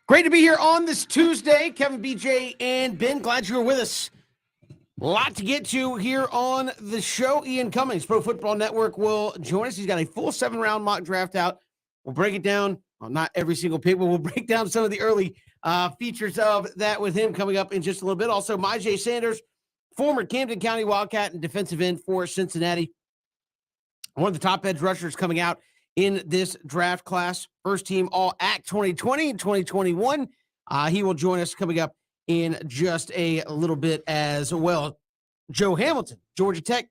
Great to be here on this Tuesday. Kevin, BJ, and Ben, glad you were with us. A lot to get to here on the show. Ian Cummings, Pro Football Network, will join us. He's got a full 7-round mock draft out. We'll break it down. Well, not every single pick, but we'll break down some of the early features of that with him coming up in just a little bit. Also, Mikey Sanders, former Camden County Wildcat and defensive end for Cincinnati. One of the top edge rushers coming out in this draft class. First team All-AC 2020 and 2021. He will join us coming up in just a little bit as well. Joe Hamilton, Georgia Tech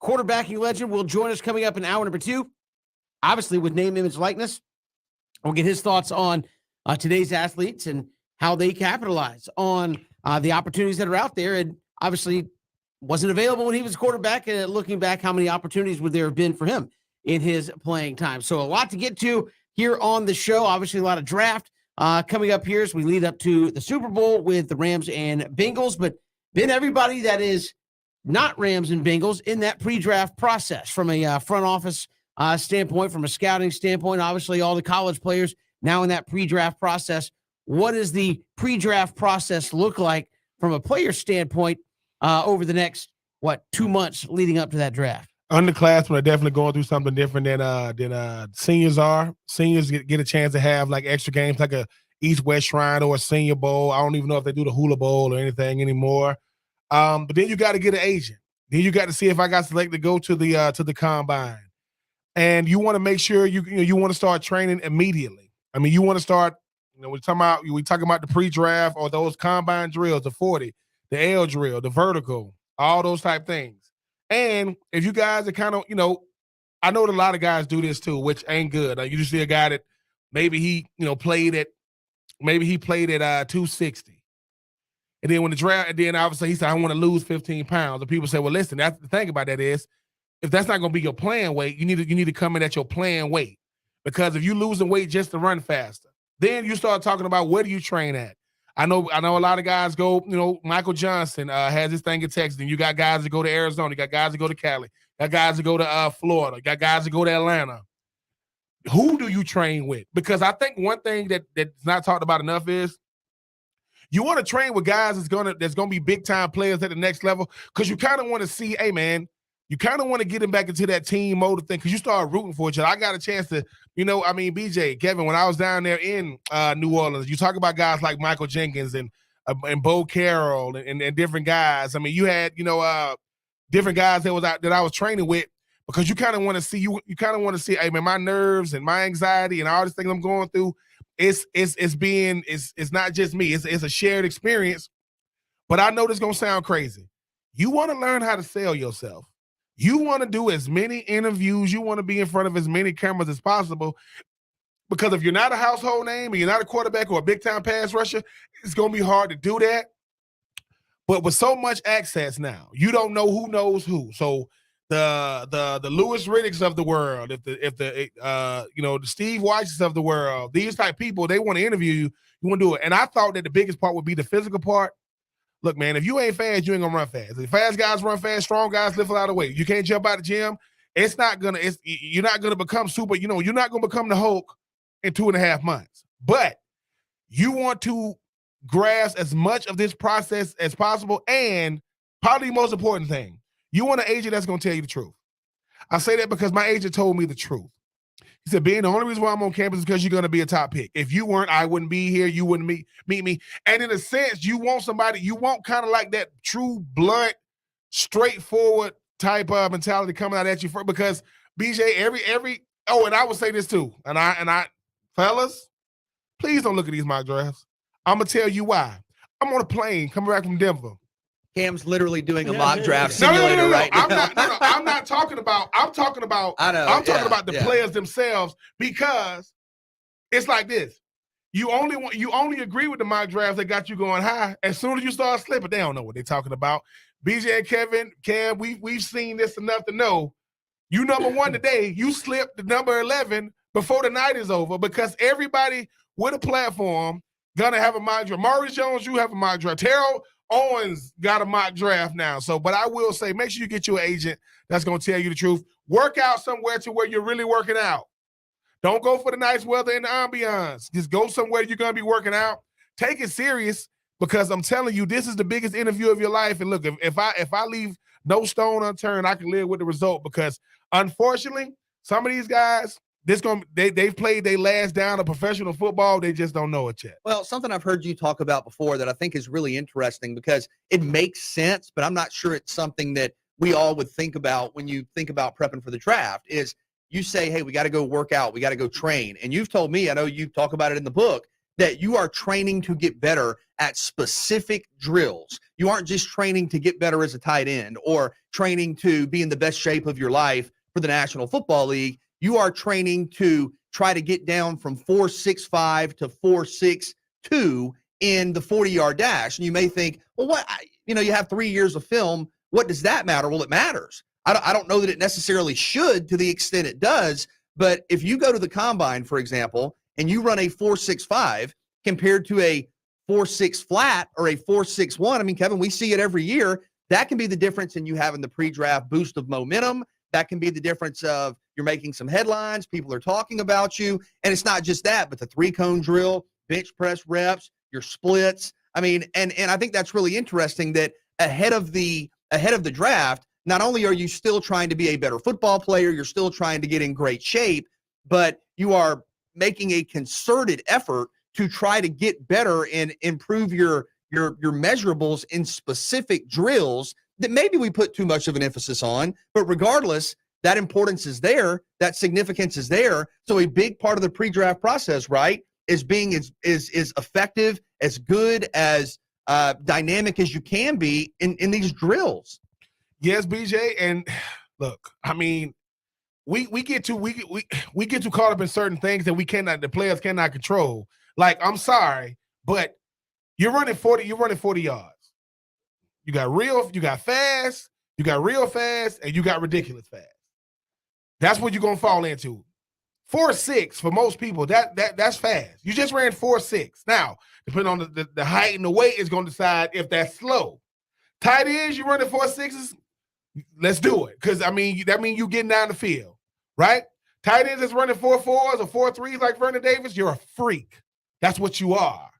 quarterbacking legend, will join us coming up in hour number 2. Obviously, with name, image, likeness. We'll get his thoughts on today's athletes and how they capitalize on the opportunities that are out there. And obviously, wasn't available when he was a quarterback. And looking back, how many opportunities would there have been for him in his playing time? So a lot to get to here on the show. Obviously, a lot of draft coming up here as we lead up to the Super Bowl with the Rams and Bengals. But then everybody that is not Rams and Bengals in that pre-draft process from a front office standpoint, from a scouting standpoint, obviously all the college players now in that pre-draft process. What does the pre-draft process look like from a player standpoint over the next, 2 months leading up to that draft? Underclassmen are definitely going through something different than seniors are. Seniors get a chance to have like extra games, like a East-West Shrine or a Senior Bowl. I don't even know if they do the Hula Bowl or anything anymore. But then you got to get an agent. Then you got to see if I got selected to go to the combine, and you want to make sure you want to start training immediately. I mean, you want to start. We talking about the pre-draft or those combine drills, the 40, the L drill, the vertical, all those type things. And if you guys are kind of, I know that a lot of guys do this too, which ain't good. Like you just see a guy that maybe he, played at 260. And then when the draft, and then obviously he said, I want to lose 15 pounds. And people say, well, listen, that's the thing about that is, if that's not going to be your playing weight, you need to come in at your playing weight. Because if you losing weight just to run faster, then you start talking about where do you train at? I know a lot of guys go, Michael Johnson has his thing in Texas, and you got guys that go to Arizona, you got guys that go to Cali, you got guys that go to Florida, you got guys that go to Atlanta. Who do you train with? Because I think one thing that's not talked about enough is you want to train with guys that's gonna be big time players at the next level, because you kind of want to see, hey man, you kind of want to get him back into that team mode thing, because you start rooting for each other. I got a chance to, BJ, Kevin, when I was down there in New Orleans, you talk about guys like Michael Jenkins and Bo Carroll and different guys. I mean, you had, different guys that I was training with, because you kind of want to see, you kind of want to see, hey man, my nerves and my anxiety and all these things I'm going through, it's not just me. It's a shared experience. But I know this is going to sound crazy. You want to learn how to sell yourself. You want to do as many interviews. You want to be in front of as many cameras as possible, because if you're not a household name and you're not a quarterback or a big-time pass rusher, it's going to be hard to do that. But with so much access now, you don't know who knows who. So the Louis Riddicks of the world, the Steve Weiches of the world, these type of people, they want to interview you. You want to do it. And I thought that the biggest part would be the physical part. Look, man, if you ain't fast, you ain't gonna run fast. If fast guys run fast, strong guys lift a lot of weight. You can't jump out of the gym. You're not gonna become super, you're not gonna become the Hulk in 2.5 months. But you want to grasp as much of this process as possible, and probably the most important thing, you want an agent that's gonna tell you the truth. I say that because my agent told me the truth. He said, Ben, the only reason why I'm on campus is because you're going to be a top pick. If you weren't, I wouldn't be here. You wouldn't meet me. And in a sense, you want kind of like that true, blunt, straightforward type of mentality coming out at you first, because BJ, and I would say this too. And I, fellas, please don't look at these mock drafts. I'm going to tell you why. I'm on a plane coming back from Denver. Cam's literally doing a mock draft simulator right now. I'm not talking about. I'm talking about the players themselves, because it's like this. You only agree with the mock drafts that got you going high. As soon as you start slipping, they don't know what they're talking about. BJ and Kevin, Cam, we've seen this enough to know. You number one today, you slipped the number 11 before the night is over, because everybody with a platform gonna have a mock draft. Maurice Jones, you have a mock draft. Terrell Owens got a mock draft now. So, but I will say, make sure you get your agent that's going to tell you the truth. Work out somewhere to where you're really working out. Don't go for the nice weather and the ambiance. Just go somewhere you're going to be working out. Take it serious because I'm telling you, this is the biggest interview of your life. And look, if I leave no stone unturned, I can live with the result because unfortunately, some of these guys, they've played their last down of professional football. They just don't know it yet. Well, something I've heard you talk about before that I think is really interesting because it makes sense, but I'm not sure it's something that we all would think about when you think about prepping for the draft is you say, hey, we got to go work out. We got to go train. And you've told me, I know you talk about it in the book, that you are training to get better at specific drills. You aren't just training to get better as a tight end or training to be in the best shape of your life for the National Football League. You are training to try to get down from 4.65 to 4.62 in the 40-yard dash. And you may think, well, you have 3 years of film. What does that matter? Well, it matters. I don't know that it necessarily should to the extent it does. But if you go to the combine, for example, and you run a 4.65 compared to a 4.6 flat or a 4.61, I mean, Kevin, we see it every year. That can be the difference in you having the pre-draft boost of momentum. That can be the difference of you're making some headlines. People are talking about you. And it's not just that, but the 3-cone drill, bench press reps, your splits. I mean, and I think that's really interesting that ahead of the draft, not only are you still trying to be a better football player, you're still trying to get in great shape, but you are making a concerted effort to try to get better and improve your measurables in specific drills that maybe we put too much of an emphasis on, but regardless, that importance is there, that significance is there. So a big part of the pre-draft process, right, is being as effective, as good, as dynamic as you can be in these drills. Yes, BJ, and look, I mean, we get too caught up in certain things that the players cannot control. Like, I'm sorry, but you're running 40 yards. You got fast, you got real fast, and you got ridiculous fast. That's what you're gonna fall into. 4.6 for most people, that's fast. You just ran 4.6. Now, depending on the height and the weight is gonna decide if that's slow. Tight ends, you running 4.6s, let's do it. Because that means you getting down the field, right? Tight ends that's running 4.4s or 4.3s like Vernon Davis, you're a freak. That's what you are.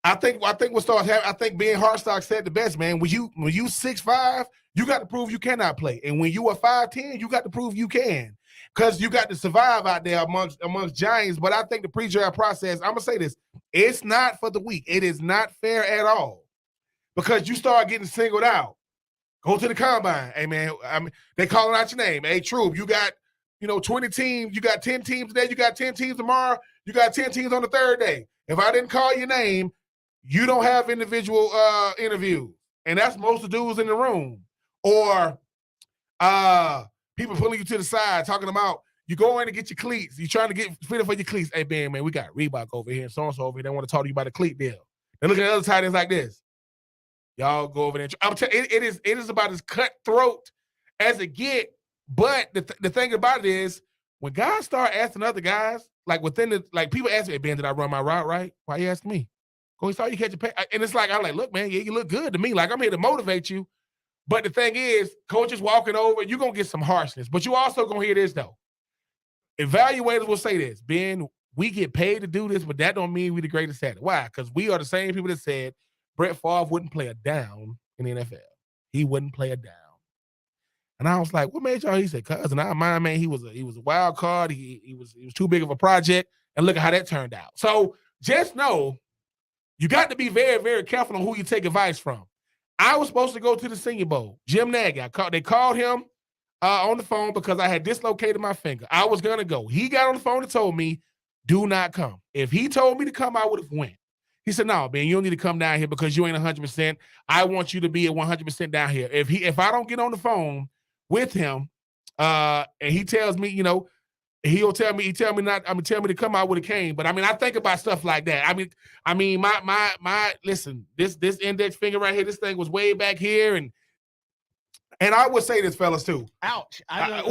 I think what starts happening, I think Ben Hartsock said the best, man. When you 6'5", you got to prove you cannot play. And when you are 5'10", you got to prove you can. Because you got to survive out there amongst giants. But I think the pre-draft process, I'm going to say this, it's not for the weak. It is not fair at all. Because you start getting singled out. Go to the combine. Hey, man, they calling out your name. Hey, Troop, you got 20 teams. You got 10 teams today. You got 10 teams tomorrow. You got 10 teams on the third day. If I didn't call your name, you don't have individual interviews. And that's most of the dudes in the room. Or people pulling you to the side talking about you go in to get your cleats. You're trying to get fitted for your cleats. Hey, man, we got Reebok over here and so-and-so over here. They want to talk to you about a cleat deal. They're looking at other tight ends like this. Y'all go over there. I'm telling you, it is about as cutthroat as it get. But the thing about it is, when guys start asking other guys, like people ask me, hey, Ben, did I run my route right? Why you asking me? Go, he saw you catch a pass. And it's like, I'm like, look, man, yeah, you look good to me. Like, I'm here to motivate you. But the thing is, coaches walking over, you're going to get some harshness. But you also going to hear this, though. Evaluators will say this, Ben, we get paid to do this, but that don't mean we the greatest at it. Why? Because we are the same people that said Brett Favre wouldn't play a down in the NFL. He wouldn't play a down. And I was like, what made y'all? He said, cousin, I mind, man, he was a wild card. He was too big of a project. And look at how that turned out. So just know, you got to be very, very careful on who you take advice from. I was supposed to go to the Senior Bowl. Jim Nagy, they called him on the phone because I had dislocated my finger. I was going to go. He got on the phone and told me, do not come. If he told me to come, I would have went. He said, no, man, you don't need to come down here because you ain't 100%. I want you to be at 100% down here. If I don't get on the phone with him and he tells me, he'll tell me to come, I would have came. But I mean, I think about stuff like that. I mean, my listen, this index finger right here, this thing was way back here, and I would say this, fellas, too. Ouch. I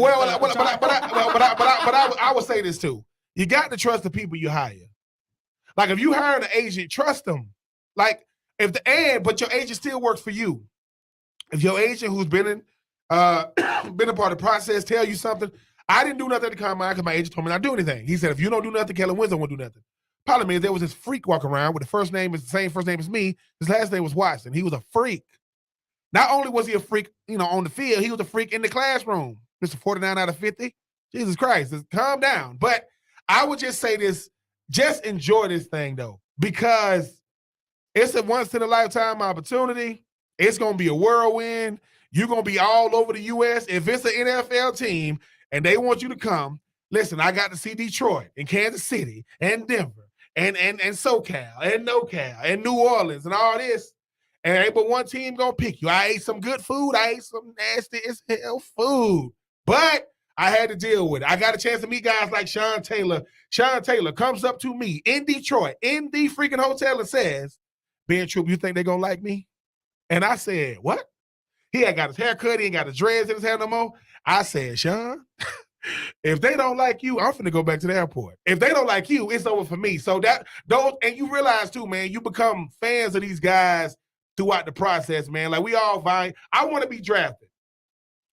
would say this too. You got to trust the people you hire. Like, if you hire an agent, trust them. Like, but your agent still works for you. If your agent who's been a part of the process tell you something, I didn't do nothing at the combine because my agent told me not to do anything. He said, if you don't do nothing, Kellen Winslow won't do nothing. Problem is, there was this freak walking around with the first name is the same first name as me. His last name was Watson. He was a freak. Not only was he a freak, on the field, he was a freak in the classroom. Mr. 49 out of 50. Jesus Christ, just calm down. But I would just say this, just enjoy this thing, though, because it's a once-in-a-lifetime opportunity. It's going to be a whirlwind. You're going to be all over the U.S. If it's an NFL team and they want you to come, listen, I got to see Detroit and Kansas City and Denver and SoCal and NoCal and New Orleans and all this. And ain't but one team going to pick you. I ate some good food. I ate some nasty as hell food. But I had to deal with it. I got a chance to meet guys like Sean Taylor. Sean Taylor comes up to me in Detroit, in the freaking hotel, and says, Ben Troop, you think they're going to like me? And I said, what? He ain't got his hair cut. He ain't got his dreads in his hair no more. I said, Sean, if they don't like you, I'm finna go back to the airport. If they don't like you, it's over for me. So and you realize too, man, you become fans of these guys throughout the process, man. Like we all vying. I want to be drafted.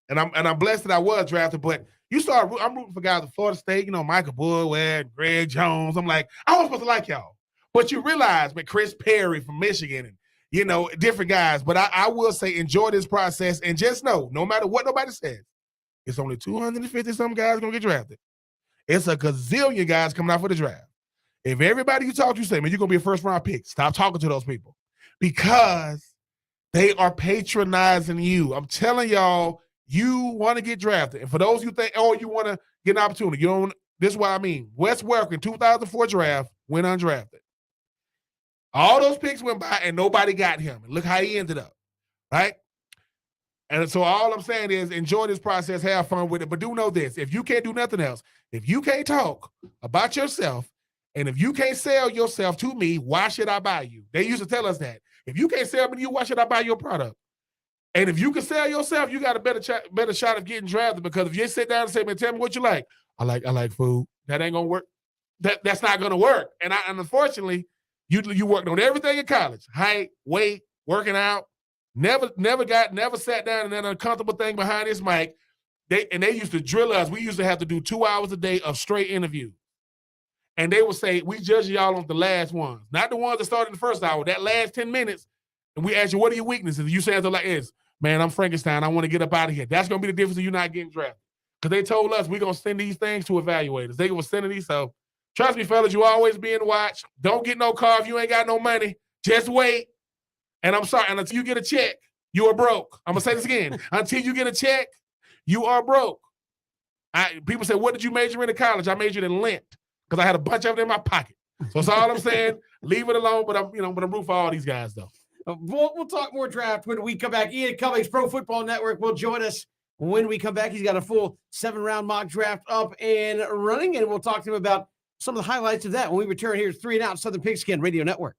And I'm blessed that I was drafted, but I'm rooting for guys at Florida State, Michael Boyd, Greg Jones. I'm like, I was supposed to like y'all. But you realize, man, Chris Perry from Michigan and different guys. But I will say enjoy this process and just know, no matter what nobody says, it's only 250-some guys going to get drafted. It's a gazillion guys coming out for the draft. If everybody you talk to say, man, you're going to be a first-round pick, stop talking to those people because they are patronizing you. I'm telling y'all, you want to get drafted. And for those who think, you want to get an opportunity, this is what I mean. Wes Welker, 2004 draft, went undrafted. All those picks went by and nobody got him. And look how he ended up, right? And so all I'm saying is enjoy this process, have fun with it. But do know this, if you can't do nothing else, if you can't talk about yourself, and if you can't sell yourself to me, why should I buy you? They used to tell us that. If you can't sell me to you, why should I buy your product? And if you can sell yourself, you got a better shot of getting drafted because if you sit down and say, man, tell me what you like. I like food. That ain't going to work. That's not going to work. And unfortunately, you worked on everything in college. Height, weight, working out. Never sat down in that uncomfortable thing behind this mic. They used to drill us. We used to have to do 2 hours a day of straight interviews. And they would say, we judge y'all on the last ones. Not the ones that started in the first hour. That last 10 minutes. And we ask you, what are your weaknesses? You say something like this. Man, I'm Frankenstein. I want to get up out of here. That's going to be the difference of you not getting drafted. Because they told us we're going to send these things to evaluators. They were sending these. So trust me, fellas, you always be in the watch. Don't get no car if you ain't got no money. Just wait. And I'm sorry. And until you get a check, you are broke. I'm going to say this again. Until you get a check, you are broke. People say, what did you major in college? I majored in lint because I had a bunch of it in my pocket. So that's all I'm saying. Leave it alone. But I'm root for all these guys, though. We'll talk more draft when we come back. Ian Cummings, Pro Football Network, will join us when we come back. He's got a full 7-round mock draft up and running, and we'll talk to him about some of the highlights of that when we return here. 3 and Out, Southern Pigskin Radio Network.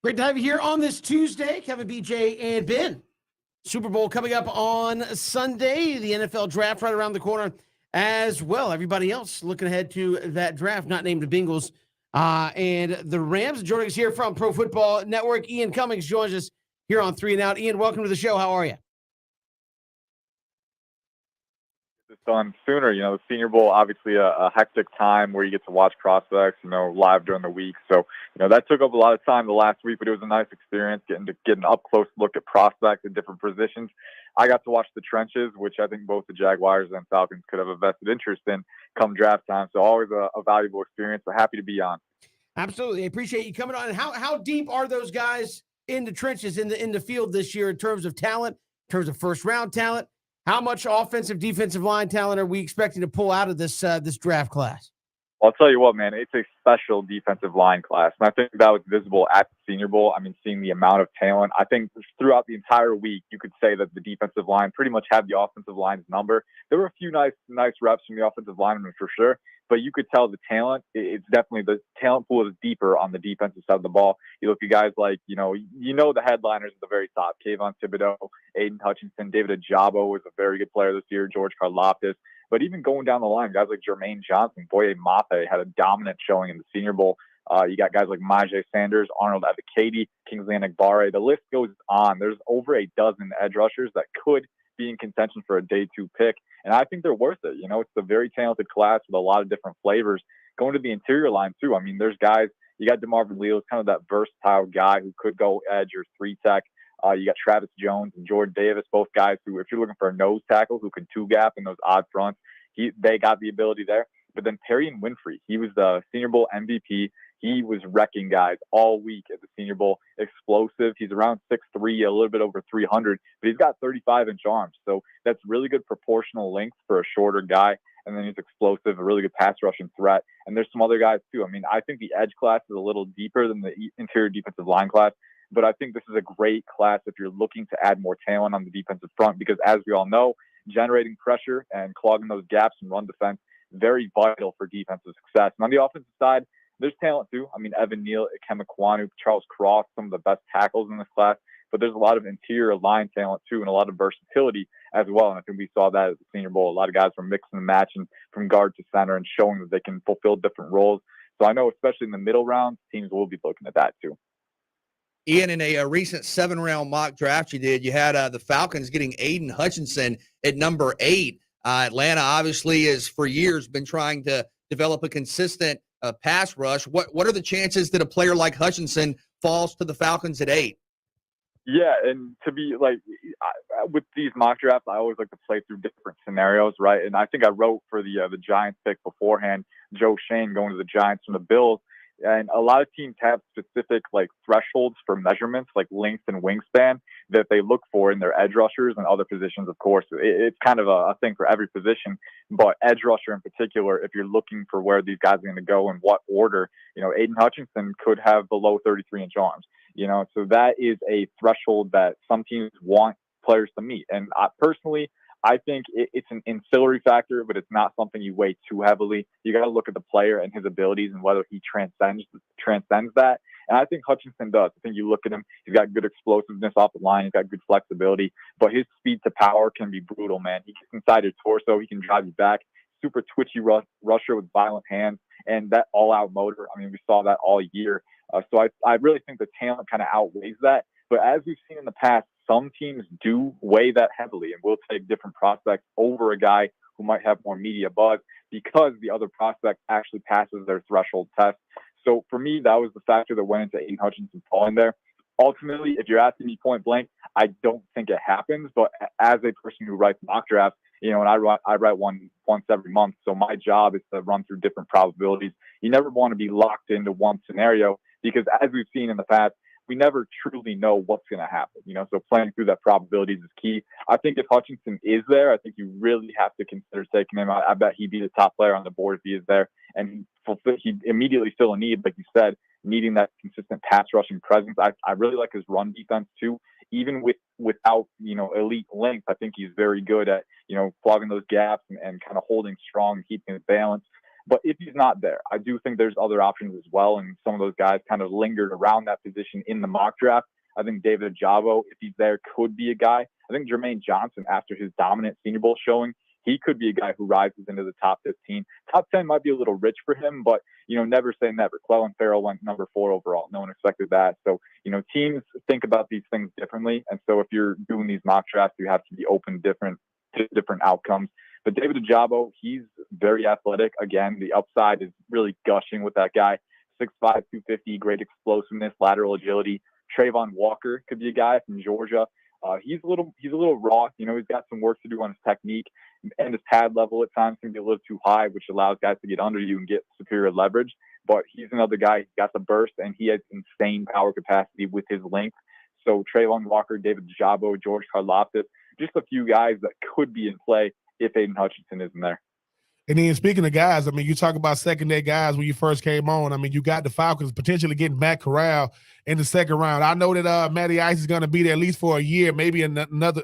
Great to have you here on this Tuesday. Kevin, BJ, and Ben. Super Bowl coming up on Sunday. The NFL draft right around the corner as well. Everybody else looking ahead to that draft, not named the Bengals and the Rams. Joining us here from Pro Football Network, Ian Cummings joins us here on 3 and Out. Ian, welcome to the show. How are you? It's done sooner. The Senior Bowl, obviously a hectic time where you get to watch prospects, live during the week. So, that took up a lot of time the last week, but it was a nice experience getting to get an up-close look at prospects at different positions. I got to watch the trenches, which I think both the Jaguars and Falcons could have a vested interest in come draft time. So always a valuable experience, but happy to be on. Absolutely. I appreciate you coming on. And how deep are those guys in the trenches in the field this year in terms of talent, in terms of first-round talent? How much offensive, defensive line talent are we expecting to pull out of this draft class? Well, I'll tell you what, man, it's a special defensive line class. And I think that was visible at the Senior Bowl. Seeing the amount of talent. I think throughout the entire week, you could say that the defensive line pretty much had the offensive line's number. There were a few nice reps from the offensive linemen for sure, but you could tell the talent, it's definitely the talent pool is deeper on the defensive side of the ball. You look at guys like, the headliners at the very top, Kayvon Thibodeau, Aiden Hutchinson, David Ajabo was a very good player this year, George Karlaftis. But even going down the line, guys like Jermaine Johnson, Boye Mafe had a dominant showing in the Senior Bowl. You got guys like Mikey Sanders, Arnold Ebiketie, Kingsley Enagbare. The list goes on. There's over a dozen edge rushers that could be in contention for a day 2 pick. And I think they're worth it. It's a very talented class with a lot of different flavors. Going to the interior line, too. There's guys, you got DeMarvin Leal, kind of that versatile guy who could go edge or 3-tech. You got Travis Jones and Jordan Davis, both guys who, if you're looking for a nose tackle who can 2-gap in those odd fronts, they got the ability there. But then Perrion Winfrey, he was the Senior Bowl MVP. He was wrecking guys all week at the Senior Bowl. Explosive. He's around 6'3", a little bit over 300, but he's got 35-inch arms. So that's really good proportional length for a shorter guy. And then he's explosive, a really good pass rushing threat. And there's some other guys too. I think the edge class is a little deeper than the interior defensive line class. But I think this is a great class if you're looking to add more talent on the defensive front, because as we all know, generating pressure and clogging those gaps in run defense, very vital for defensive success. And on the offensive side, there's talent too. Evan Neal, Ikem Ekwonu, Charles Cross, some of the best tackles in this class. But there's a lot of interior line talent too, and a lot of versatility as well. And I think we saw that at the Senior Bowl. A lot of guys were mixing and matching from guard to center and showing that they can fulfill different roles. So I know, especially in the middle rounds, teams will be looking at that too. Ian, in a recent 7-round mock draft you had the Falcons getting Aiden Hutchinson at number 8. Atlanta obviously has for years been trying to develop a consistent pass rush. What are the chances that a player like Hutchinson falls to the Falcons at 8? Yeah, and to be with these mock drafts, I always like to play through different scenarios, right? And I think I wrote for the Giants pick beforehand, Joe Shane going to the Giants from the Bills. And a lot of teams have specific thresholds for measurements, like length and wingspan, that they look for in their edge rushers and other positions. Of course, it's kind of a thing for every position, but edge rusher in particular, if you're looking for where these guys are going to go in what order, Aiden Hutchinson could have below 33-inch arms. So that is a threshold that some teams want players to meet. And personally, I think it's an ancillary factor, but it's not something you weigh too heavily. You got to look at the player and his abilities and whether he transcends that. And I think Hutchinson does. I think you look at him, he's got good explosiveness off the line. He's got good flexibility, but his speed to power can be brutal, man. He gets inside your torso. He can drive you back. Super twitchy rusher with violent hands and that all-out motor. We saw that all year. So I really think the talent kind of outweighs that. But as we've seen in the past, some teams do weigh that heavily and will take different prospects over a guy who might have more media buzz because the other prospect actually passes their threshold test. So for me, that was the factor that went into Aiden Hutchinson falling there. Ultimately, if you're asking me point blank, I don't think it happens. But as a person who writes mock drafts, and I write one once every month. So my job is to run through different probabilities. You never want to be locked into one scenario because as we've seen in the past, we never truly know what's going to happen, so playing through that probabilities is key. I think if Hutchinson is there, I think you really have to consider taking him out. I bet he'd be the top player on the board if he is there, and he'd immediately fill a need, like you said, needing that consistent pass rushing presence. I really like his run defense too, even without, elite length. I think he's very good at, clogging those gaps and kind of holding strong and keeping his balance. But if he's not there, I do think there's other options as well. And some of those guys kind of lingered around that position in the mock draft. I think David Ajabo, if he's there, could be a guy. I think Jermaine Johnson, after his dominant Senior Bowl showing, he could be a guy who rises into the top 15. Top 10 might be a little rich for him, but, never say never. Clelin Ferrell went number 4 overall. No one expected that. So, teams think about these things differently. And so if you're doing these mock drafts, you have to be open to different outcomes. But David Ajabo, he's very athletic. Again, the upside is really gushing with that guy. 6'5", 250, great explosiveness, lateral agility. Trayvon Walker could be a guy from Georgia. He's a little raw. He's got some work to do on his technique, and his pad level at times can be a little too high, which allows guys to get under you and get superior leverage. But he's another guy. He's got the burst, and he has insane power capacity with his length. So Trayvon Walker, David Ajabo, George Karlaftis, just a few guys that could be in play if Aiden Hutchinson isn't there. And then speaking of guys, you talk about second-day guys when you first came on. You got the Falcons potentially getting Matt Corral in the second round. I know that Matty Ice is going to be there at least for a year, maybe another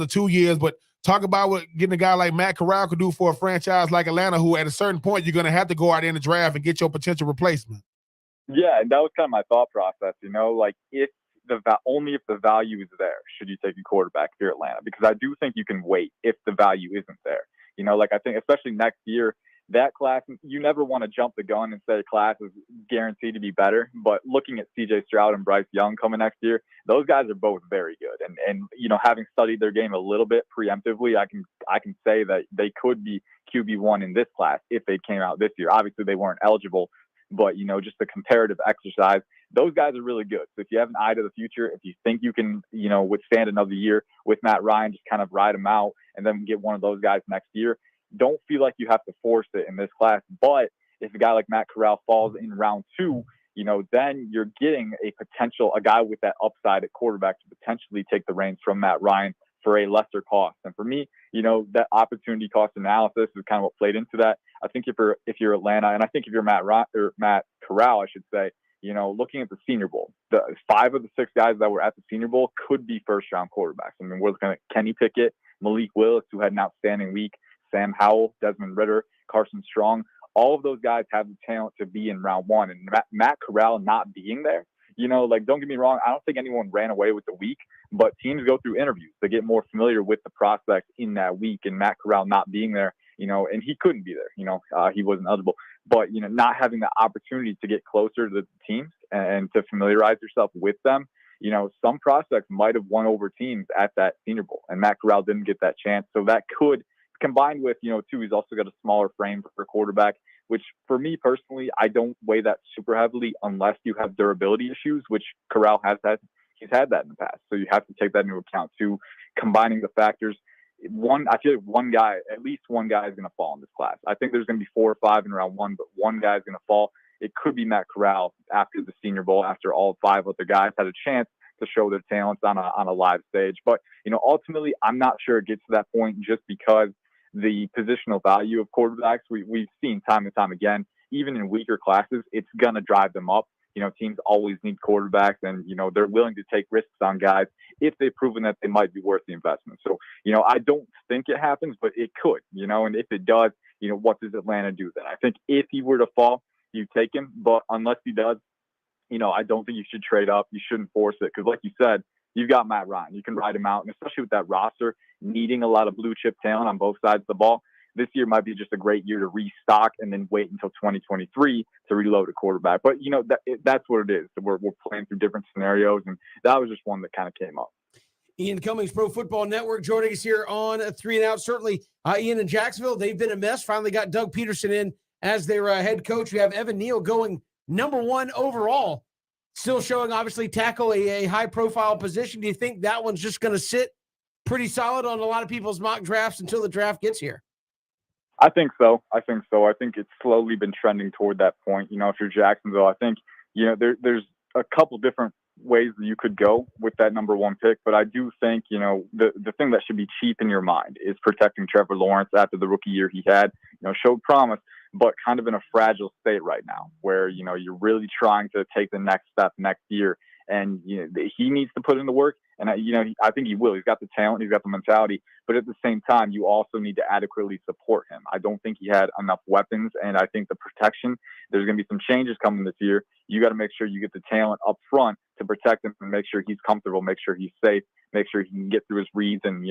2 years. But talk about what getting a guy like Matt Corral could do for a franchise like Atlanta, who at a certain point you're going to have to go out in the draft and get your potential replacement. Yeah, and that was kind of my thought process. Only if the value is there should you take a quarterback here at Atlanta, because I do think you can wait if the value isn't there. I think especially next year, that class, you never want to jump the gun and say a class is guaranteed to be better. But looking at CJ Stroud and Bryce Young coming next year, those guys are both very good. And having studied their game a little bit preemptively, I can say that they could be QB1 in this class if they came out this year. Obviously, they weren't eligible, but just the comparative exercise, those guys are really good. So if you have an eye to the future, if you think you can, withstand another year with Matt Ryan, just kind of ride him out and then get one of those guys next year, don't feel like you have to force it in this class. But if a guy like Matt Corral falls in round 2, then you're getting a guy with that upside at quarterback to potentially take the reins from Matt Ryan for a lesser cost. And for me, that opportunity cost analysis is kind of what played into that. I think if you're Atlanta, and I think if you're Matt Corral, I should say, looking at the Senior Bowl, the 5 of the 6 guys that were at the Senior Bowl could be first-round quarterbacks. We're looking at Kenny Pickett, Malik Willis, who had an outstanding week, Sam Howell, Desmond Ridder, Carson Strong. All of those guys have the talent to be in round 1. And Matt Corral not being there, don't get me wrong, I don't think anyone ran away with the week, but teams go through interviews. They get more familiar with the prospects in that week, and Matt Corral not being there, and he couldn't be there, he wasn't eligible. But, not having the opportunity to get closer to the teams and to familiarize yourself with them, some prospects might have won over teams at that Senior Bowl, and Matt Corral didn't get that chance. So that could, combined with, too, he's also got a smaller frame for quarterback, which for me personally, I don't weigh that super heavily unless you have durability issues, which Corral has had. He's had that in the past. So you have to take that into account too, combining the factors. I feel like at least one guy is going to fall in this class. I think there's going to be 4 or 5 in round 1, but one guy is going to fall. It could be Matt Corral after the Senior Bowl, after all 5 other guys had a chance to show their talents on a live stage. But, ultimately, I'm not sure it gets to that point just because the positional value of quarterbacks, we've seen time and time again, even in weaker classes, it's going to drive them up. Teams always need quarterbacks, and, they're willing to take risks on guys if they've proven that they might be worth the investment. So, I don't think it happens, but it could, and if it does, what does Atlanta do then? I think if he were to fall, you take him, but unless he does, I don't think you should trade up. You shouldn't force it, because like you said, you've got Matt Ryan. You can ride him out, and especially with that roster needing a lot of blue chip talent on both sides of the ball, this year might be just a great year to restock and then wait until 2023 to reload a quarterback. But, that's what it is. We're playing through different scenarios, and that was just one that kind of came up. Ian Cummings, Pro Football Network, joining us here on 3 and Out. Certainly, Ian in Jacksonville, they've been a mess. Finally got Doug Peterson in as their head coach. We have Evan Neal going number 1 overall, still showing, obviously, tackle a high-profile position. Do you think that one's just going to sit pretty solid on a lot of people's mock drafts until the draft gets here? I think so. I think it's slowly been trending toward that point. If you're Jacksonville, I think, there's a couple different ways that you could go with that number 1 pick. But I do think, the thing that should be cheap in your mind is protecting Trevor Lawrence after the rookie year he had, showed promise, but kind of in a fragile state right now where, you're really trying to take the next step next year. And he needs to put in the work. And I think he will. He's got the talent, he's got the mentality, but at the same time, you also need to adequately support him. I don't think he had enough weapons, and I think the protection. There's going to be some changes coming this year. You got to make sure you get the talent up front to protect him and make sure he's comfortable, make sure he's safe, make sure he can get through his reads, and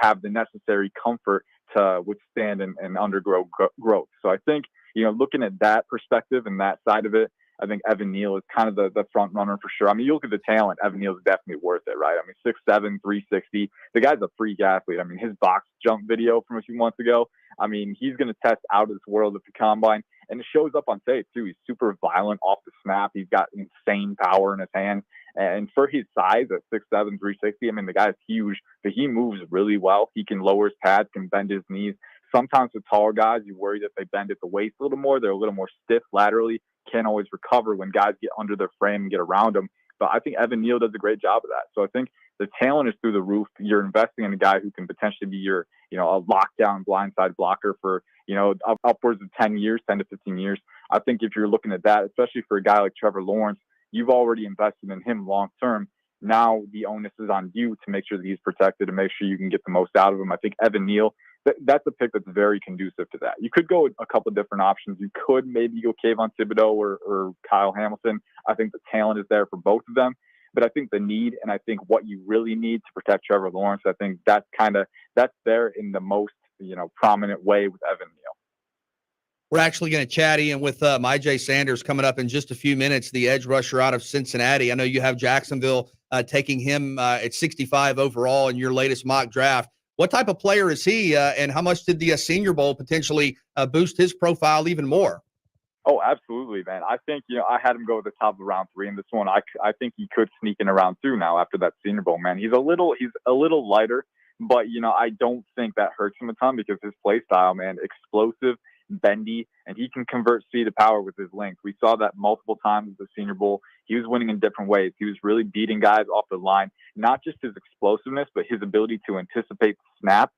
have the necessary comfort to withstand and undergo growth. So I think looking at that perspective and that side of it, I think Evan Neal is kind of the front runner for sure. I mean, you look at the talent, Evan Neal is definitely worth it, right? I mean, 6'7", 360. The guy's a freak athlete. I mean, his box jump video from a few months ago, I mean, he's going to test out of this world at the combine, and it shows up on tape too. He's super violent off the snap. He's got insane power in his hands. And for his size at 6'7", 360, I mean, the guy's huge, but he moves really well. He can lower his pads, can bend his knees. Sometimes with taller guys, you worry that they bend at the waist a little more. They're a little more stiff laterally, can't always recover when guys get under their frame and get around them. But I think Evan Neal does a great job of that. So I think the talent is through the roof. You're investing in a guy who can potentially be your, a lockdown blindside blocker for, upwards of 10 years, 10 to 15 years. I think if you're looking at that, especially for a guy like Trevor Lawrence, you've already invested in him long term. Now the onus is on you to make sure that he's protected and make sure you can get the most out of him. I think Evan Neal, that's a pick that's very conducive to that. You could go a couple of different options. You could maybe go Kayvon Thibodeau or Kyle Hamilton. I think the talent is there for both of them. But I think the need, and I think what you really need to protect Trevor Lawrence, I think that's there in the most prominent way with Evan Neal. We're actually going to chat, Ian, with Mikey Sanders coming up in just a few minutes, the edge rusher out of Cincinnati. I know you have Jacksonville taking him at 65 overall in your latest mock draft. What type of player is he, and how much did the Senior Bowl potentially boost his profile even more? Oh, absolutely, man. I think, I had him go at the top of round 3 in this one. I think he could sneak in around 2 now after that Senior Bowl, man. He's a little lighter, but, I don't think that hurts him a ton because his play style, man, explosive, bendy, and he can convert speed to power with his length. We saw that multiple times at the Senior Bowl. He was winning in different ways. He was really beating guys off the line, not just his explosiveness, but his ability to anticipate the snap.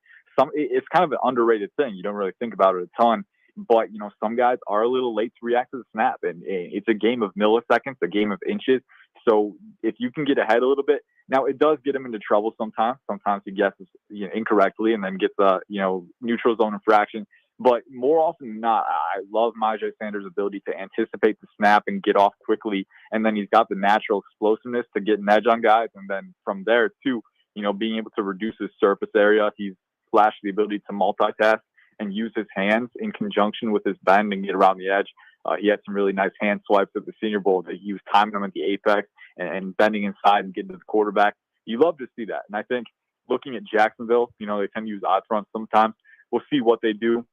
It's kind of an underrated thing. You don't really think about it a ton, but some guys are a little late to react to the snap, and it's a game of milliseconds, a game of inches. So if you can get ahead a little bit, now it does get him into trouble sometimes. Sometimes he guesses incorrectly and then gets a neutral zone infraction. But more often than not, I love Mikey Sanders' ability to anticipate the snap and get off quickly. And then he's got the natural explosiveness to get an edge on guys. And then from there, too, being able to reduce his surface area. He's flashed the ability to multitask and use his hands in conjunction with his bend and get around the edge. He had some really nice hand swipes at the Senior Bowl that he was timing them at the apex and bending inside and getting to the quarterback. You love to see that. And I think looking at Jacksonville, they tend to use odds runs sometimes. We'll see what they do.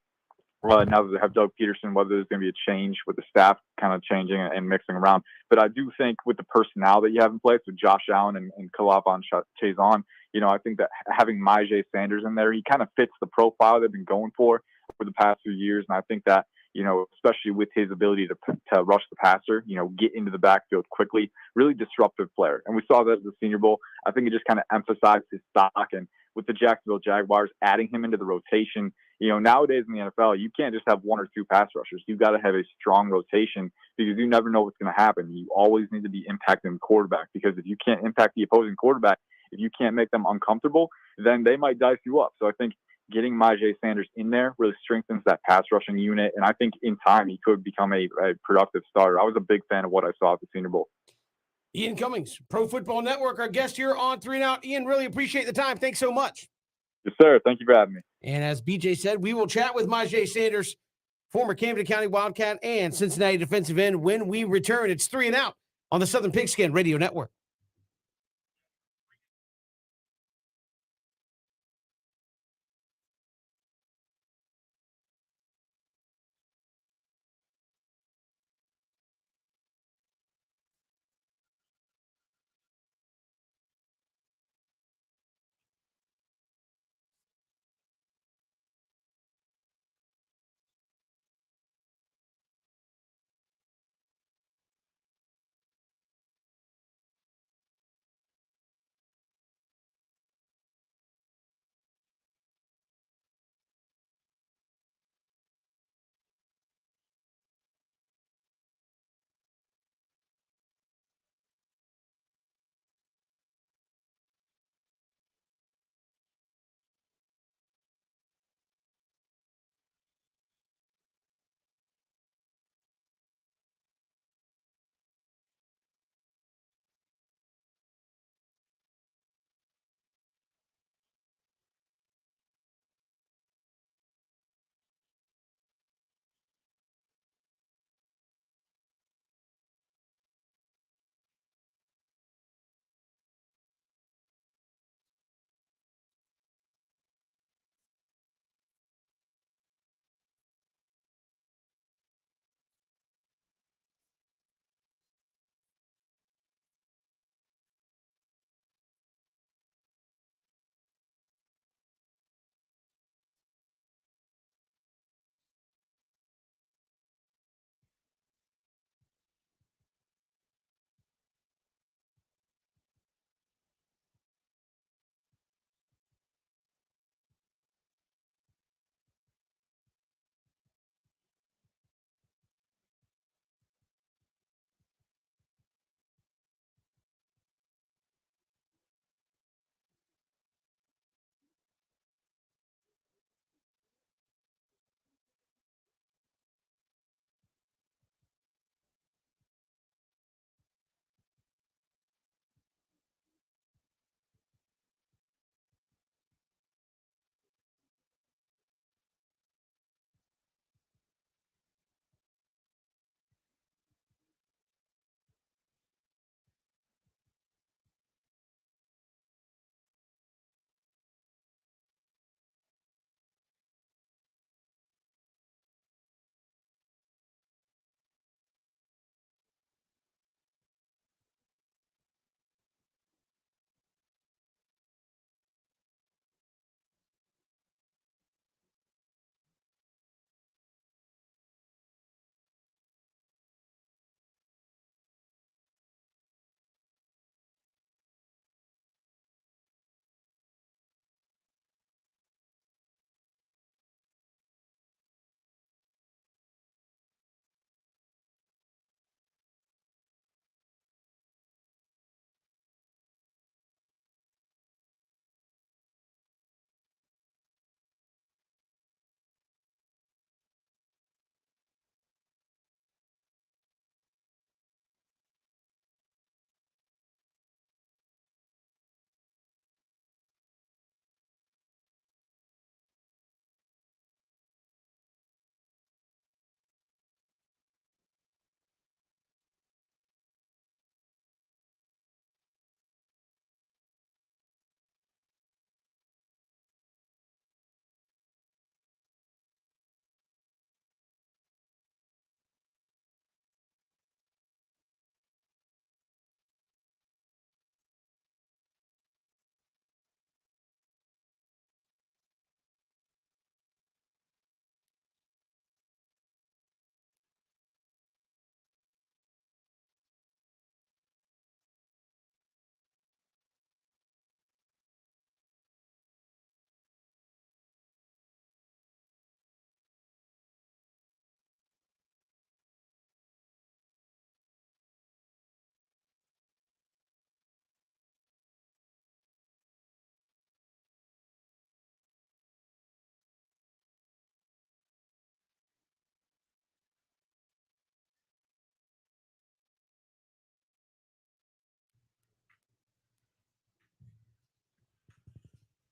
Now that they have Doug Peterson, whether there's going to be a change with the staff kind of changing and mixing around. But I do think with the personnel that you have in place with Josh Allen and Kalafon Chazon, I think that having Mikey Sanders in there, he kind of fits the profile they've been going for the past few years. And I think that, especially with his ability to rush the passer, get into the backfield quickly, really disruptive player. And we saw that at the Senior Bowl. I think it just kind of emphasized his stock. And with the Jacksonville Jaguars adding him into the rotation, nowadays in the NFL, you can't just have 1 or 2 pass rushers. You've got to have a strong rotation because you never know what's going to happen. You always need to be impacting the quarterback because if you can't impact the opposing quarterback, if you can't make them uncomfortable, then they might dice you up. So I think getting Mikey Sanders in there really strengthens that pass rushing unit. And I think in time, he could become a productive starter. I was a big fan of what I saw at the Senior Bowl. Ian Cummings, Pro Football Network, our guest here on 3 and Out. Ian, really appreciate the time. Thanks so much. Yes, sir. Thank you for having me. And as BJ said, we will chat with Mikey Sanders, former Camden County Wildcat and Cincinnati defensive end, when we return. It's 3 and Out on the Southern Pigskin Radio Network.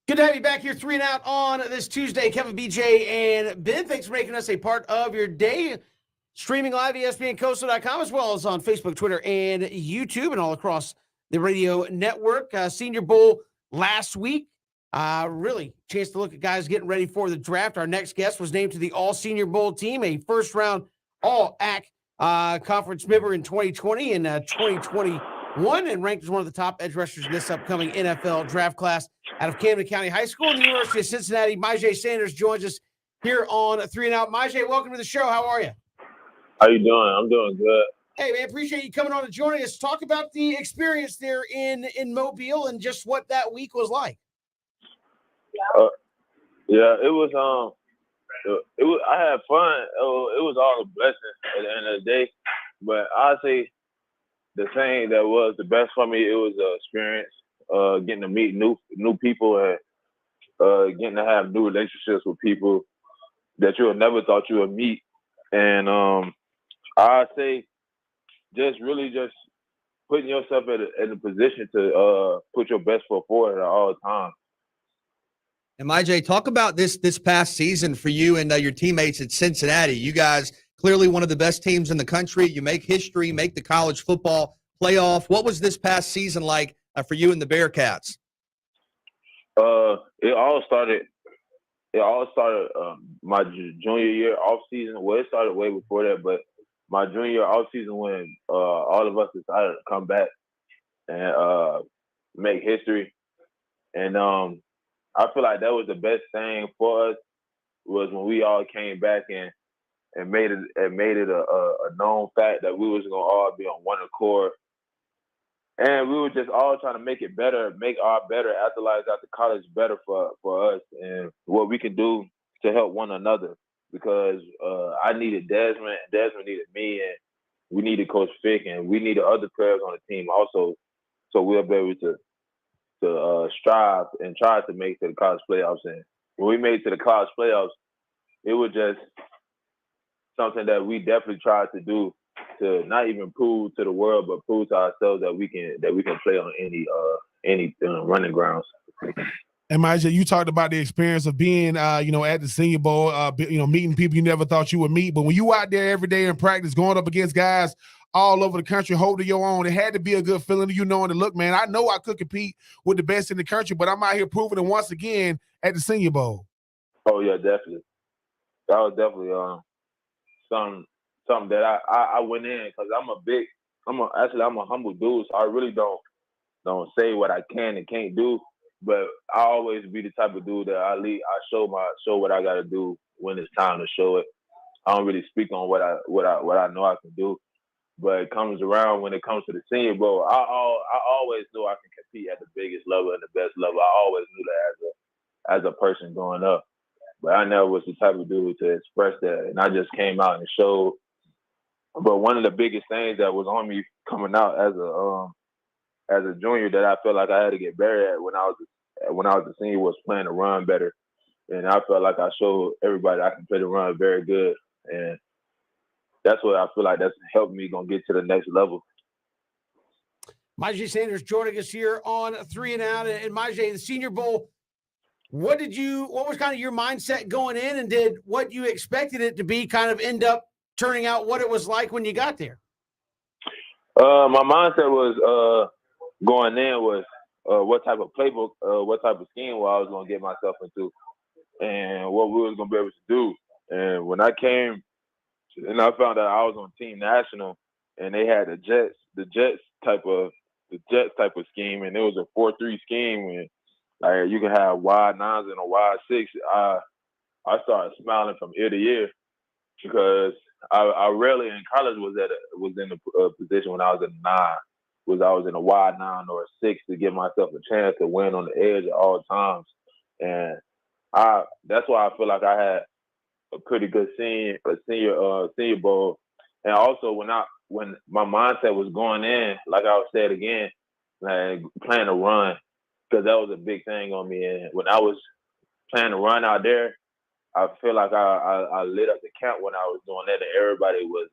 Good to have you back here, 3 and Out on this Tuesday. Kevin, BJ, and Ben, thanks for making us a part of your day. Streaming live, ESPNCoastal.com, as well as on Facebook, Twitter, and YouTube, and all across the radio network. Senior Bowl last week. Really, chance to look at guys getting ready for the draft. Our next guest was named to the All-Senior Bowl team, a first-round All-AC conference member in 2020 and 2021, and ranked as one of the top edge rushers in this upcoming NFL draft class out of Camden County High School and the University of Cincinnati. Mikey Sanders joins us here on 3 and Out. Mikey, welcome to the show. How are you? How you doing? I'm doing good. Hey, man, appreciate you coming on and joining us. Talk about the experience there in Mobile and just what that week was like. Yeah, it was. I had fun. It was all a blessing at the end of the day. But I'd say the thing that was the best for me, it was the experience, getting to meet new people and getting to have new relationships with people that you would never thought you would meet. And I'd say just putting yourself in a position to put your best foot forward at all times. And MyJ, talk about this past season for you and your teammates at Cincinnati. You guys clearly one of the best teams in the country. You make history, make the college football playoff. What was this past season like for you and the Bearcats? It all started my junior year off season. Well, it started way before that, but my junior year off season when all of us decided to come back and make history. And I feel like that was the best thing for us was when we all came back and made it a known fact that we was gonna all be on one accord. And we were just all trying to make it better, make our better athletes out the college better for us and what we can do to help one another. Because I needed Desmond needed me, and we needed Coach Fick, and we needed other players on the team also, so we'll be able to strive and try to make it to the college playoffs. And when we made it to the college playoffs, it was just something that we definitely tried to do to not even prove to the world, but prove to ourselves that we can play on any running grounds. And Majah, you talked about the experience of being, at the Senior Bowl, meeting people you never thought you would meet. But when you out there every day in practice, going up against guys all over the country, holding your own, it had to be a good feeling. You knowing that, look, man, I know I could compete with the best in the country, but I'm out here proving it once again at the Senior Bowl. Oh yeah, definitely. That was definitely something that I went in because I'm a humble dude, so I really don't say what I can and can't do. But I always be the type of dude that I show what I got to do when it's time to show it. I don't really speak on what I know I can do. But it comes around when it comes to the Senior Bowl, I always knew I can compete at the biggest level and the best level. I always knew that as a person growing up. But I never was the type of dude to express that, and I just came out and showed. But one of the biggest things that was on me coming out as a junior that I felt like I had to get better at when I was a senior was playing the run better. And I felt like I showed everybody I can play the run very good. And that's what I feel like that's helped me gonna get to the next level. Mikey Sanders joining us here on 3 and Out. And Mikey, the Senior Bowl, what was kind of your mindset going in, and did what you expected it to be kind of end up turning out what it was like when you got there? My mindset was going in was what type of playbook, what type of scheme I was going to get myself into and what we was going to be able to do. And when I came and I found out I was on Team National and they had the Jets type of scheme, and it was a 4-3 scheme, and you can have wide nines and a wide six. I started smiling from ear to ear because I rarely in college was in a position when I was in a nine. I was in a wide 9 or a 6 to give myself a chance to win on the edge at all times. And that's why I feel like I had a pretty good senior bowl. And also when my mindset was going in, like I said again, like playing to run, because that was a big thing on me. And when I was playing to run out there, I feel like I lit up the camp when I was doing that, and everybody was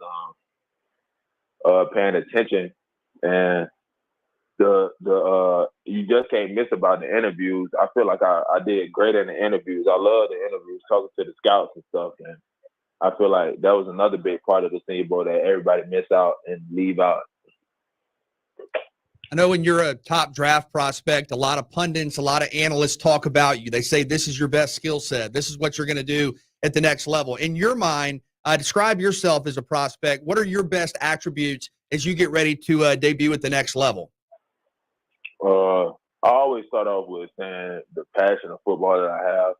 paying attention. And you just can't miss about the interviews. I feel like I did great in the interviews. I love the interviews, talking to the scouts and stuff. And I feel like that was another big part of the Senior Bowl that everybody miss out and leave out. I know when you're a top draft prospect, a lot of pundits, a lot of analysts talk about you. They say this is your best skill set. This is what you're going to do at the next level. In your mind, describe yourself as a prospect. What are your best attributes as you get ready to debut at the next level? I always start off with saying the passion of football that I have.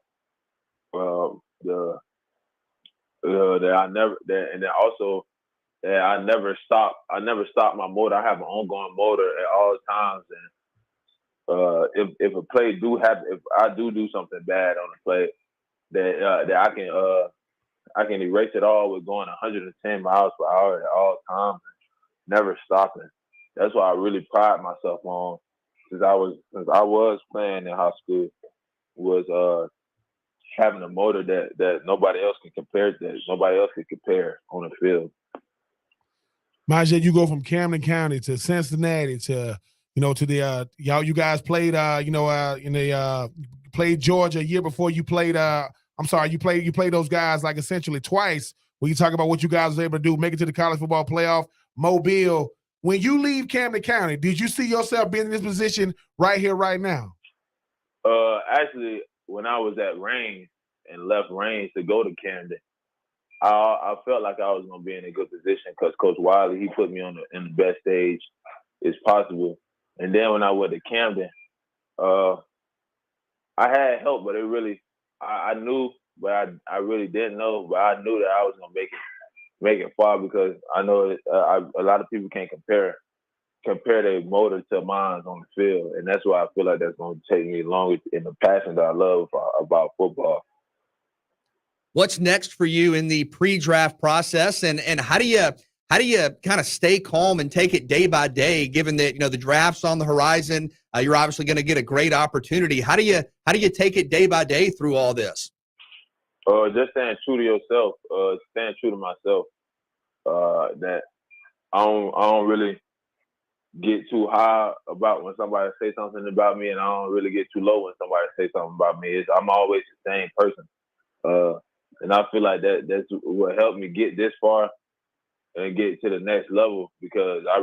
I never stop. I never stop my motor. I have an ongoing motor at all times. And if a play do happen, if I do something bad on a play, that I can erase it all with going 110 miles per hour at all times, never stopping. That's what I really pride myself on since I was playing in high school, was having a motor that nobody else can compare on the field. Majay, you go from Camden County to Cincinnati to the you guys played played Georgia a year before you played you played those guys like essentially twice. When you talk about what you guys were able to do, make it to the college football playoff, Mobile. When you leave Camden County, did you see yourself being in this position right here, right now? Actually, when I was at Reigns and left Reigns to go to Camden, I felt like I was going to be in a good position because Coach Wiley, he put me in the best stage as possible. And then when I went to Camden, I had help, but I knew, but I really didn't know. But I knew that I was going to make it far because I know a lot of people can't compare their motor to mine on the field. And that's why I feel like that's going to take me longer in the passion that I love about football. What's next for you in the pre-draft process, and how do you kind of stay calm and take it day by day, given that the draft's on the horizon? You're obviously going to get a great opportunity. How do you take it day by day through all this? Just staying true to yourself, staying true to myself. That I don't really get too high about when somebody say something about me, and I don't really get too low when somebody say something about me. I'm always the same person. And I feel like that's what helped me get this far and get to the next level, because I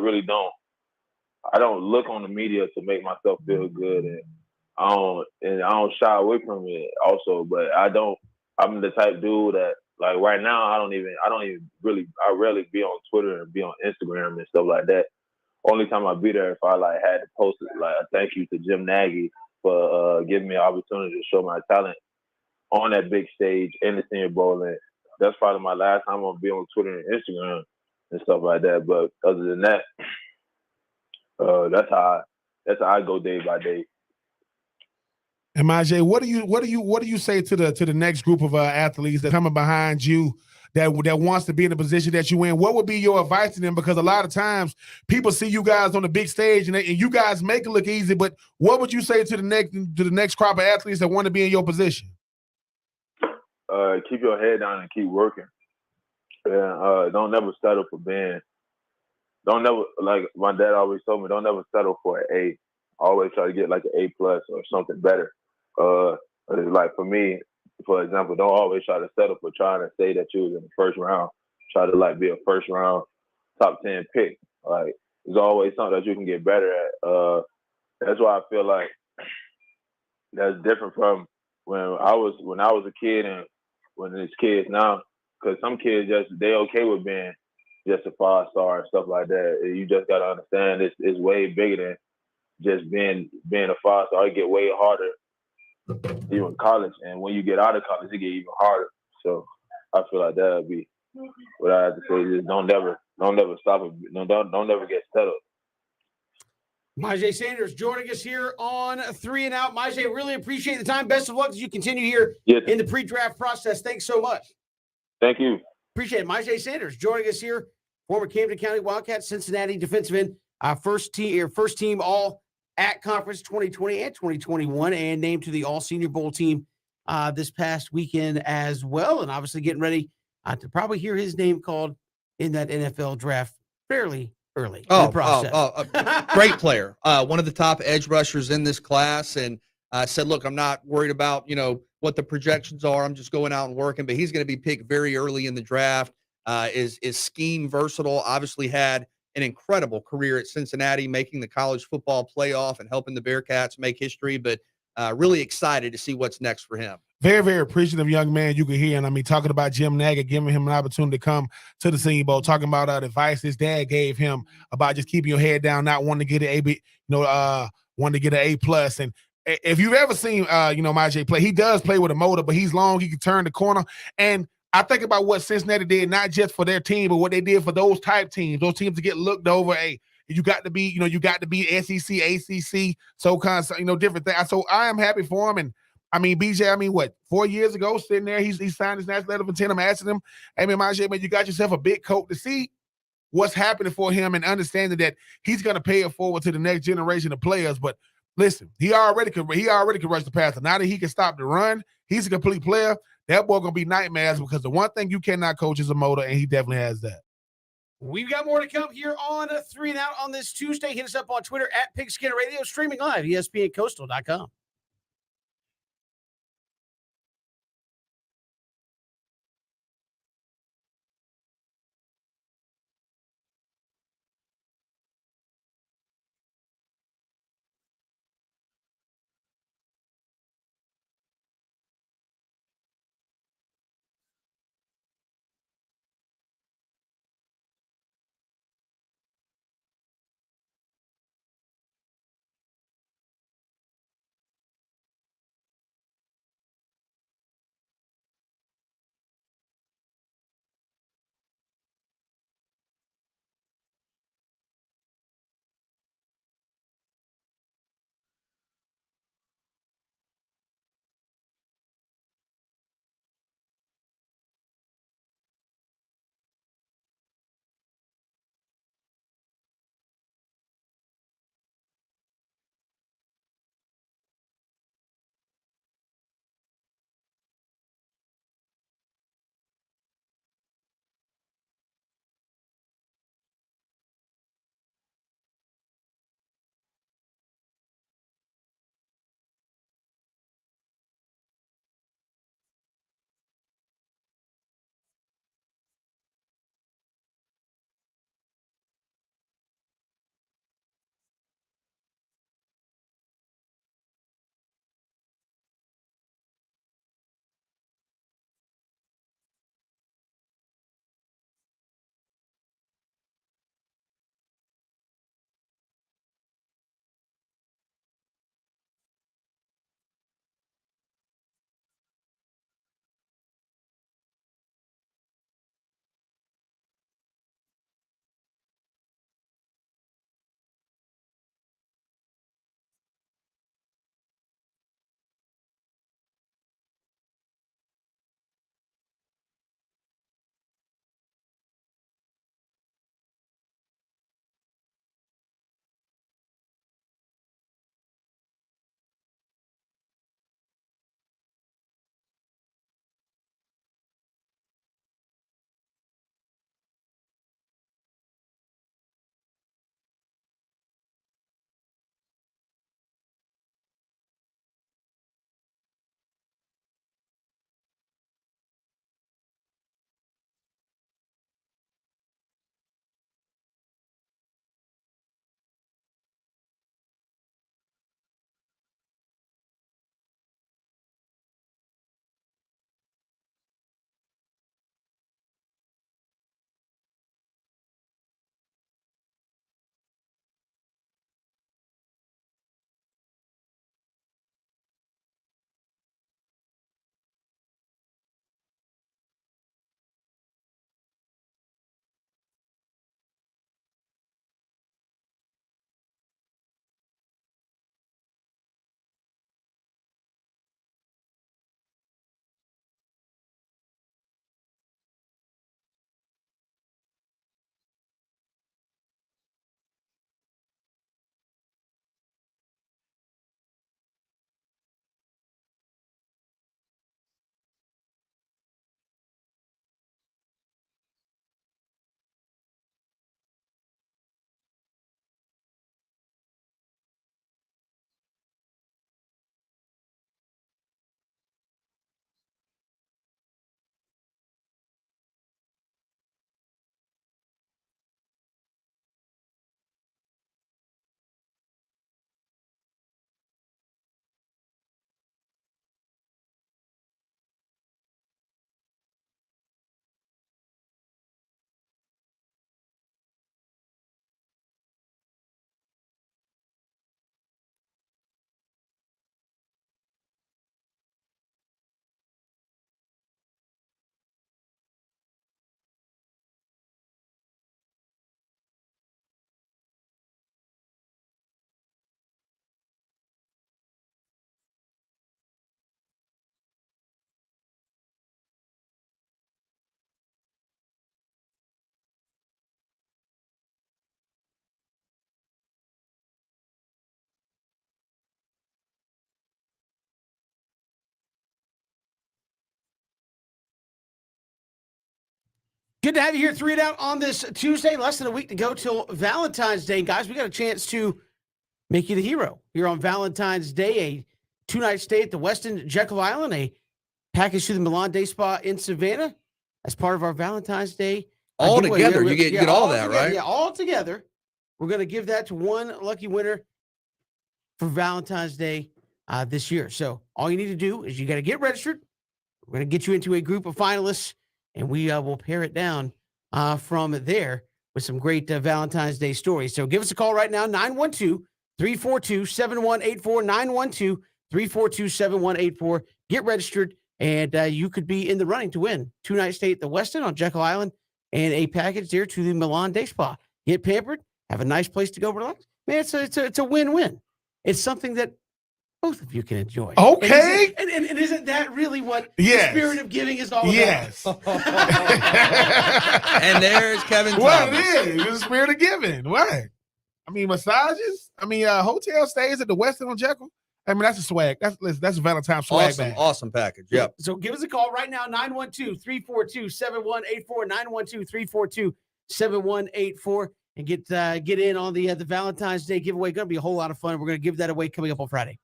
don't look on the media to make myself feel good, and I don't shy away from it also. But I'm the type dude that, like, right now I rarely be on Twitter and be on Instagram and stuff like that. Only time I be there if I had to post it, like a thank you to Jim Nagy for giving me an opportunity to show my talent on that big stage in the Senior Bowl. And that's probably my last time I'm gonna be on Twitter and Instagram and stuff like that. But other than that, that's how I go day by day. And Majay, what do you say to the next group of athletes that coming behind you that wants to be in the position that you in? What would be your advice to them? Because a lot of times people see you guys on the big stage and you guys make it look easy. But what would you say to the next crop of athletes that want to be in your position? Keep your head down and keep working. And don't never settle for being. Don't never, like my dad always told me, don't never settle for an A. Always try to get like an A+ or something better. Like for me, for example, don't always try to settle for trying to say that you was in the first round. Try to be a first round top 10 pick. Like, there's always something that you can get better at. That's why I feel like that's different from when I was a kid and when there's kids now. Because some kids they okay with being just a 5-star and stuff like that. You just gotta understand it's way bigger than just being a 5-star. It get way harder even in college, and when you get out of college, it get even harder. So I feel like that would be what I have to say. Just don't never stop it. Don't never get settled. Mikey Sanders joining us here on 3 and Out. Mikey, really appreciate the time. Best of luck as you continue here in the pre-draft process. Thanks so much. Thank you. Appreciate it. Mikey Sanders joining us here, former Camden County Wildcats, Cincinnati defensive end, first team all at conference 2020 and 2021, and named to the All Senior Bowl team this past weekend as well. And obviously getting ready to probably hear his name called in that NFL draft fairly early in the process. Great player. One of the top edge rushers in this class, and said, look, I'm not worried about, what the projections are. I'm just going out and working, but he's going to be picked very early in the draft. Is scheme versatile, obviously had an incredible career at Cincinnati, making the college football playoff and helping the Bearcats make history, but really excited to see what's next for him. Very, very appreciative young man you can hear. And I mean, talking about Jim Naggett, giving him an opportunity to come to the Senior Bowl, talking about advice his dad gave him about just keeping your head down, not wanting to get wanting to get an A+. And if you've ever seen, Myjay play, he does play with a motor, but he's long. He can turn the corner. And I think about what Cincinnati did, not just for their team, but what they did for those type teams, those teams to get looked over. Hey, you got to be SEC, ACC, so kind of, different things. So I am happy for him. And I mean, BJ, 4 years ago, sitting there, he signed his national letter of intent. I'm asking him, hey, man, Myjay, man, you got yourself a big coat to see what's happening for him and understanding that he's going to pay it forward to the next generation of players. But listen, he already could rush the passer. Now that he can stop the run, he's a complete player. That boy going to be nightmares because the one thing you cannot coach is a motor, and he definitely has that. We've got more to come here on 3 and Out on this Tuesday. Hit us up on Twitter at Pigskin Radio, streaming live, ESPNCoastal.com. Good to have you here, 3 and Out on this Tuesday. Less than a week to go till Valentine's Day. Guys, we got a chance to make you the hero here on Valentine's Day. A 2-night stay at the Westin Jekyll Island, a package to the Milan Day Spa in Savannah as part of our Valentine's Day. All giveaway. together. You get all that, together, right? Yeah, all together. We're going to give that to one lucky winner for Valentine's Day this year. So all you need to do is you got to get registered. We're going to get you into a group of finalists, and we will pare it down from there with some great Valentine's Day stories. So give us a call right now, 912-342-7184, 912-342-7184. Get registered, and you could be in the running to win 2-night stay at the Westin on Jekyll Island and a package there to the Milan Day Spa. Get pampered, have a nice place to go relax. Man, it's a win-win. It's something that both of you can enjoy. Okay. And isn't that really what Yes. the spirit of giving is all Yes. about? And there's Kevin What Thomas. it is? It's the spirit of giving. What? I mean, massages. I mean, hotel stays at the Westin on Jekyll. I mean, that's a swag. That's a Valentine's swag bag. Awesome package. Yep. So give us a call right now, 912-342-7184, 912-342-7184, and get in on the Valentine's Day giveaway. Going to be a whole lot of fun. We're going to give that away coming up on Friday.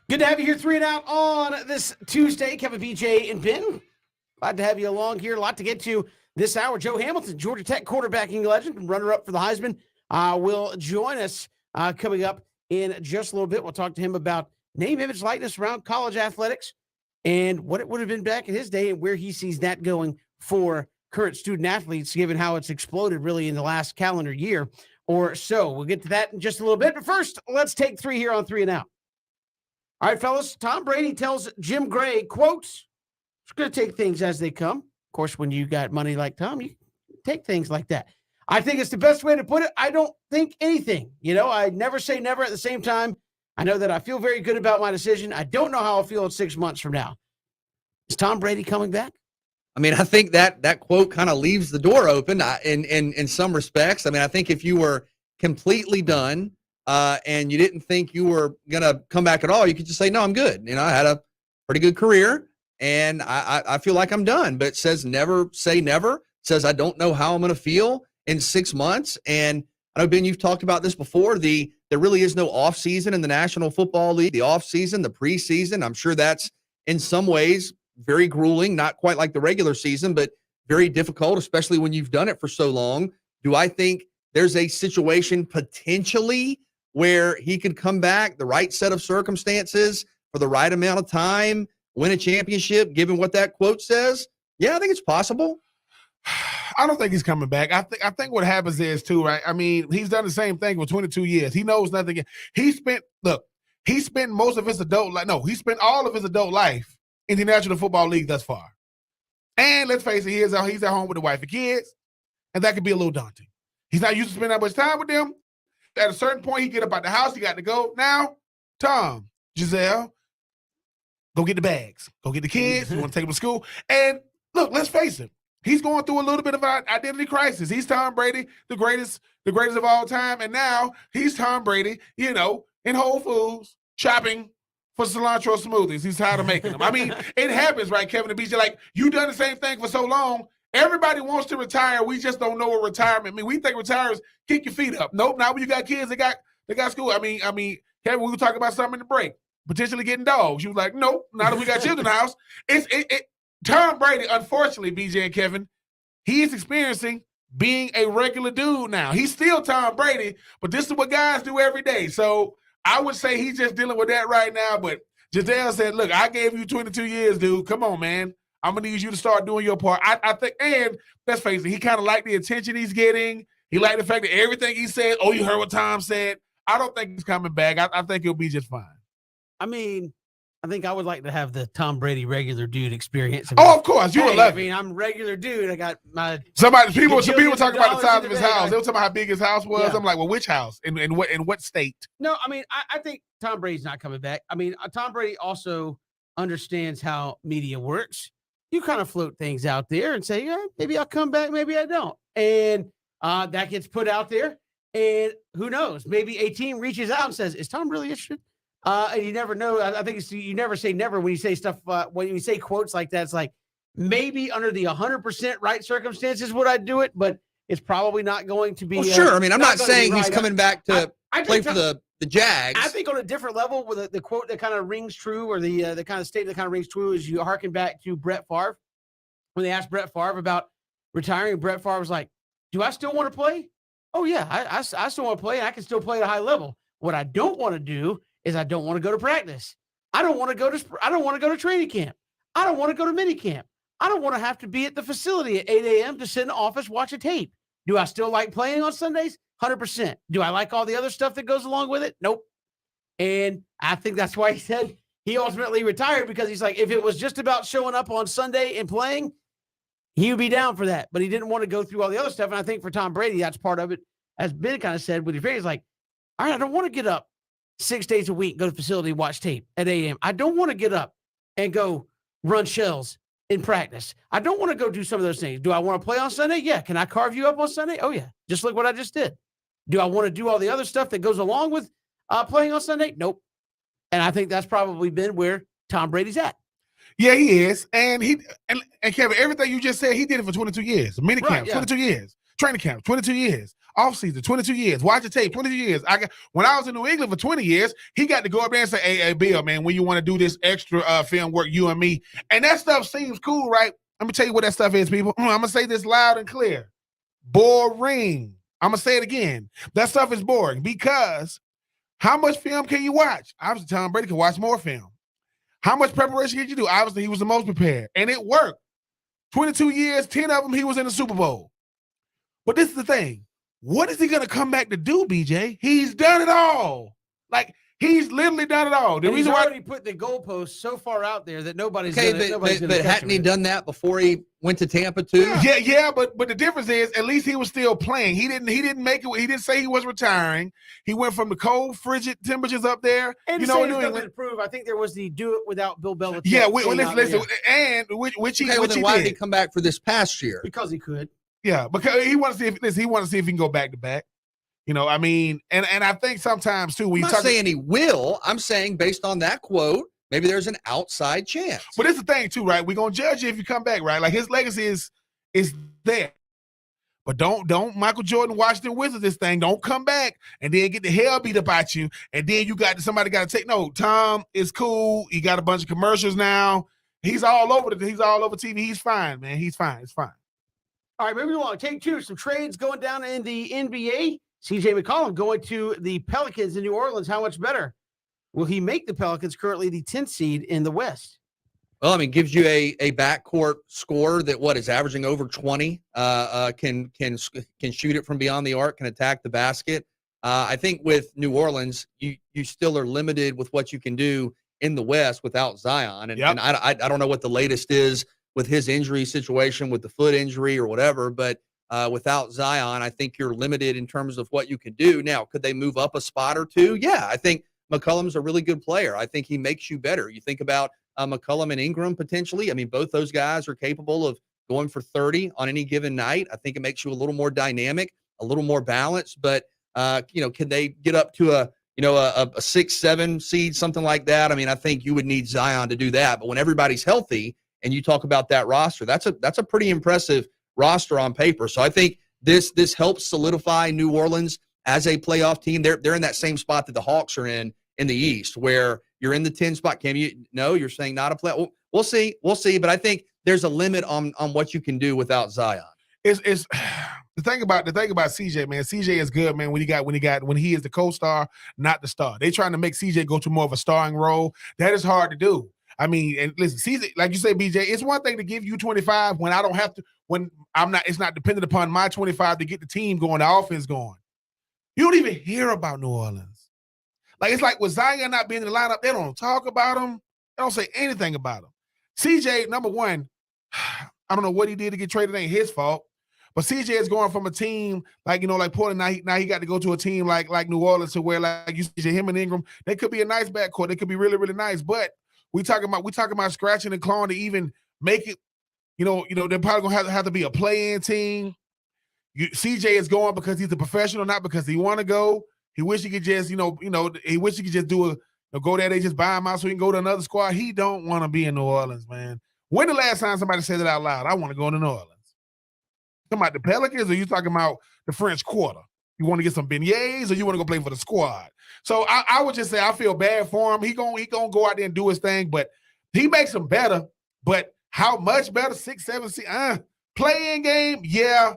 Good to have you here, 3 and Out on this Tuesday. Kevin, BJ, and Ben. Glad to have you along here. A lot to get to this hour. Joe Hamilton, Georgia Tech quarterbacking legend and runner-up for the Heisman, will join us coming up in just a little bit. We'll talk to him about name, image, likeness around college athletics and what it would have been back in his day and where he sees that going for current student athletes, given how it's exploded really in the last calendar year or so. We'll get to that in just a little bit. But first, let's take 3 here on 3 and Out. All right, fellas, Tom Brady tells Jim Gray, quotes, it's going to take things as they come. Of course, when you got money like Tom, you take things like that. I think it's the best way to put it. I don't think anything. I never say never. At the same time, I know that I feel very good about my decision. I don't know how I'll feel in 6 months from now. Is Tom Brady coming back? I mean, I think that quote kind of leaves the door open in some respects. I mean, I think if you were completely done and you didn't think you were going to come back at all, you could just say, no, I'm good. I had a pretty good career and I feel like I'm done. But it says never say never. It says I don't know how I'm going to feel in 6 months. And I know, Ben, you've talked about this before. There really is no off season in the National Football League. The off season, the preseason, I'm sure that's in some ways very grueling, not quite like the regular season, but very difficult, especially when you've done it for so long. Do I think there's a situation potentially where he could come back, the right set of circumstances for the right amount of time, win a championship, given what that quote says? Yeah, I think it's possible. I don't think he's coming back. I think what happens is too, right? I mean, he's done the same thing for 22 years. He knows nothing. He spent most of his adult life. No, he spent all of his adult life in the National Football League thus far. And let's face it, he's at home with the wife and kids, and that could be a little daunting. He's not used to spending that much time with them. At a certain point, he get up out the house, he got to go. Now, Tom, Giselle, go get the bags. Go get the kids. You want to take them to school. And look, let's face it. He's going through a little bit of an identity crisis. He's Tom Brady, the greatest of all time. And now he's Tom Brady, in Whole Foods, shopping for cilantro smoothies. He's tired of making them. I mean, it happens, right, Kevin and BJ? Like, you've done the same thing for so long. Everybody wants to retire. We just don't know what retirement means. We think retires kick your feet up. Nope, not when you got kids. They got school. I mean, Kevin, we were talking about something in the break. Potentially getting dogs. You was like, nope, not if we got children in the house. Tom Brady, unfortunately, BJ and Kevin, he is experiencing being a regular dude now. He's still Tom Brady, but this is what guys do every day. So I would say he's just dealing with that right now. But Giselle said, look, I gave you 22 years, dude. Come on, man. I'm going to need you to start doing your part. I think, and let's face it, he kind of liked the attention he's getting. He liked the fact that everything he said, oh, you heard what Tom said. I don't think he's coming back. I think he'll be just fine. I mean, I think I would like to have the Tom Brady regular dude experience. Of course. You would love it. I mean, I'm a regular dude. I got my... Some people talking about the size of his house. They were talking about how big his house was. Yeah. I'm like, well, which house? In what state? No, I mean, I think Tom Brady's not coming back. I mean, Tom Brady also understands how media works. You kind of float things out there and say, yeah, maybe I'll come back, maybe I don't. And that gets put out there. And who knows? Maybe a team reaches out and says, is Tom really interested? And you never know. I think you never say never when you say stuff. When you say quotes like that, it's like maybe under the 100% right circumstances would I do it, but it's probably not going to be. Well, sure. I mean, I'm not saying he's coming back to play for the Jags. I think on a different level, with the quote that kind of rings true, or the kind of statement that kind of rings true, is you harken back to Brett Favre when they asked Brett Favre about retiring. Brett Favre was like, "Do I still want to play? Oh yeah, I still want to play, and I can still play at a high level. What I don't want to do is I don't want to go to practice. I don't want to go to training camp. I don't want to go to mini camp. I don't want to have to be at the facility at 8 a.m. to sit in the office, watch a tape. Do I still like playing on Sundays? 100%. Do I like all the other stuff that goes along with it? Nope. And I think that's why he said he ultimately retired, because he's like, if it was just about showing up on Sunday and playing, he would be down for that. But he didn't want to go through all the other stuff. And I think for Tom Brady, that's part of it. As Ben kind of said with your face, like, all right, I don't want to get up 6 days a week, go to the facility, watch tape at 8 a.m. I don't want to get up and go run shells in practice. I don't want to go do some of those things. Do I want to play on Sunday? Yeah. Can I carve you up on Sunday? Oh, yeah. Just like what I just did. Do I want to do all the other stuff that goes along with playing on Sunday? Nope. And I think that's probably been where Tom Brady's at. Yeah, he is. And Kevin, everything you just said, he did it for 22 years. Mini camp, 22 years. Training camp, 22 years. Offseason, 22 years. Watch the tape, 22 years. When I was in New England for 20 years, he got to go up there and say, hey, Bill, man, when you want to do this extra film work, you and me. And that stuff seems cool, right? Let me tell you what that stuff is, people. I'm going to say this loud and clear. Boring. I'm going to say it again. That stuff is boring because how much film can you watch? Obviously, Tom Brady can watch more film. How much preparation did you do? Obviously, he was the most prepared, and it worked. 22 years, 10 of them, he was in the Super Bowl. But this is the thing. What is he going to come back to do, BJ? He's done it all. Like, he's literally done it all. The reason he's why already put the goalposts so far out there that nobody's Okay, gonna but hadn't he done that before he went to Tampa too? Yeah, but the difference is at least he was still playing. He didn't make it. He didn't say he was retiring. He went from the cold, frigid temperatures up there. And you know, New England to prove. I think there was the do it without Bill Belichick. Yeah, listen, and which he why did. did he come back for this past year? Because he could. Yeah, because he wants to see if he can go back to back. You know, I mean, and I think sometimes too when I'm not saying he will. I'm saying based on that quote, maybe there's an outside chance. But it's the thing too, right? We're gonna judge you if you come back, right? Like his legacy is there. But don't Michael Jordan, Washington Wizards this thing. Don't come back and then get the hell beat about you. And then somebody got to take. No, Tom is cool. He got a bunch of commercials now. He's all over TV. He's fine, man. He's fine. It's fine. All right, moving along. Take two. Some trades going down in the NBA. CJ McCollum going to the Pelicans in New Orleans. How much better will he make the Pelicans, currently the 10th seed in the West? Well, I mean, gives you a backcourt scorer that is averaging over 20, can shoot it from beyond the arc, can attack the basket. I think with New Orleans, you still are limited with what you can do in the West without Zion. And, and I don't know what the latest is with his injury situation, with the foot injury or whatever, but without Zion, I think you're limited in terms of what you can do. Now, could they move up a spot or two? Yeah, I think McCollum's a really good player. I think he makes you better. You think about McCollum and Ingram potentially. I mean, both those guys are capable of going for 30 on any given night. I think it makes you a little more dynamic, a little more balanced. But, can they get up to a 6-7 seed, something like that? I mean, I think you would need Zion to do that. But when everybody's healthy and you talk about that roster, that's a pretty impressive roster on paper. So I think this helps solidify New Orleans as a playoff team. They're in that same spot that the Hawks are in the East, where you're in the 10 spot. You're saying not a play. We'll see. But I think there's a limit on what you can do without Zion. It's the thing about CJ, man. CJ is good, man. When he is the co-star, not the star. They're trying to make CJ go to more of a starring role. That is hard to do. I mean, and listen, CJ, like you say, BJ, it's one thing to give you 25 when I don't have to. When I'm not, it's not dependent upon my 25 to get the team going, the offense going. You don't even hear about New Orleans. Like, it's like with Zion not being in the lineup, they don't talk about him. They don't say anything about him. CJ, number one, I don't know what he did to get traded. It ain't his fault. But CJ is going from a team like Portland. Now he got to go to a team like New Orleans, to where like you see him and Ingram, they could be a nice backcourt. They could be really, really nice. But we talking about scratching and clawing to even make it. They're probably gonna have to be a play-in team. CJ is going because he's a professional, not because he want to go. He wish he could just, he wish he could just go there. They just buy him out so he can go to another squad. He don't want to be in New Orleans, man. When the last time somebody said it out loud? I want to go to New Orleans. Talking about the Pelicans, or you talking about the French Quarter? You want to get some beignets, or you want to go play for the squad? So I would just say I feel bad for him. He gonna go out there and do his thing, but he makes them better. But how much better? 6, 7, play-in game, yeah.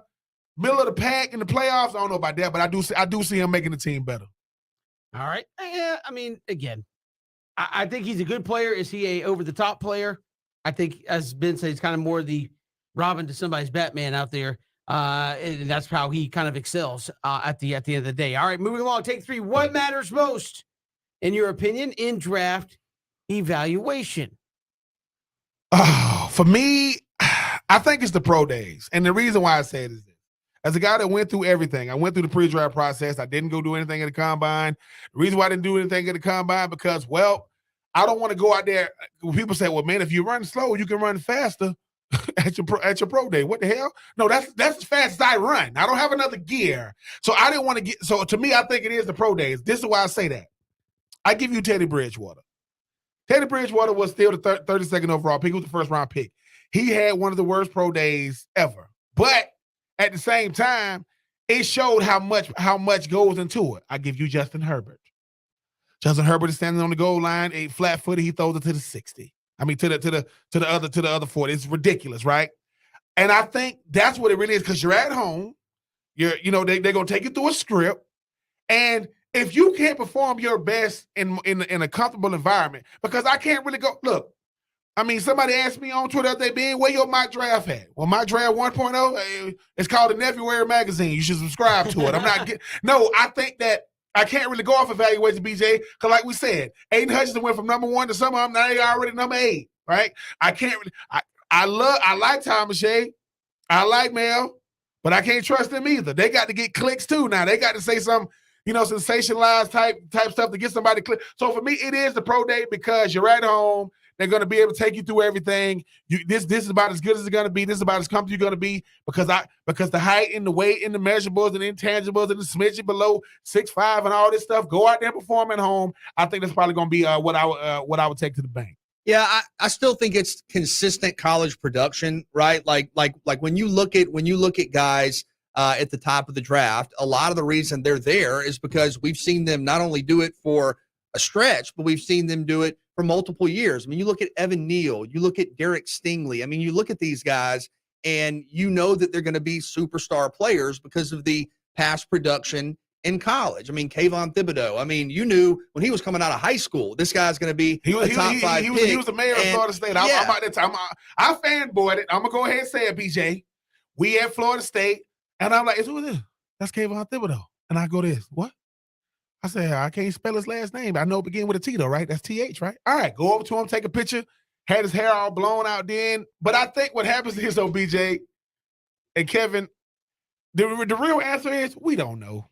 Middle of the pack in the playoffs, I don't know about that, but I do see him making the team better. All right. Yeah, I mean, again, I think he's a good player. Is he a over-the-top player? I think, as Ben said, he's kind of more the Robin to somebody's Batman out there. And that's how he kind of excels at the end of the day. All right, moving along. Take 3. What matters most, in your opinion, in draft evaluation? Oh, for me, I think it's the pro days. And the reason why I say it is this. As a guy that went through everything, I went through the pre-draft process. I didn't go do anything at the combine. The reason why I didn't do anything at the combine, because, I don't want to go out there. When people say, well, man, if you run slow, you can run faster at your pro day. What the hell? No, that's as fast as I run. I don't have another gear. So I didn't want to get – so to me, I think it is the pro days. This is why I say that. I give you Teddy Bridgewater. Teddy Bridgewater was still the 32nd overall pick. He was the first-round pick. He had one of the worst pro days ever. But at the same time, it showed how much goes into it. I give you Justin Herbert. Justin Herbert is standing on the goal line, a flat footed. He throws it to the 60. I mean, to the other 40. It's ridiculous, right? And I think that's what it really is, because you're at home. They're gonna take you through a script, and if you can't perform your best in a comfortable environment, because I can't really go look. I mean, somebody asked me on Twitter the other day, Ben, where your mock draft at? Well, mock draft 1.0, it's called the February magazine. You should subscribe to it. I think that I can't really go off evaluation, BJ, because like we said, Aiden Hutchinson went from number 1 to some of them, now they already number 8, right? I can't really, I like Tom Shea, I like Mel, but I can't trust them either. They got to get clicks too now. They got to say some, sensationalized type stuff to get somebody click. So for me, it is the pro day because you're at home. They're going to be able to take you through everything. This is about as good as it's going to be. This is about as comfortable you're going to be because the height and the weight and the measurables and intangibles and the smidgen below 6'5" and all this stuff. Go out there and perform at home. I think that's probably going to be what I would take to the bank. Yeah, I still think it's consistent college production, right? Like when you look at guys at the top of the draft, a lot of the reason they're there is because we've seen them not only do it for a stretch, but we've seen them do it for multiple years. I mean, you look at Evan Neal, you look at Derek Stingley. I mean, you look at these guys and you know that they're going to be superstar players because of the past production in college. I mean, Kayvon Thibodeau. I mean, you knew when he was coming out of high school, this guy's going to be a top 5 pick. He was the mayor of Florida State. I'm out there. I fanboyed it. I'm going to go ahead and say it, BJ. We at Florida State, and I'm like, who is this? That's Kayvon Thibodeau. And I go this. What? I said, I can't spell his last name. I know it began with a T, though, right? That's TH, right? All right, go over to him, take a picture, had his hair all blown out then. But I think what happens is, BJ and Kevin, the real answer is we don't know.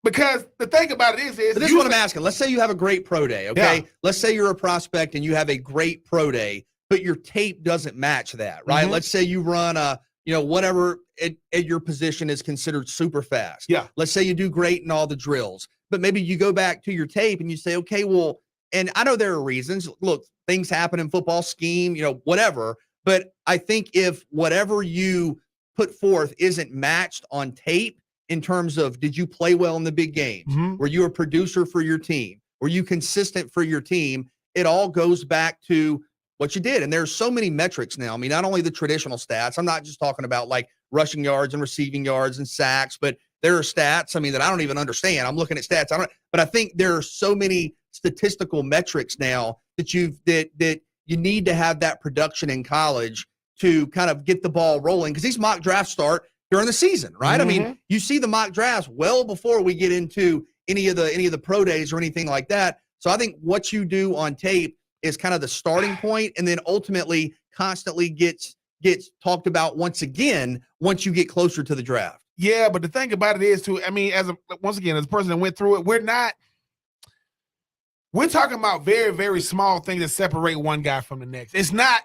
Because the thing about it is but this is what I'm asking. Let's say you have a great pro day, okay? Yeah. Let's say you're a prospect and you have a great pro day, but your tape doesn't match that, right? Mm-hmm. Let's say you run whatever at your position is considered super fast. Yeah. Let's say you do great in all the drills, but maybe you go back to your tape and you say, okay, well, and I know there are reasons. Look, things happen in football, scheme, whatever. But I think if whatever you put forth isn't matched on tape in terms of did you play well in the big games? Mm-hmm. Were you a producer for your team? Were you consistent for your team? It all goes back to what you did. And there's so many metrics now. I mean, not only the traditional stats. I'm not just talking about like rushing yards and receiving yards and sacks, but there are stats, that I don't even understand. I'm looking at stats. But I think there are so many statistical metrics now that you need to have that production in college to kind of get the ball rolling, because these mock drafts start during the season, right? Mm-hmm. I mean, you see the mock drafts well before we get into any of the pro days or anything like that. So I think what you do on tape is kind of the starting point, and then ultimately constantly gets talked about once you get closer to the draft. Yeah, but the thing about it is too, as a person that went through it, we're talking about very, very small things that separate one guy from the next. It's not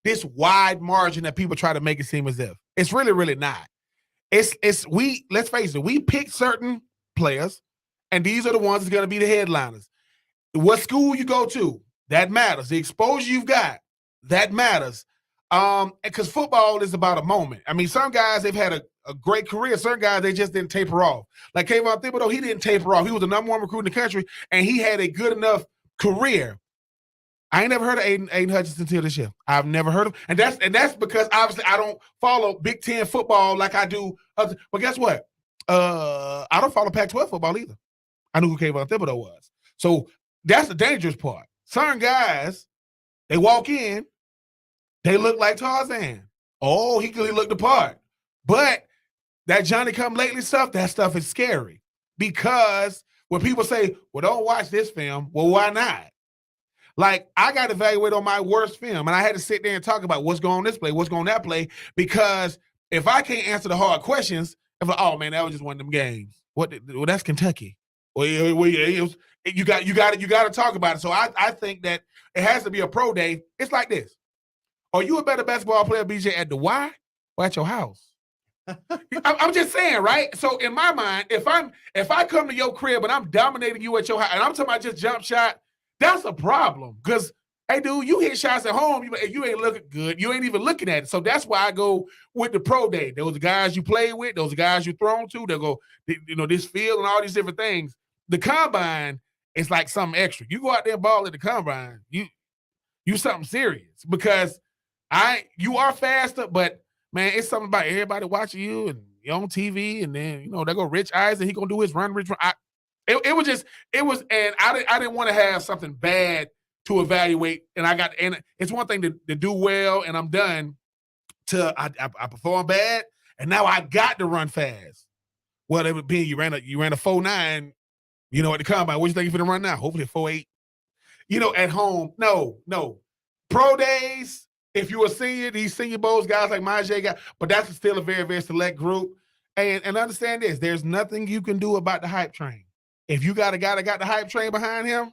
this wide margin that people try to make it seem as if. It's really, really not. Let's face it, we pick certain players, and these are the ones that's going to be the headliners. What school you go to, that matters. The exposure you've got, that matters. Because football is about a moment. Some guys, they've had a great career. Certain guys, they just didn't taper off. Like Kayvon Thibodeau, he didn't taper off. He was the number 1 recruit in the country, and he had a good enough career. I ain't never heard of Aiden Hutchinson until this year. I've never heard of him. And that's because obviously I don't follow Big Ten football like I do other. But guess what? I don't follow Pac-12 football either. I knew who Kayvon Thibodeau was. So that's the dangerous part. Certain guys, they walk in, they look like Tarzan. Oh, he looked the part. But that Johnny-come-lately stuff, that stuff is scary. Because when people say, well, don't watch this film, well, why not? Like, I got evaluated on my worst film, and I had to sit there and talk about what's going on this play, what's going on that play, because if I can't answer the hard questions, I'm like, oh, man, that was just one of them games. Well, that's Kentucky. Well, you got to talk about it. So I think that it has to be a pro day. It's like this. Are you a better basketball player, BJ, at the Y or at your house? I'm just saying, right? So in my mind, if I come to your crib and I'm dominating you at your house, and I'm talking about just jump shot, that's a problem. Because Hey, dude, you hit shots at home, you ain't looking good. You ain't even looking at it. So that's why I go with the pro day. Those are guys you play with. Those are guys you thrown to. They'll go, this field and all these different things. The combine is like something extra. You go out there and ball at the combine, you something serious because you are faster, but man, it's something about everybody watching you and you're on TV, and then they go Rich Eisen, he gonna do his run. It was, and I didn't want to have something bad to evaluate, and it's one thing to do well, and I'm done. I perform bad, and now I got to run fast. Well, it would be you ran a 4.9, at the combine. What you think you're gonna run now? Hopefully a 4.8. At home, no. Pro days, if you were senior, these senior bowls, guys like Majay got, but that's still a very, very select group. And understand this, there's nothing you can do about the hype train. If you got a guy that got the hype train behind him,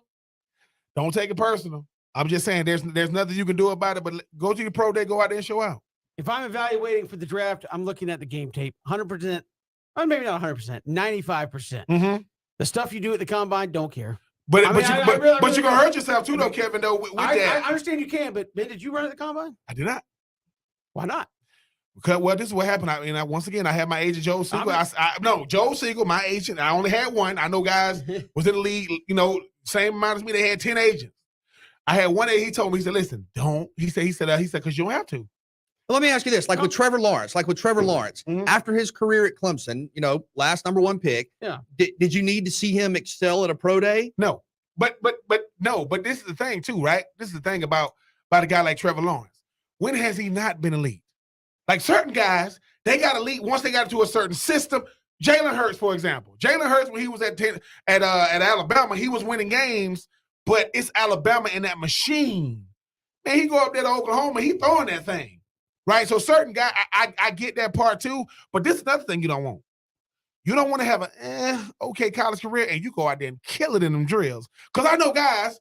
don't take it personal. I'm just saying there's nothing you can do about it, but go to your pro day, go out there and show out. If I'm evaluating for the draft, I'm looking at the game tape, 100%, or maybe not 100%, 95%. Mm-hmm. The stuff you do at the combine, don't care. But you're going to hurt yourself too, though, Kevin, though, with that. I understand you can, but Ben, did you run at the combine? I did not. Why not? Because, well, this is what happened. Once again, I had my agent, Joe Siegel. Joe Siegel, my agent. I only had one. I know guys was in the league, same amount as me. They had 10 agents. I had one agent. He told me, he said, listen, don't. He said, because you don't have to. Well, let me ask you this. With Trevor Lawrence, mm-hmm. after his career at Clemson, last number one pick, did you need to see him excel at a pro day? No. But this is the thing too, right? This is the thing about a guy like Trevor Lawrence. When has he not been elite? Like certain guys, they got elite once they got into a certain system. Jalen Hurts, for example. Jalen Hurts, when he was at Alabama, he was winning games, but it's Alabama in that machine. Man, he go up there to Oklahoma, he throwing that thing, right? So certain guy, I get that part too, but this is another thing you don't want. You don't want to have okay college career and you go out there and kill it in them drills. Because I know guys,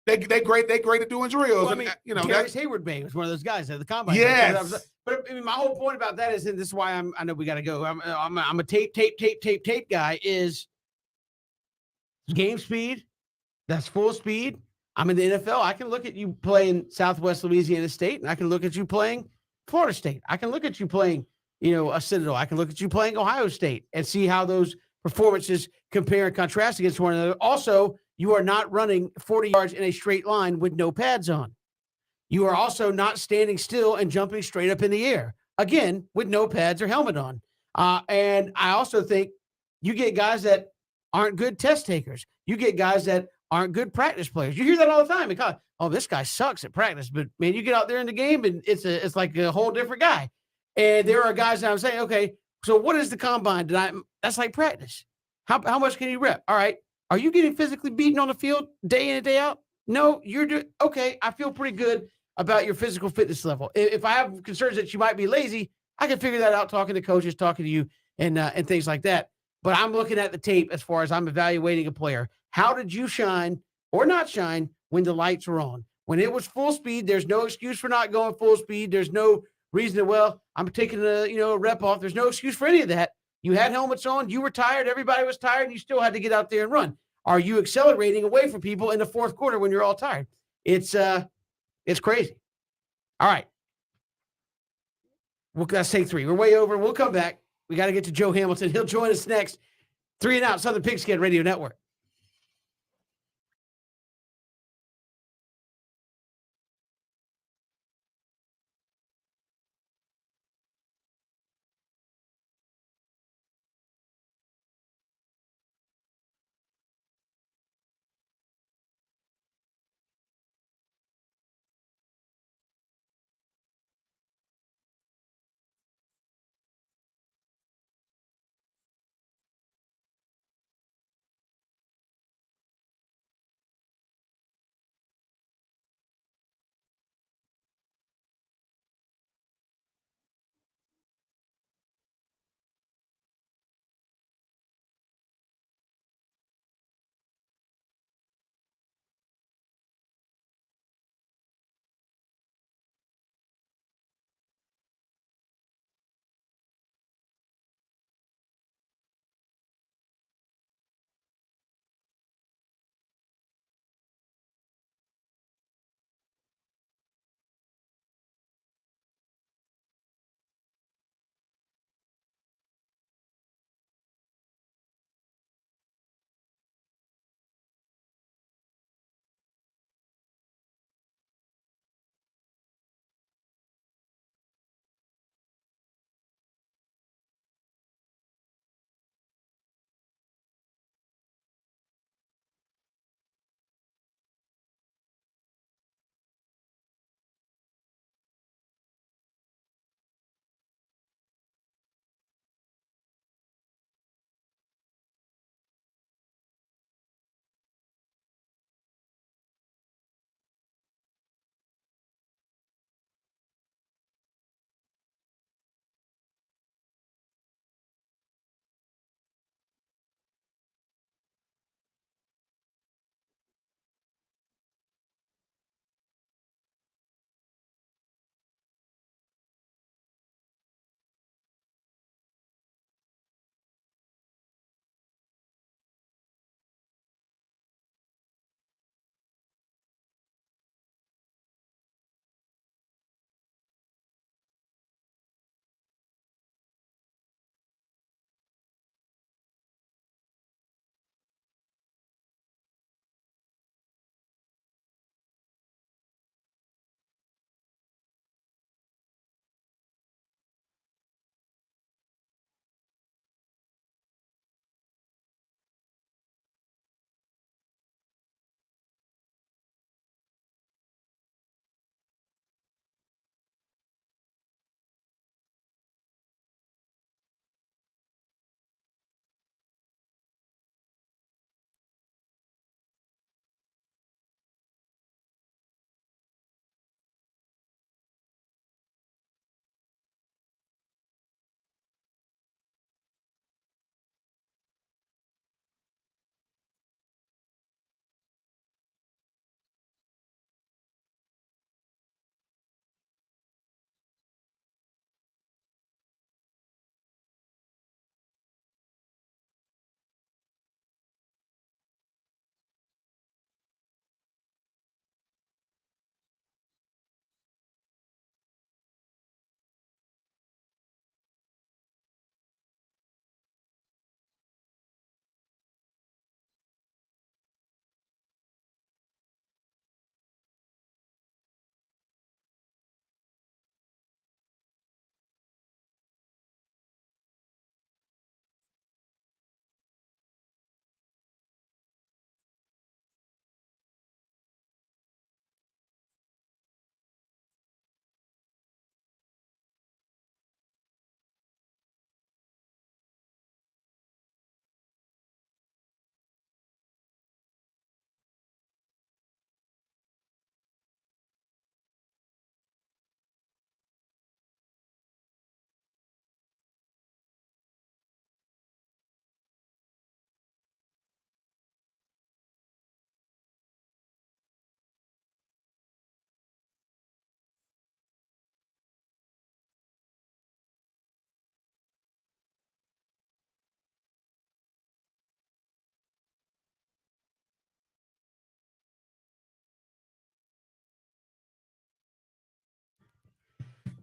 they great at doing drills. Well, Darius Hayward Bay was one of those guys at the combine. Yes. But my whole point about that is, and this is why I know we got to go. I'm a tape guy. Is game speed? That's full speed. I'm in the NFL. I can look at you playing Southwest Louisiana State, and I can look at you playing Florida State. I can look at you playing, a Citadel. I can look at you playing Ohio State and see how those performances compare and contrast against one another. Also, you are not running 40 yards in a straight line with no pads on. You are also not standing still and jumping straight up in the air, again, with no pads or helmet on. And I also think you get guys that aren't good test takers. You get guys that aren't good practice players. You hear that all the time. Because, this guy sucks at practice. But, man, you get out there in the game, and it's like a whole different guy. And there are guys that I'm saying, okay, so what is the combine? That's like practice. How much can you rep? All right. Are you getting physically beaten on the field day in and day out? No, you're doing okay. I feel pretty good about your physical fitness level. If I have concerns that you might be lazy, I can figure that out talking to coaches, talking to you, and things like that. But I'm looking at the tape as far as I'm evaluating a player. How did you shine or not shine when the lights were on? When it was full speed, there's no excuse for not going full speed. There's no reason to, I'm taking a rep off. There's no excuse for any of that. You had helmets on. You were tired. Everybody was tired. And you still had to get out there and run. Are you accelerating away from people in the fourth quarter when you're all tired? It's crazy. All right. Let's take 3. We're way over. We'll come back. We got to get to Joe Hamilton. He'll join us next. 3 and Out, Southern Pigskin Radio Network.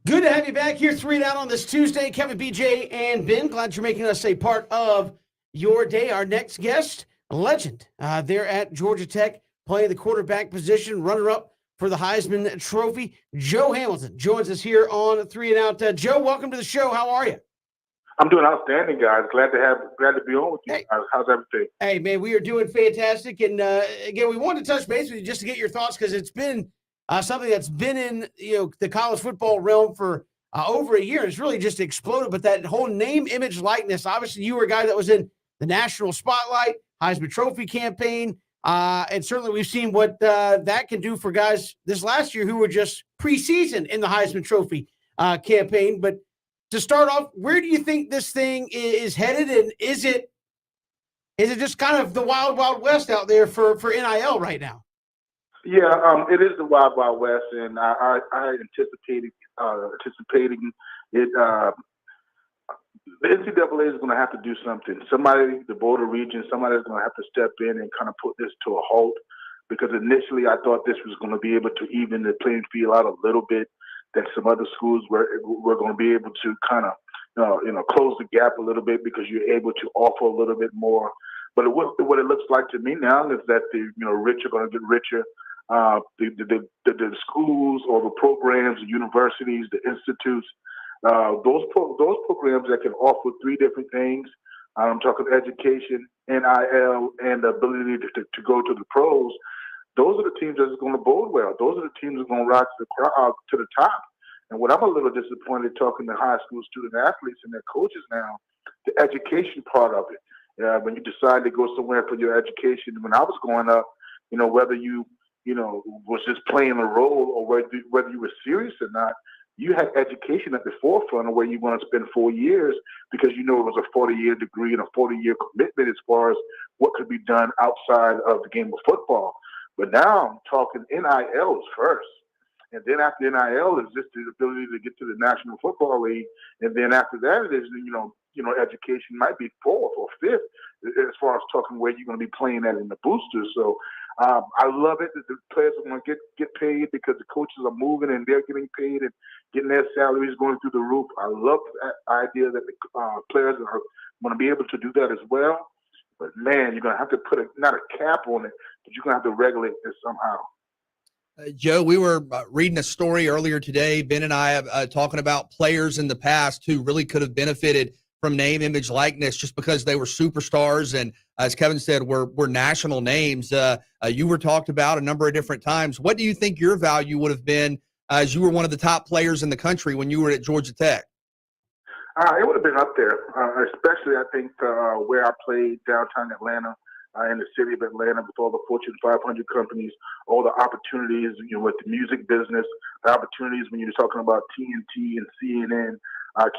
Good to have you back here, 3 Down on this Tuesday. Kevin, BJ, and Ben, glad you're making us a part of your day. Our next guest, a legend there at Georgia Tech, playing the quarterback position, runner-up for the Heisman Trophy. Joe Hamilton joins us here on 3 and Out. Joe, welcome to the show. How are you? I'm doing outstanding, guys. Glad to be on with you guys. How's everything? Hey, man, we are doing fantastic. And again, we wanted to touch base with you just to get your thoughts because it's been something that's been in the college football realm for over a year. It's really just exploded. But that whole name, image, likeness. Obviously, you were a guy that was in the national spotlight, Heisman Trophy campaign, and certainly we've seen what that can do for guys this last year who were just preseason in the Heisman Trophy campaign. But to start off, where do you think this thing is headed, and is it just kind of the wild, wild west out there for NIL right now? Yeah, it is the wild, wild west, and I anticipating it. The NCAA is going to have to do something. Somebody, the Board of Regents, somebody is going to have to step in and kind of put this to a halt. Because initially, I thought this was going to be able to even the playing field out a little bit. That some other schools were going to be able to kind of close the gap a little bit because you're able to offer a little bit more. But what it looks like to me now is that the rich are going to get richer. The schools or the programs, the universities, the institutes, those programs that can offer three different things. I'm talking education, NIL, and the ability to go to the pros. Those are the teams that's going to bode well. Those are the teams that are going to rise to the top. And what I'm a little disappointed talking to high school student athletes and their coaches now, the education part of it. When you decide to go somewhere for your education, when I was growing up, whether you was just playing a role or whether you were serious or not, you had education at the forefront of where you want to spend 4 years because it was a 40-year degree and a 40-year commitment as far as what could be done outside of the game of football. But now I'm talking NIL is first. And then after NIL is just the ability to get to the National Football League. And then after that, it is, education might be fourth or fifth as far as talking where you're going to be playing at in the boosters. So I love it that the players are going to get paid because the coaches are moving and they're getting paid and getting their salaries going through the roof. I love that idea that the players are going to be able to do that as well. But, man, you're going to have to put not a cap on it, but you're going to have to regulate this somehow. Joe, we were reading a story earlier today, Ben and I, talking about players in the past who really could have benefited from name, image, likeness just because they were superstars. And as Kevin said, were national names. You were talked about a number of different times. What do you think your value would have been as you were one of the top players in the country when you were at Georgia Tech? It would have been up there, especially I think where I played downtown Atlanta, in the city of Atlanta with all the Fortune 500 companies, all the opportunities, with the music business, the opportunities when you're talking about TNT and CNN,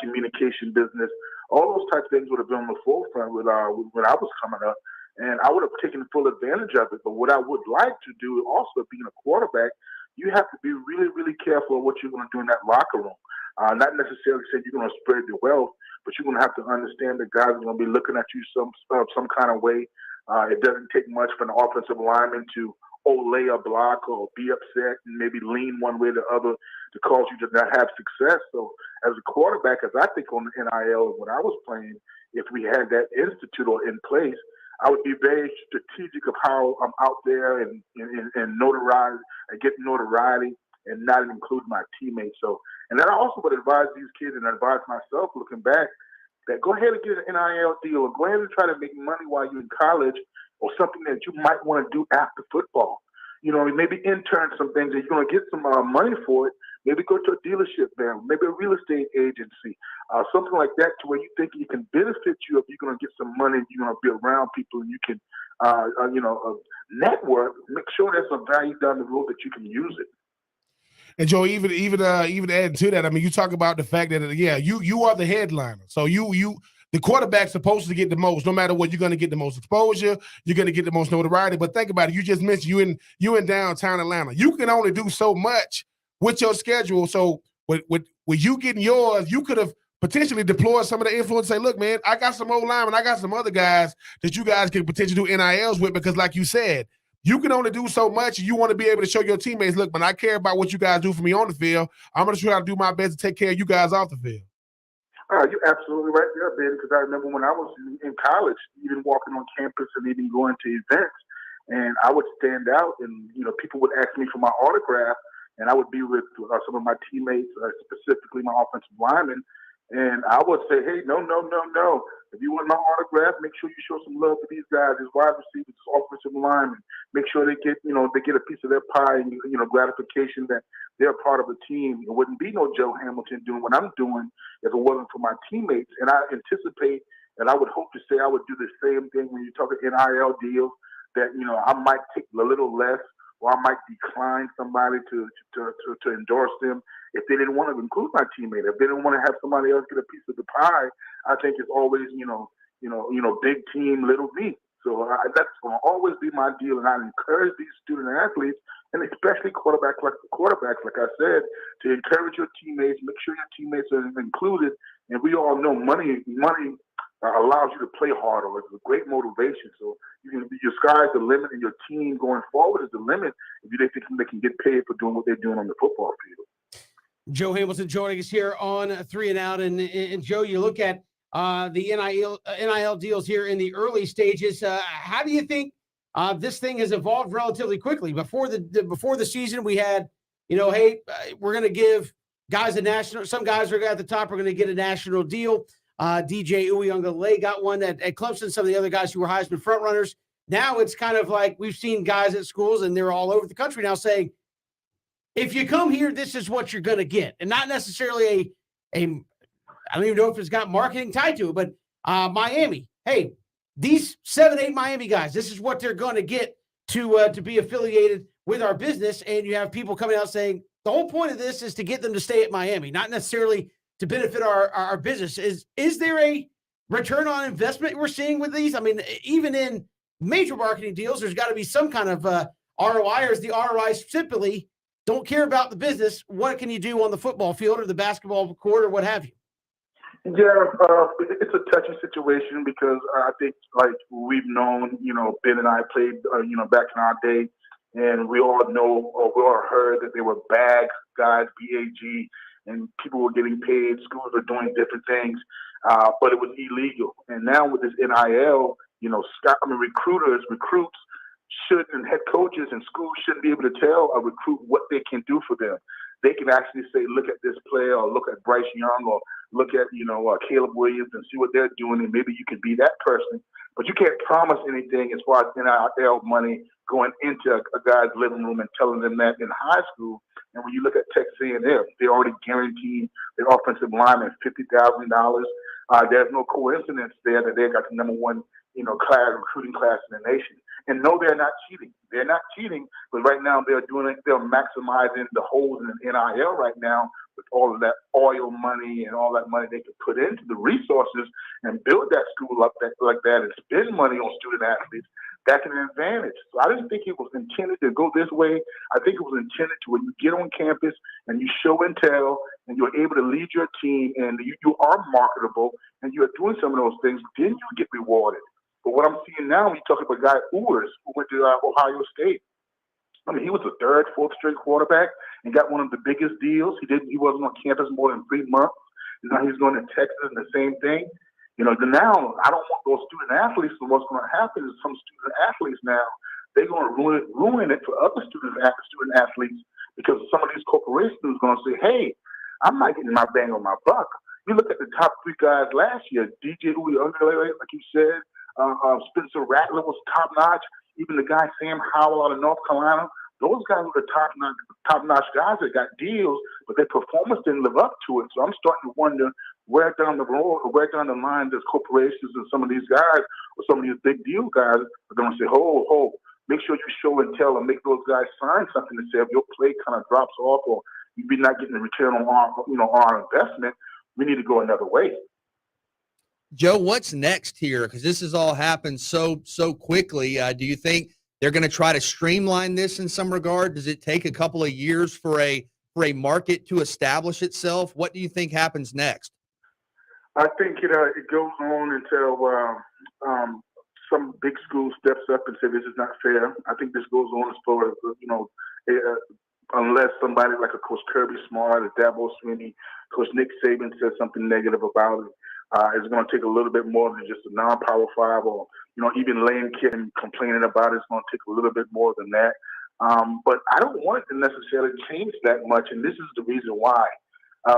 communication business, all those types of things would have been on the forefront when I was coming up. And I would have taken full advantage of it. But what I would like to do also being a quarterback, you have to be really, really careful of what you're going to do in that locker room. Not necessarily saying you're going to spread the wealth, but you're going to have to understand that guys are going to be looking at you some kind of way. It doesn't take much for an offensive lineman to lay a block or be upset and maybe lean one way or the other to cause you to not have success. So as a quarterback, as I think on the NIL when I was playing, if we had that institute or in place, I would be very strategic of how I'm out there and notoriety and getting notoriety and not include my teammates. So, and then I also would advise these kids and advise myself looking back that go ahead and get an NIL deal or go ahead and try to make money while you're in college or something that you might want to do after football. Maybe intern some things that you're going to get some money for it. Maybe go to a dealership there, maybe a real estate agency, something like that to where you think it can benefit you if you're going to get some money and you're going to be around people and you can, network, make sure there's some value down the road that you can use it. And Joe, even adding to that, I mean, you talk about the fact that you are the headliner. So the quarterback's supposed to get the most. No matter what, you're going to get the most exposure. You're going to get the most notoriety. But think about it. You just mentioned you in downtown Atlanta. You can only do so much with your schedule. So with you getting yours, you could have potentially deployed some of the influence. And say, look, man, I got some old linemen. I got some other guys that you guys can potentially do NILs with because, like you said, You can only do so much. You want to be able to show your teammates, look, when I care about what you guys do for me on the field, I'm going to try to do my best to take care of you guys off the field. You're absolutely right there, Ben, because I remember when I was in college, even walking on campus and even going to events, and I would stand out, and people would ask me for my autograph, and I would be with some of my teammates, specifically my offensive linemen, and I would say, hey, no. If you want my autograph, make sure you show some love to these guys, these wide receivers, these offensive linemen. Make sure they get a piece of their pie and gratification that they're part of a team. It wouldn't be no Joe Hamilton doing what I'm doing if it wasn't for my teammates. And I anticipate and I would hope to say I would do the same thing when you talk about NIL deals. That I might take a little less, or I might decline somebody to endorse them if they didn't want to include my teammate. If they didn't want to have somebody else get a piece of the pie, I think it's always big team, little me. So that's going to always be my deal, and I encourage these student athletes, and especially quarterbacks, like I said, to encourage your teammates, make sure your teammates are included. And we all know money allows you to play harder. It's a great motivation. So your sky's the limit, and your team going forward is the limit if they think they can get paid for doing what they're doing on the football field. Joe Hamilton joining us here on 3 and Out. And Joe, you look at the NIL deals here in the early stages. How do you think this thing has evolved relatively quickly? Before the season, we had, hey, we're going to give guys a national. Some guys are at the top are going to get a national deal. DJ Uiagalelei got one at Clemson. Some of the other guys who were Heisman front runners. Now it's kind of like we've seen guys at schools, and they're all over the country now saying, if you come here, this is what you're going to get. And not necessarily I don't even know if it's got marketing tied to it, but Miami, hey, these 7-8 Miami guys, this is what they're going to get to be affiliated with our business. And you have people coming out saying the whole point of this is to get them to stay at Miami, not necessarily to benefit our business. Is there a return on investment we're seeing with these? I mean, even in major marketing deals, there's got to be some kind of ROI, or is the ROI simply don't care about the business? What can you do on the football field or the basketball court or what have you? Yeah, it's a touchy situation because I think, like we've known, Ben and I played, back in our day, and we all know or we all heard that there were bag guys, BAG, and people were getting paid. Schools were doing different things, but it was illegal. And now with this NIL, recruits should, and head coaches and schools shouldn't be able to tell a recruit what they can do for them. They can actually say, look at this player, or look at Bryce Young, or look at, Caleb Williams, and see what they're doing, and maybe you can be that person. But you can't promise anything as far as NIL money going into a guy's living room and telling them that in high school. And when you look at Texas A&M, they're already guaranteed their offensive lineman $50,000. There's no coincidence there that they got the number one, recruiting class in the nation. And no, they're not cheating. They're not cheating, but right now they're maximizing the holes in the NIL right now with all of that oil money and all that money they could put into the resources and build that school up like that and spend money on student athletes. That's an advantage. So I didn't think it was intended to go this way. I think it was intended to when you get on campus and you show and tell and you're able to lead your team and you are marketable and you're doing some of those things, then you get rewarded. But what I'm seeing now, when you talk about a guy Ewers, who went to Ohio State, I mean, he was a third, fourth string quarterback and got one of the biggest deals. He wasn't on campus more than 3 months. Now he's going to Texas and the same thing. Now I don't want those student athletes. So what's going to happen is some student athletes now, they're going to ruin it for other student athletes because some of these corporations are going to say, hey, I'm not getting my bang on my buck. You look at the top 3 guys last year, DJ Uiagalelei, like you said, Spencer Rattler was top notch. Even the guy Sam Howell out of North Carolina, those guys were the top notch guys that got deals, but their performance didn't live up to it. So I'm starting to wonder where down the road or where down the line does corporations and some of these guys or some of these big deal guys are going to say, ho, make sure you show and tell and make those guys sign something to say if your play kind of drops off or you're not getting a return on our investment, we need to go another way. Joe, what's next here? Because this has all happened so quickly. Do you think they're going to try to streamline this in some regard? Does it take a couple of years for a market to establish itself? What do you think happens next? I think it goes on until some big school steps up and say this is not fair. I think this goes on for unless somebody like a Coach Kirby Smart or Dabo Swinney, Coach Nick Saban says something negative about it. It's going to take a little bit more than just a non-Power 5 or, even Lane Kiffin complaining about it. It's going to take a little bit more than that. But I don't want it to necessarily change that much, and this is the reason why.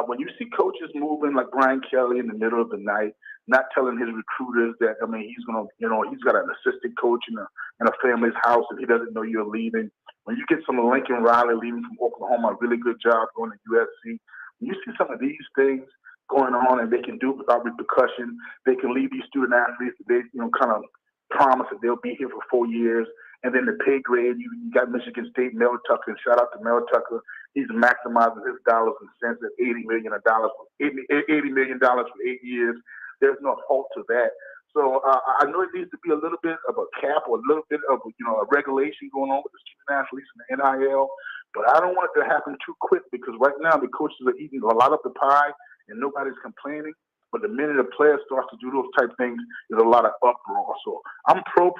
When you see coaches moving like Brian Kelly in the middle of the night, not telling his recruiters that, he's going to, he's got an assistant coach in a family's house and he doesn't know you're leaving. When you get some of Lincoln Riley leaving from Oklahoma, a really good job going to USC. When you see some of these things going on and they can do it without repercussion, they can leave these student athletes that they, kind of promise that they'll be here for 4 years. And then the pay grade, you got Michigan State, Mel Tucker, and shout out to Mel Tucker. He's maximizing his dollars and cents at $80 million for 8 years. There's no fault to that. So I know it needs to be a little bit of a cap or a little bit of a regulation going on with the student athletes and the NIL, but I don't want it to happen too quick because right now the coaches are eating a lot of the pie and nobody's complaining. But the minute a player starts to do those type of things, there's a lot of uproar. So I'm pro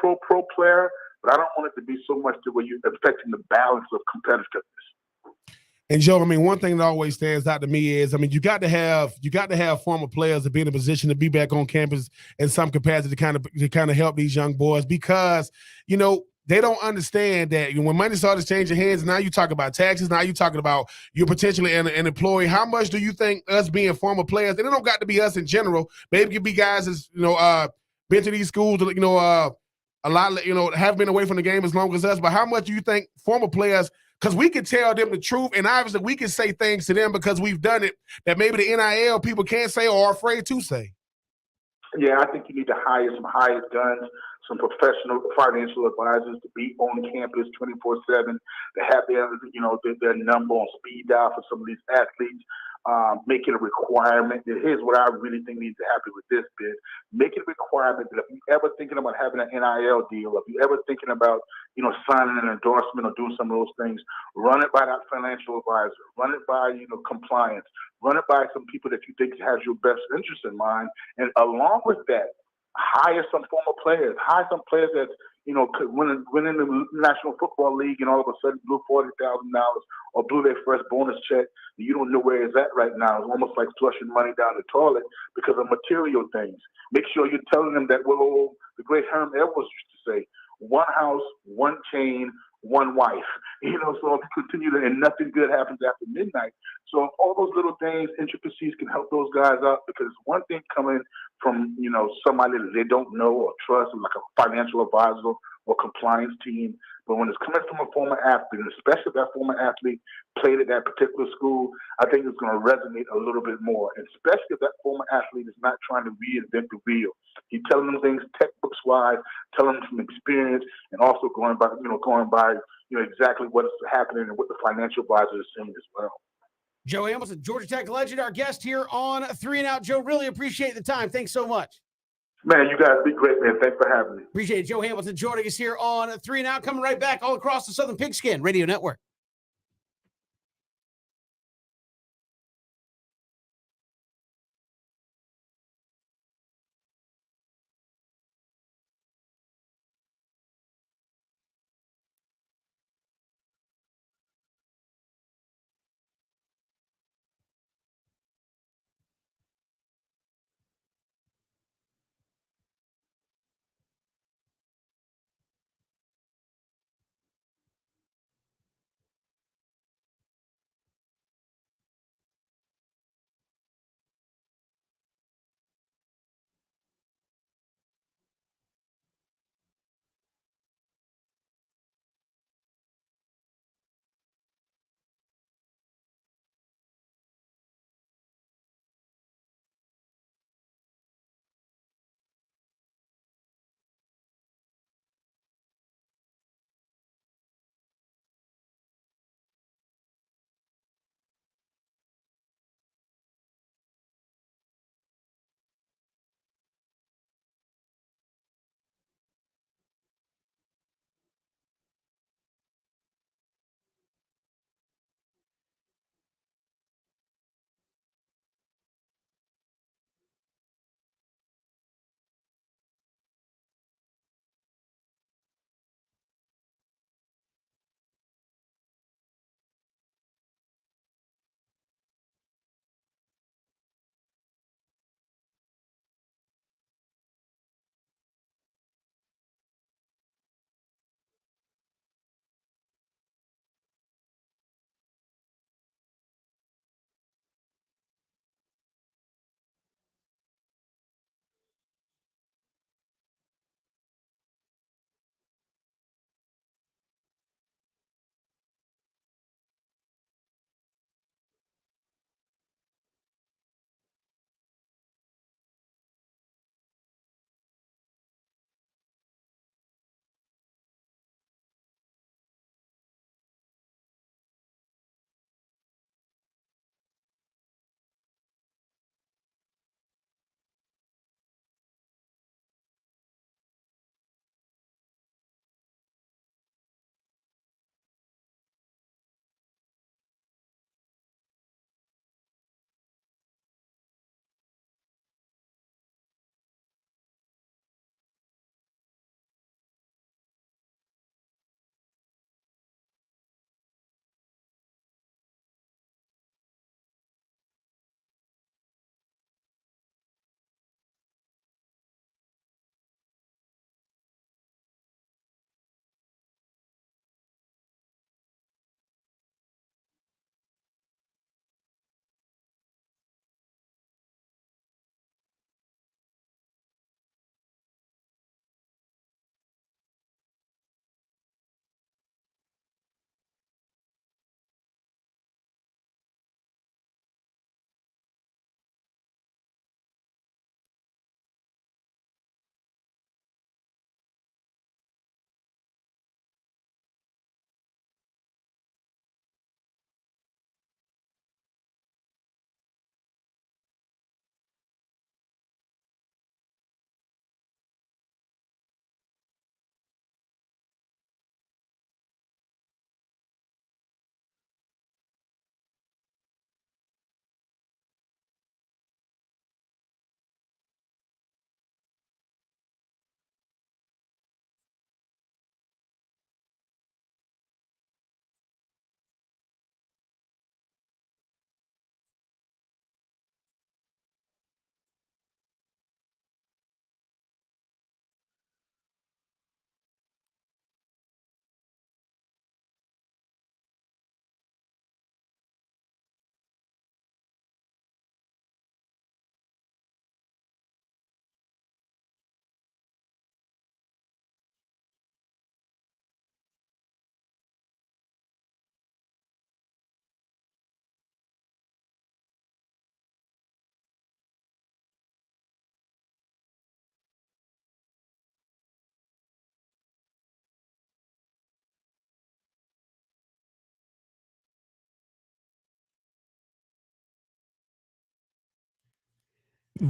player, but I don't want it to be so much to where you're affecting the balance of competitiveness. And Joe, one thing that always stands out to me is, you got to have former players to be in a position to be back on campus in some capacity to kind of help these young boys because, they don't understand that when money starts changing hands, now you talk about taxes, now you're talking about you're potentially an employee. How much do you think us being former players, and it don't got to be us in general, maybe it could be guys that's, been to these schools, a lot, have been away from the game as long as us, but how much do you think former players, because we can tell them the truth, and obviously we can say things to them because we've done it that maybe the NIL people can't say or are afraid to say? Yeah, I think you need to hire some hired guns, some professional financial advisors to be on campus 24/7, to have their number on speed dial for some of these athletes. Make it a requirement. Here's what I really think needs to happen with this bit. Make it a requirement that if you're ever thinking about having an NIL deal, if you're ever thinking about, signing an endorsement or doing some of those things, run it by that financial advisor, run it by, compliance, run it by some people that you think has your best interest in mind. And along with that, hire some former players, hire some players that, could win in the National Football League and all of a sudden blew $40,000 or blew their first bonus check. You don't know where it's at right now. It's almost like flushing money down the toilet because of material things. Make sure you're telling them that, the great Herm Edwards used to say, one house, one chain, one wife. So if you continue to, and nothing good happens after midnight. So all those little things, intricacies can help those guys out because one thing coming from, somebody that they don't know or trust, like a financial advisor or compliance team. But when it's coming from a former athlete, and especially if that former athlete played at that particular school, I think it's going to resonate a little bit more. And especially if that former athlete is not trying to reinvent the wheel. He's telling them things textbooks wise, telling them from experience, and also going by exactly what is happening and what the financial advisor is saying as well. Joe Hamilton, Georgia Tech legend, our guest here on 3 and Out. Joe, really appreciate the time. Thanks so much. Man, you guys be great, man. Thanks for having me. Appreciate it. Joe Hamilton joining us here on 3 and Out. Coming right back all across the Southern Pigskin Radio Network.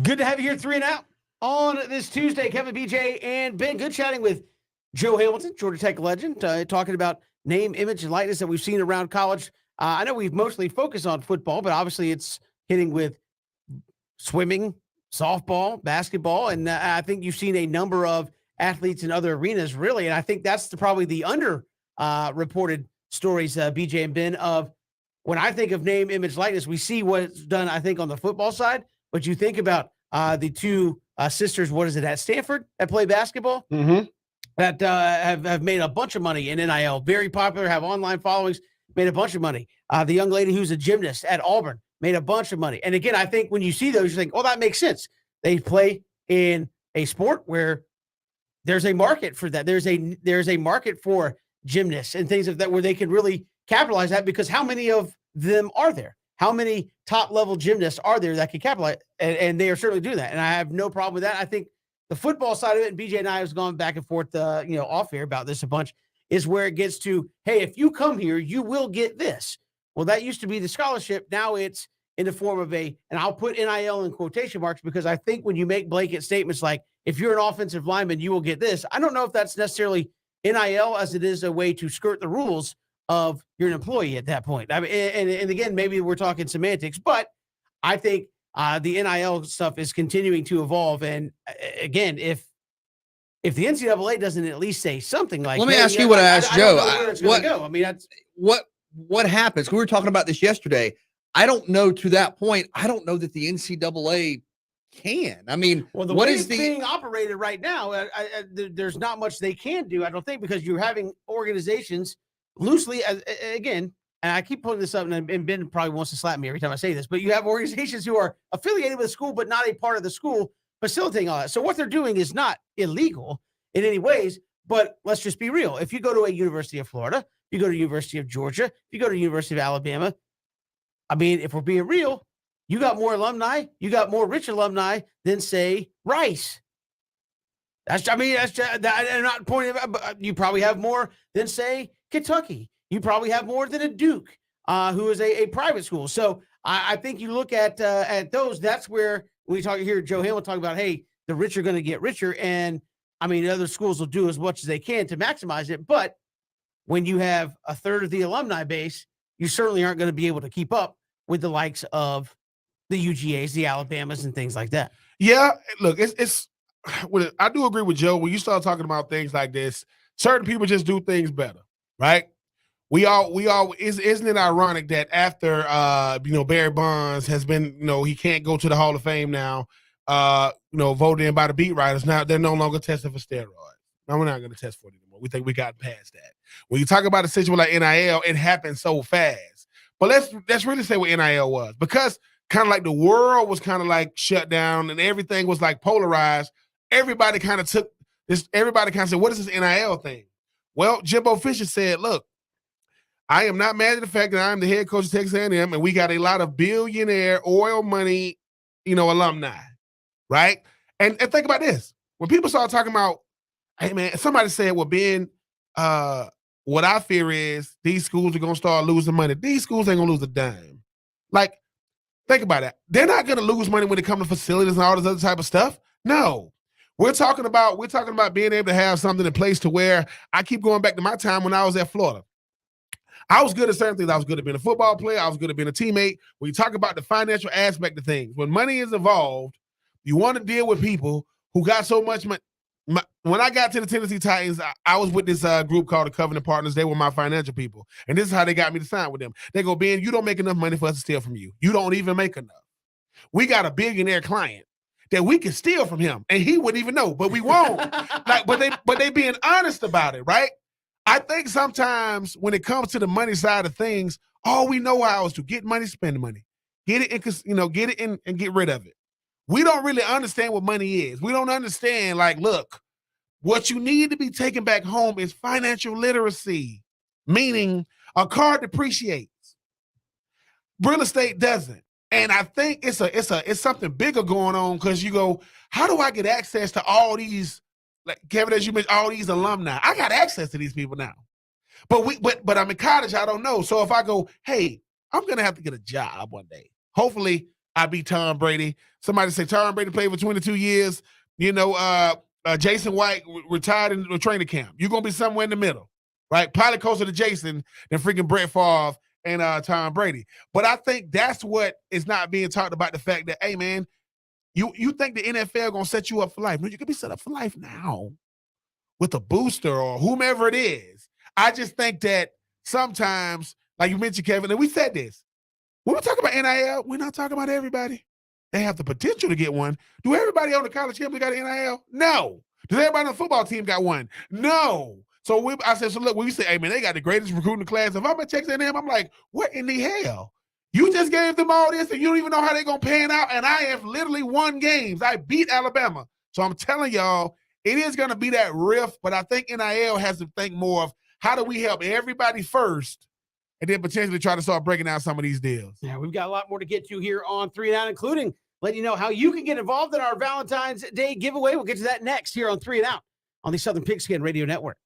Good to have you here, 3 and Out, on this Tuesday. Kevin, BJ, and Ben. Good chatting with Joe Hamilton, Georgia Tech legend, talking about name, image, and likeness that we've seen around college. I know we've mostly focused on football, but obviously it's hitting with swimming, softball, basketball, and I think you've seen a number of athletes in other arenas, really. And I think that's probably the under reported stories, BJ and Ben, of when I think of name, image, likeness, we see what's done, I think, on the football side. But you think about the two sisters, what is it, at Stanford that play basketball, that have made a bunch of money in NIL, very popular, have online followings, made a bunch of money. The young lady who's a gymnast at Auburn made a bunch of money. And again, I think when you see those, you think, oh, that makes sense. They play in a sport where there's a market for that. There's a market for gymnasts and things of that where they can really capitalize that, because how many of them are there? How many top level gymnasts are there that can capitalize? And they are certainly doing that. And I have no problem with that. I think the football side of it, and BJ and I have gone back and forth, off air about this a bunch, is where it gets to, hey, if you come here, you will get this. Well, that used to be the scholarship. Now it's in the form of and I'll put NIL in quotation marks, because I think when you make blanket statements like, if you're an offensive lineman, you will get this. I don't know if that's necessarily NIL as it is a way to skirt the rules of you're an employee at that point. I mean, and again, maybe we're talking semantics, but I think the NIL stuff is continuing to evolve. And again, if the NCAA doesn't at least say something like, let me ask you what I asked Joe. I don't know where it's going to go. I mean, that's what happens. We were talking about this yesterday. I don't know to that point. I don't know that the NCAA can. I mean, well, the what way is it's being operated right now, there's not much they can do, I don't think, because you're having organizations loosely, again, and I keep pulling this up, and Ben probably wants to slap me every time I say this, but you have organizations who are affiliated with the school, but not a part of the school facilitating all that. So what they're doing is not illegal in any ways, but let's just be real. If you go to a University of Florida, you go to University of Georgia, if you go to University of Alabama, I mean, if we're being real, you got more alumni, you got more rich alumni than, say, Rice. I'm not pointing out, but you probably have more than, say, Kentucky. You probably have more than a Duke, who is a private school. So I think you look at those. That's where we talk here. Joe Hamilton talking about, hey, the rich are going to get richer, and I mean, other schools will do as much as they can to maximize it. But when you have a third of the alumni base, you certainly aren't going to be able to keep up with the likes of the UGAs, the Alabamas, and things like that. Yeah, look, it's I do agree with Joe. When you start talking about things like this, certain people just do things better, right? We all isn't it ironic that after Barry Bonds has been, he can't go to the Hall of Fame now, voted in by the beat writers. Now they're no longer testing for steroids. No, we're not going to test for it anymore. We think we got past that. When you talk about a situation like NIL, it happened so fast. But let's really say what NIL was, because kind of like the world was kind of like shut down and everything was like polarized. Everybody kind of took this. Everybody kind of said, "What is this NIL thing?" Well, Jimbo Fisher said, "Look, I am not mad at the fact that I'm the head coach of Texas A&M, and we got a lot of billionaire oil money, alumni, right?" And think about this: when people start talking about, hey man, somebody said, "Well, Ben, what I fear is these schools are gonna start losing money. These schools ain't gonna lose a dime." Like, think about that. They're not gonna lose money when it comes to facilities and all this other type of stuff. No. We're talking about being able to have something in place to where I keep going back to my time when I was at Florida. I was good at certain things. I was good at being a football player. I was good at being a teammate. When you talk about the financial aspect of things, when money is involved, you want to deal with people who got so much money. When I got to the Tennessee Titans, I was with this group called the Covenant Partners. They were my financial people. And this is how they got me to sign with them. They go, "Ben, you don't make enough money for us to steal from you. You don't even make enough. We got a billionaire client that we can steal from him, and he wouldn't even know, but we won't." But they being honest about it, right? I think sometimes when it comes to the money side of things, all we know how is to get money, spend money, get it in, and get rid of it. We don't really understand what money is. We don't understand, like, look, what you need to be taken back home is financial literacy, meaning a car depreciates. Real estate doesn't. And I think it's something bigger going on, because you go, how do I get access to all these, like Kevin, as you mentioned, all these alumni? I got access to these people now. But I'm in college, I don't know. So if I go, hey, I'm gonna have to get a job one day. Hopefully, I beat Tom Brady. Somebody say Tom Brady played for 22 years. Jason White retired in the training camp. You're going to be somewhere in the middle, right? Probably closer to Jason than freaking Brett Favre and Tom Brady. But I think that's what is not being talked about, the fact that, hey, man, you think the NFL going to set you up for life. No, you can be set up for life now with a booster or whomever it is. I just think that sometimes, like you mentioned, Kevin, and we said this, when we talk about NIL, we're not talking about everybody. They have the potential to get one. Do everybody on the college campus got an NIL? No. Does everybody on the football team got one? No. So I said, so look, when we say, hey, man, they got the greatest recruiting class. If I'm at Texas A&M, I'm like, what in the hell? You just gave them all this and you don't even know how they're going to pan out. And I have literally won games. I beat Alabama. So I'm telling y'all, it is going to be that rift. But I think NIL has to think more of how do we help everybody first and then potentially try to start breaking down some of these deals. Yeah, we've got a lot more to get to here on 3 and Out, including letting you know how you can get involved in our Valentine's Day giveaway. We'll get to that next here on 3 and Out on the Southern Pigskin Radio Network.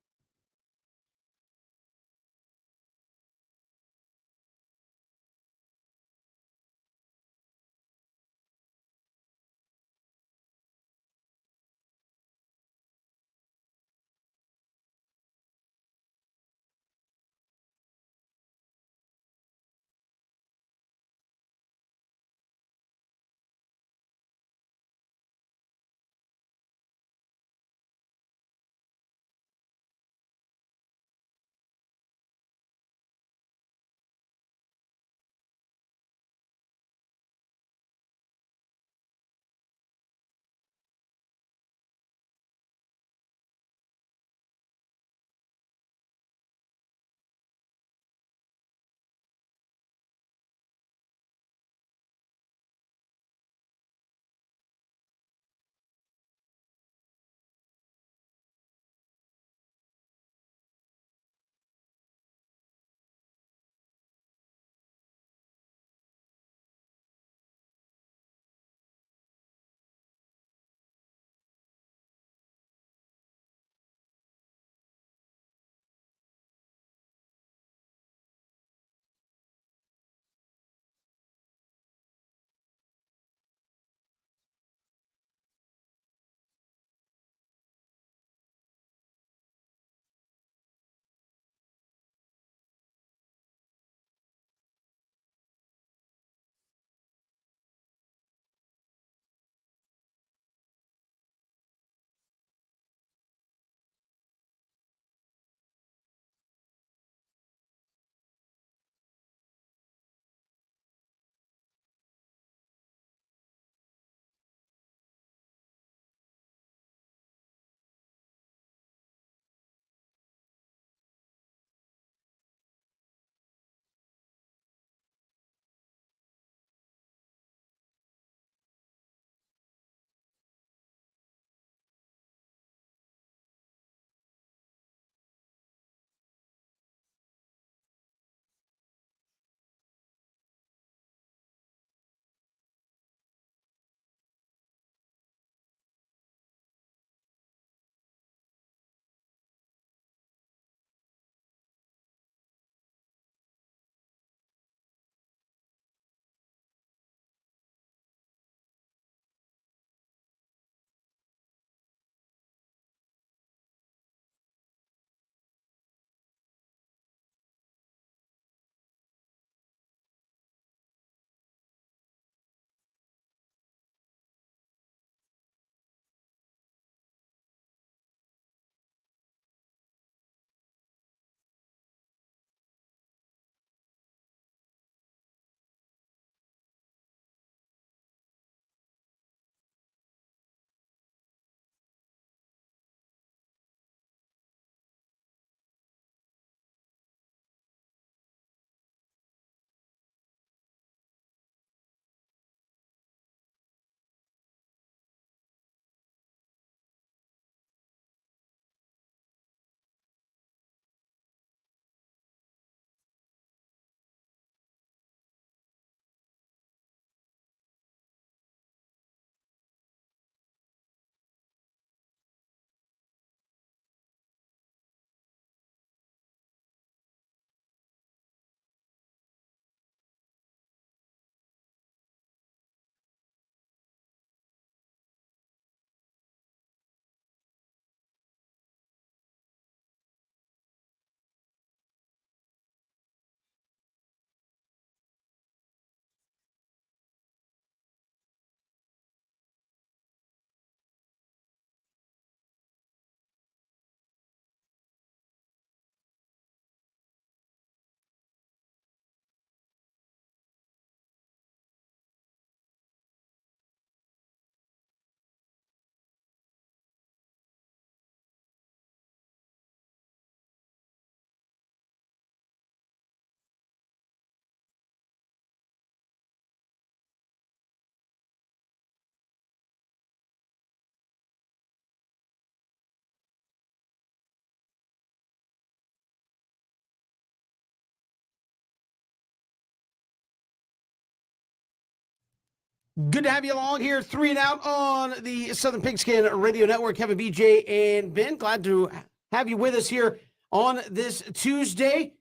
Good to have you along here, 3 and Out on the Southern Pigskin Radio Network. Kevin, BJ, and Ben, glad to have you with us here on this Tuesday.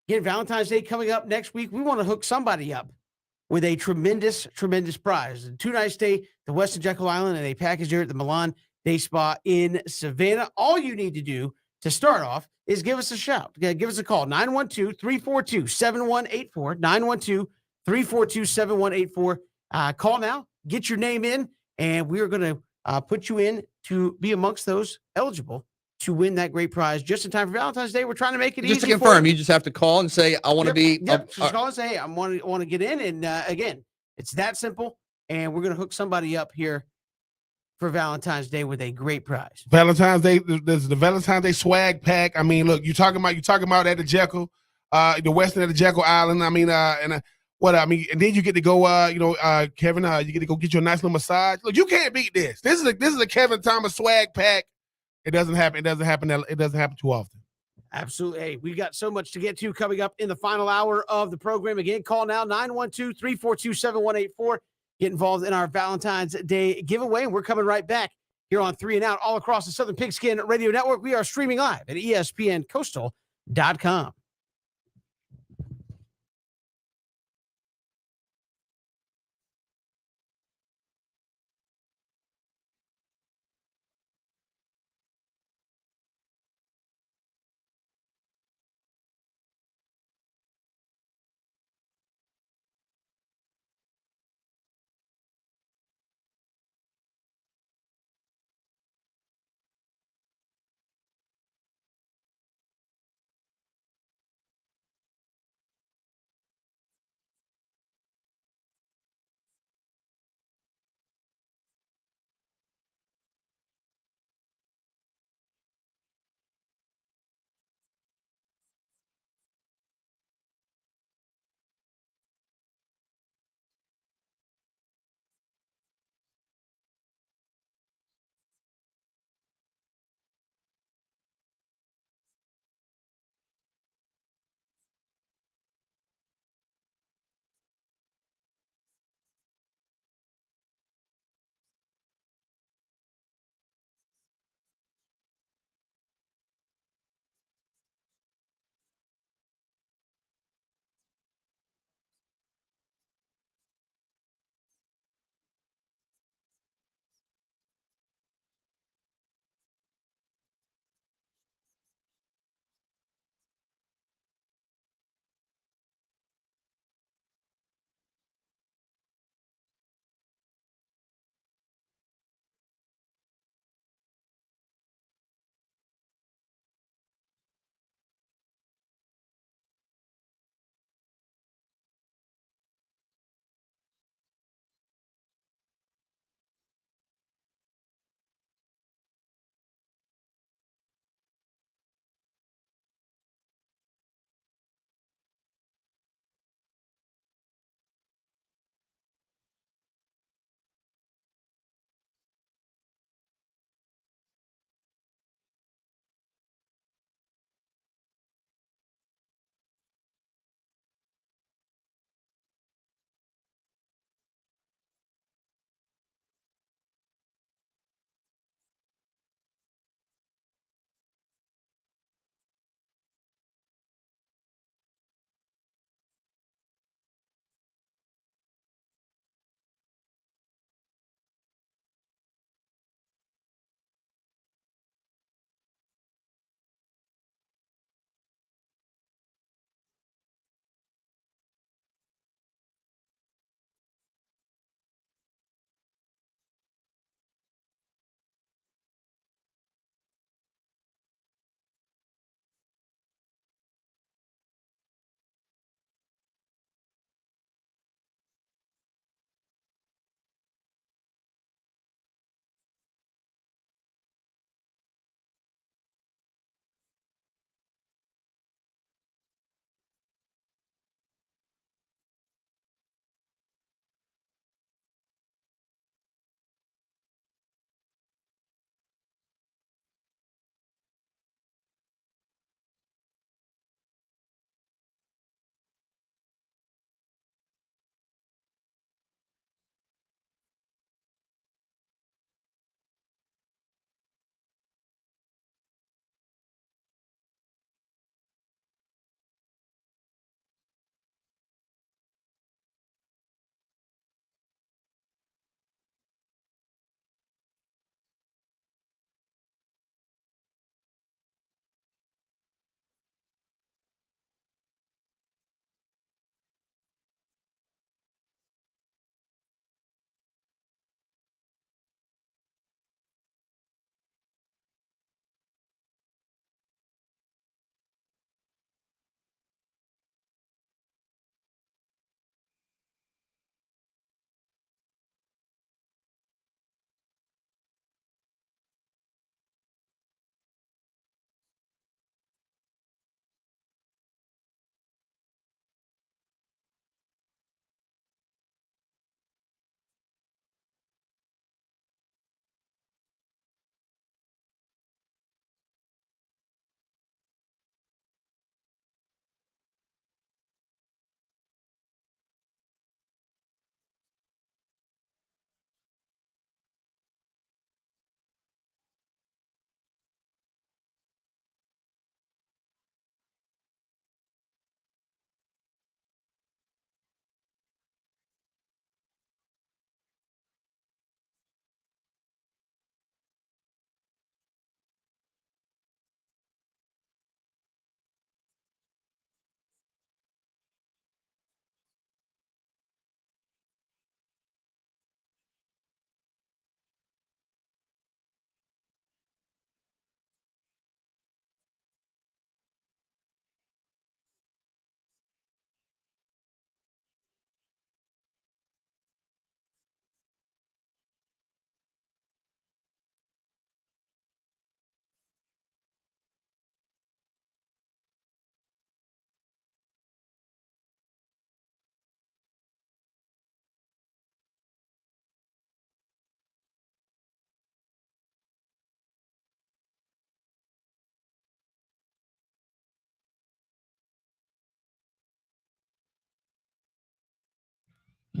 Again, Valentine's Day coming up next week. We want to hook somebody up with a tremendous, tremendous prize. A 2-night stay to Westin Jekyll Island and a package here at the Milan Day Spa in Savannah. All you need to do to start off is give us a shout. Give us a call, 912-342-7184, 912-342-7184. Call now, get your name in, and we are going to put you in to be amongst those eligible to win that great prize just in time for Valentine's Day. We're trying to make it easy. Just to confirm, you just have to call and say, I want to be. Just call and say, hey, I want to get in. And again, it's that simple. And we're going to hook somebody up here for Valentine's Day with a great prize. Valentine's Day, there's the Valentine's Day swag pack. I mean, look, you're talking about at the Jekyll, the Westin at the Jekyll Island. I mean, and then you get to go, Kevin, you get to go get you a nice little massage. Look, you can't beat this. This is a Kevin Thomas swag pack. It doesn't happen too often. Absolutely. Hey, we got so much to get to coming up in the final hour of the program. Again, call now, 912-342-7184. Get involved in our Valentine's Day giveaway. And we're coming right back here on 3 and Out all across the Southern Pigskin Radio Network. We are streaming live at ESPNCoastal.com.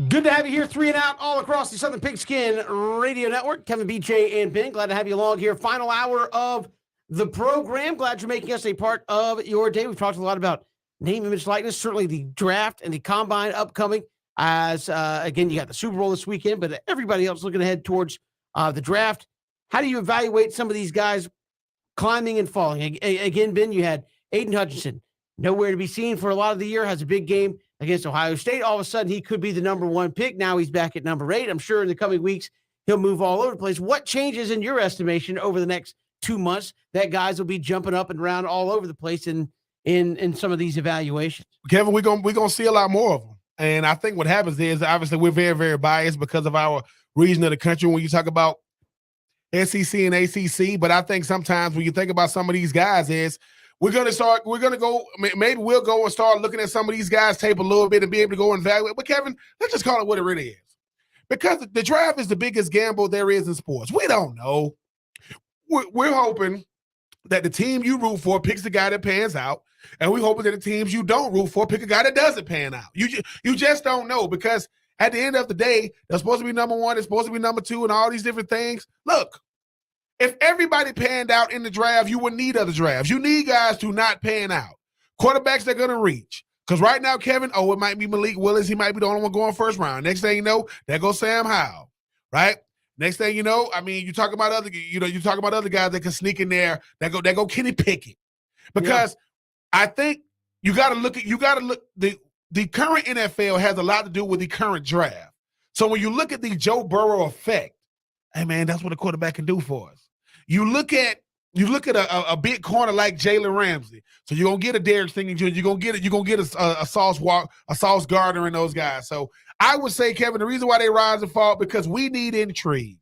Good to have you here, 3 and Out, all across the Southern Pigskin Radio Network. Kevin, BJ, and Ben, glad to have you along here. Final hour of the program. Glad you're making us a part of your day. We've talked a lot about name, image, likeness, certainly the draft and the combine upcoming. As, again, you got the Super Bowl this weekend, but everybody else looking ahead towards the draft. How do you evaluate some of these guys climbing and falling? Again, Ben, you had Aiden Hutchinson, nowhere to be seen for a lot of the year, has a big game against Ohio State. All of a sudden, he could be the number 1 pick. Now he's back at number 8. I'm sure in the coming weeks, he'll move all over the place. What changes in your estimation over the next 2 months that guys will be jumping up and around all over the place in some of these evaluations? Kevin, we're gonna see a lot more of them. And I think what happens is, obviously, we're very, very biased because of our region of the country when you talk about SEC and ACC. But I think sometimes when you think about some of these guys is, maybe we'll go and start looking at some of these guys' tape a little bit and be able to go and evaluate. But Kevin, let's just call it what it really is. Because the draft is the biggest gamble there is in sports. We don't know. We're hoping that the team you root for picks the guy that pans out, and we're hoping that the teams you don't root for pick a guy that doesn't pan out. You just don't know, because at the end of the day, they're supposed to be number 1, they're supposed to be number 2, and all these different things. Look, if everybody panned out in the draft, you wouldn't need other drafts. You need guys to not pan out. Quarterbacks they're going to reach. Because right now, Kevin, it might be Malik Willis. He might be the only one going first round. Next thing you know, there goes Sam Howell, right? Next thing you know, I mean, you talk about other guys that can sneak in there. That go Kenny Pickett. Because I think you got to look the current NFL has a lot to do with the current draft. So when you look at the Joe Burrow effect, hey man, that's what a quarterback can do for us. You look at a big corner like Jalen Ramsey. So you're gonna get a Derek Stingley Jr. You're gonna get a Sauce Gardner and those guys. So I would say, Kevin, the reason why they rise and fall because we need intrigue.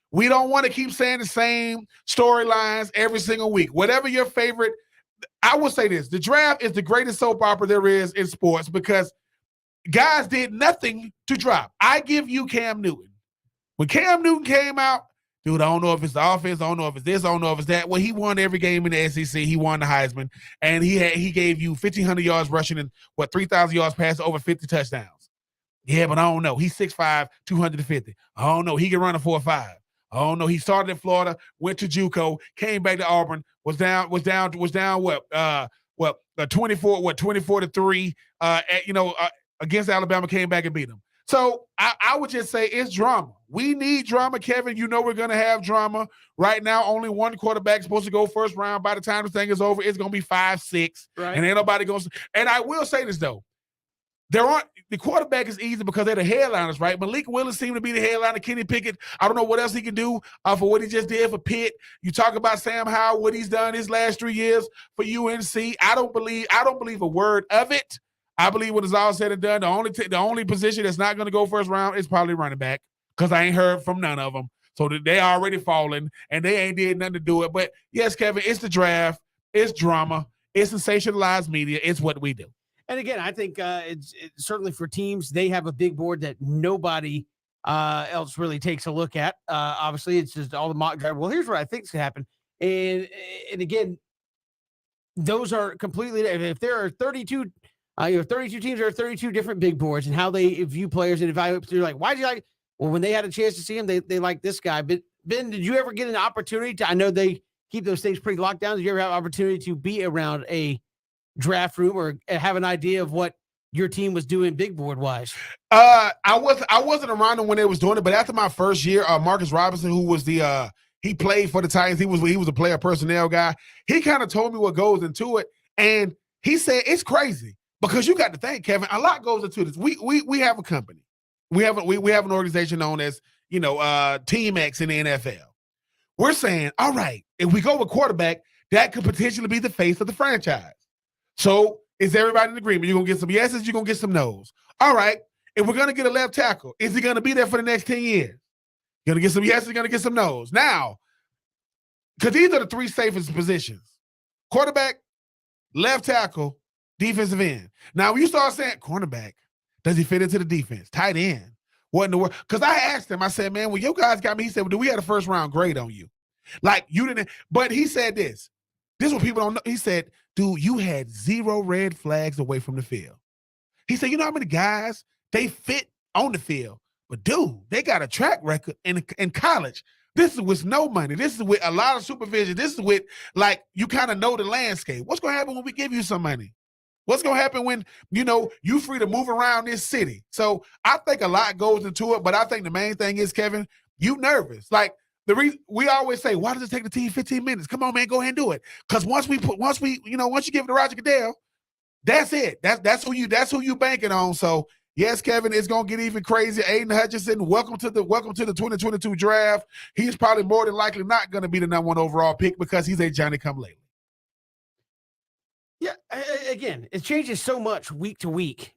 We don't want to keep saying the same storylines every single week. Whatever your favorite, I will say this: the draft is the greatest soap opera there is in sports because guys did nothing to drop. I give you Cam Newton. When Cam Newton came out, dude, I don't know if it's the offense, I don't know if it's this, I don't know if it's that. Well, he won every game in the SEC. He won the Heisman, and he gave you 1,500 yards rushing and 3,000 yards passing, over 50 touchdowns. Yeah, but I don't know. He's 6'5", 250. I don't know. He can run a 4.5. I don't know. He started in Florida, went to JUCO, came back to Auburn, was down 24-3 against Alabama, came back and beat them. So I would just say it's drama. We need drama, Kevin. You know we're going to have drama. Right now, only one quarterback is supposed to go first round. By the time the thing is over, it's going to be 5, 6. Right. And ain't nobody going to. And I will say this, though. The quarterback is easy because they're the headliners, right? Malik Willis seemed to be the headliner. Kenny Pickett, I don't know what else he can do for what he just did for Pitt. You talk about Sam Howell, what he's done his last 3 years for UNC. I don't believe a word of it. I believe when it's all said and done, the only position that's not going to go first round is probably running back because I ain't heard from none of them. So they already fallen, and they ain't did nothing to do it. But, yes, Kevin, it's the draft. It's drama. It's sensationalized media. It's what we do. And, again, I think it's certainly for teams, they have a big board that nobody else really takes a look at. Obviously, it's just all the mock draft. Well, here's what I think is going to happen. And, again, those are completely – if there are 32 – 32 teams, there are 32 different big boards and how they view players and evaluate. You're like, why did you like? Well, when they had a chance to see him, they like this guy. But Ben, did you ever get an opportunity to? I know they keep those things pretty locked down. Did you ever have an opportunity to be around a draft room or have an idea of what your team was doing big board wise? I wasn't around them when they was doing it, but after my first year, Marcus Robinson, who was he played for the Titans, he was a player personnel guy. He kind of told me what goes into it, and he said it's crazy. Because you got to think, Kevin, a lot goes into this. We have a company. We have an organization known as, Team X in the NFL. We're saying, all right, if we go with quarterback, that could potentially be the face of the franchise. So is everybody in agreement? You're going to get some yeses, you're going to get some nos. All right, if we're going to get a left tackle, is he going to be there for the next 10 years? You're going to get some yeses, you're going to get some nos. Now, because these are the 3 safest positions. Quarterback, left tackle, defensive end. Now, when you start saying cornerback, does he fit into the defense? Tight end. What in the world? Because I asked him, I said, man, when your guys got me, he said, well, do we have a first round grade on you? Like, you didn't. But he said this. This is what people don't know. He said, dude, you had 0 red flags away from the field. He said, you know how many guys, they fit on the field. But, dude, they got a track record in college. This is with no money. This is with a lot of supervision. This is with, like, you kind of know the landscape. What's going to happen when we give you some money? What's going to happen when, you free to move around this city? So I think a lot goes into it, but I think the main thing is, Kevin, you nervous. Like, the reason we always say, why does it take the team 15 minutes? Come on, man, go ahead and do it. Because once you give it to Roger Goodell, that's it. That's who you banking on. So yes, Kevin, it's gonna get even crazy. Aiden Hutchinson, welcome to the 2022 draft. He's probably more than likely not gonna be the #1 overall pick because he's a Johnny come lately. Yeah, again, it changes so much week to week,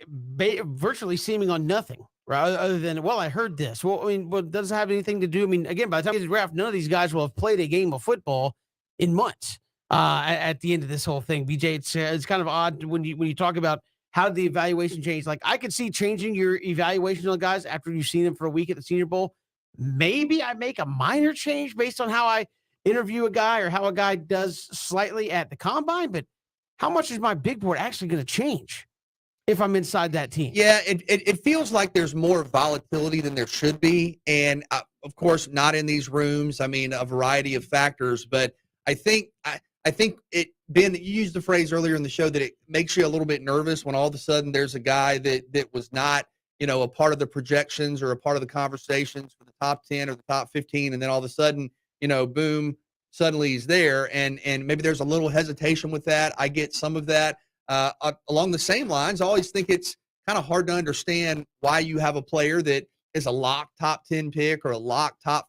virtually seeming on nothing, right? Other than, I heard this. Well, it doesn't have anything to do. I mean, again, by the time you draft, none of these guys will have played a game of football in months. At the end of this whole thing, BJ, it's kind of odd when you talk about how the evaluation changed. Like, I could see changing your evaluation on guys after you've seen them for a week at the Senior Bowl. Maybe I make a minor change based on how I interview a guy or how a guy does slightly at the combine, but how much is my big board actually going to change if I'm inside that team? Yeah, it feels like there's more volatility than there should be. And of course, not in these rooms. I mean, a variety of factors, but I think Ben, you used the phrase earlier in the show that it makes you a little bit nervous when all of a sudden there's a guy that was not, a part of the projections or a part of the conversations for the top 10 or the top 15. And then all of a sudden, boom, suddenly he's there. And maybe there's a little hesitation with that. I get some of that. Along the same lines, I always think it's kind of hard to understand why you have a player that is a lock top 10 pick or a lock top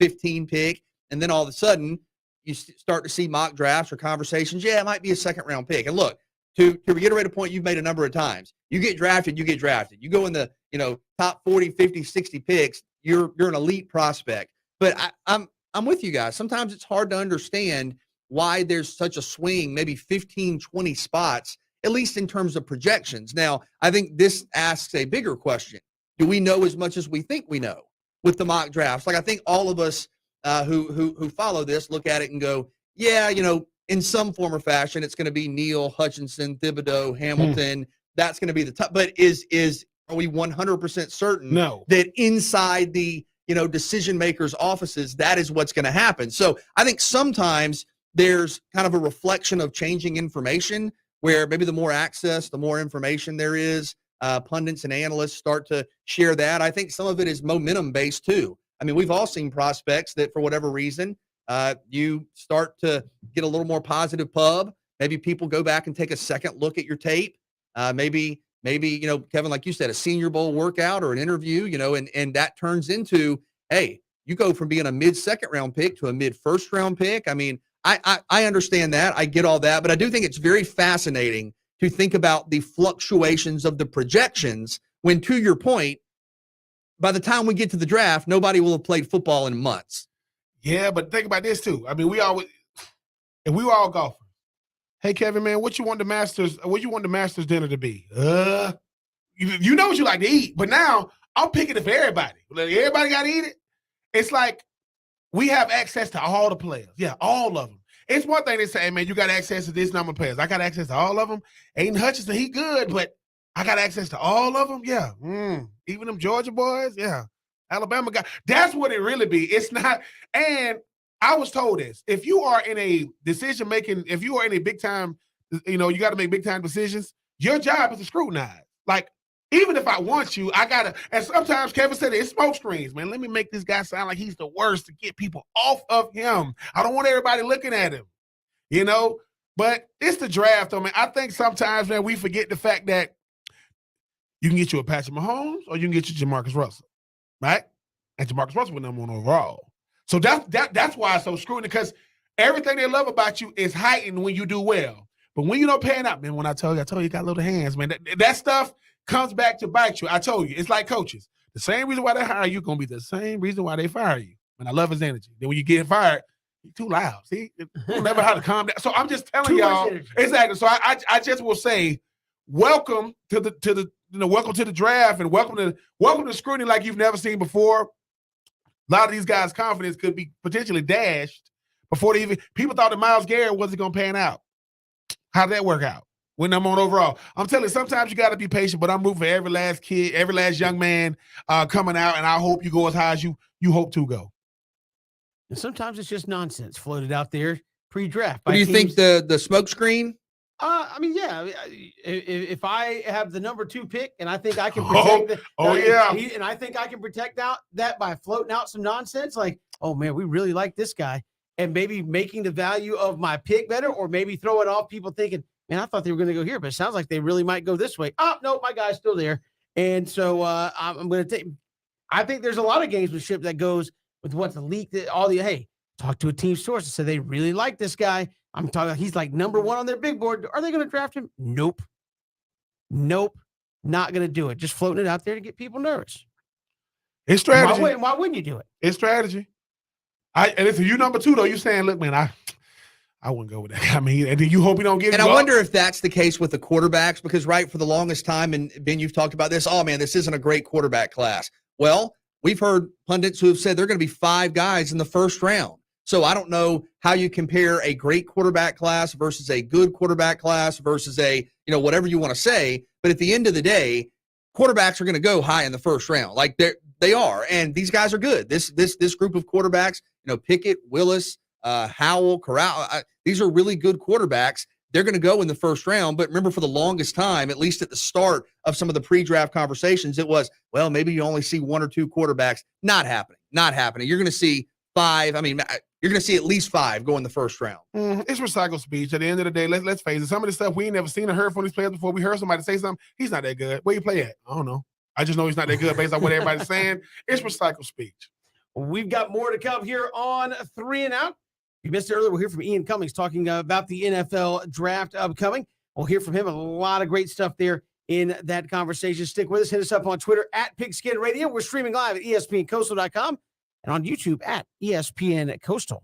15 pick. And then all of a sudden, you start to see mock drafts or conversations. Yeah, it might be a second-round pick. And look, to reiterate a point you've made a number of times, you get drafted, you get drafted. You go in the top 40, 50, 60 picks, you're an elite prospect. But I'm with you guys. Sometimes it's hard to understand why there's such a swing, maybe 15, 20 spots, at least in terms of projections. Now, I think this asks a bigger question. Do we know as much as we think we know with the mock drafts? Like, I think all of us who follow this look at it and go, yeah, in some form or fashion, it's going to be Neal, Hutchinson, Thibodeau, Hamilton. That's going to be the top. But are we 100% certain that inside the decision makers' offices, that is what's going to happen? So I think sometimes there's kind of a reflection of changing information where maybe the more access, the more information there is, pundits and analysts start to share that. I think some of it is momentum based too. I mean, we've all seen prospects that for whatever reason, you start to get a little more positive pub. Maybe people go back and take a second look at your tape. Maybe, Kevin, like you said, a Senior Bowl workout or an interview, and that turns into, hey, you go from being a mid-second round pick to a mid-first round pick. I mean, I understand that. I get all that. But I do think it's very fascinating to think about the fluctuations of the projections when, to your point, by the time we get to the draft, nobody will have played football in months. Yeah, but think about this too. I mean, we were all golfers. Hey, Kevin, man, what you want the Masters dinner to be? You know what you like to eat, but now I'm picking it for everybody. Like, everybody got to eat it. It's like we have access to all the players. Yeah, all of them. It's one thing to say, hey, man, you got access to this number of players. I got access to all of them. Aiden Hutchinson, he good, but I got access to all of them. Yeah. Even them Georgia boys. Yeah. Alabama guy. That's what it really be. It's not. And I was told this. If you are in a decision making, if you are in a big time, you got to make big time decisions, your job is to scrutinize. Like, even if I want you, I got to. And sometimes Kevin said it's smoke screens, man. Let me make this guy sound like he's the worst to get people off of him. I don't want everybody looking at him, But it's the draft, though, man. I think sometimes, man, we forget the fact that you can get you a Patrick Mahomes or you can get you Jamarcus Russell, right? And Jamarcus Russell was #1 overall. So that's why it's so screwed, because everything they love about you is heightened when you do well. But when you don't pan out, man, when I told you you got little hands, man, that stuff comes back to bite you. I told you, it's like coaches. The same reason why they hire you going to be the same reason why they fire you. And I love his energy. Then when you get fired, you're too loud. See? You never how to calm down. So I'm just telling y'all. Exactly. So I just will say, welcome to the welcome to the draft, and welcome to scrutiny like you've never seen before. A lot of these guys' confidence could be potentially dashed before people thought that Myles Garrett wasn't going to pan out. How did that work out? When I'm on overall, I'm telling you, sometimes you got to be patient, but I'm rooting for every last kid, every last young man coming out, and I hope you go as high as you hope to go. And sometimes it's just nonsense floated out there pre-draft. What do you think the smoke screen? I mean, yeah. If I have the number 2 pick and I think I can protect and I think I can protect that by floating out some nonsense, like, oh man, we really like this guy, and maybe making the value of my pick better, or maybe throwing off people thinking, man, I thought they were going to go here, but it sounds like they really might go this way. Oh no, my guy's still there, and so I'm going to take. I think there's a lot of gamesmanship that goes with what's leaked. Hey, talk to a team source and say they really like this guy. I'm talking, he's like number 1 on their big board. Are they going to draft him? Nope. Not going to do it. Just floating it out there to get people nervous. It's strategy. Why wouldn't you do it? It's strategy. And if you number 2 though, you saying, look, man, I wouldn't go with that. I mean, and then you hope you don't get. And I wonder if that's the case with the quarterbacks, because right, for the longest time, and Ben, you've talked about this. Oh man, this isn't a great quarterback class. Well, we've heard pundits who have said they're going to be 5 guys in the first round. So I don't know how you compare a great quarterback class versus a good quarterback class versus a, whatever you want to say. But at the end of the day, quarterbacks are going to go high in the first round. Like they are. And these guys are good. This group of quarterbacks, Pickett, Willis, Howell, Corral, these are really good quarterbacks. They're going to go in the first round. But remember, for the longest time, at least at the start of some of the pre-draft conversations, it was, well, maybe you only see 1 or 2 quarterbacks. Not happening. You're going to see 5. I mean, you're going to see at least 5 go in the first round. It's recycled speech. At the end of the day, let's face it. Some of the stuff we ain't never seen or heard from these players before. We heard somebody say something. He's not that good. Where you play at? I don't know. I just know he's not that good based on what everybody's saying. It's recycled speech. We've got more to come here on 3 and Out. You missed it earlier. We'll hear from Ian Cummings talking about the NFL draft upcoming. We'll hear from him. A lot of great stuff there in that conversation. Stick with us. Hit us up on Twitter at Pigskin Radio. We're streaming live at ESPNCoastal.com and on YouTube at ESPN Coastal.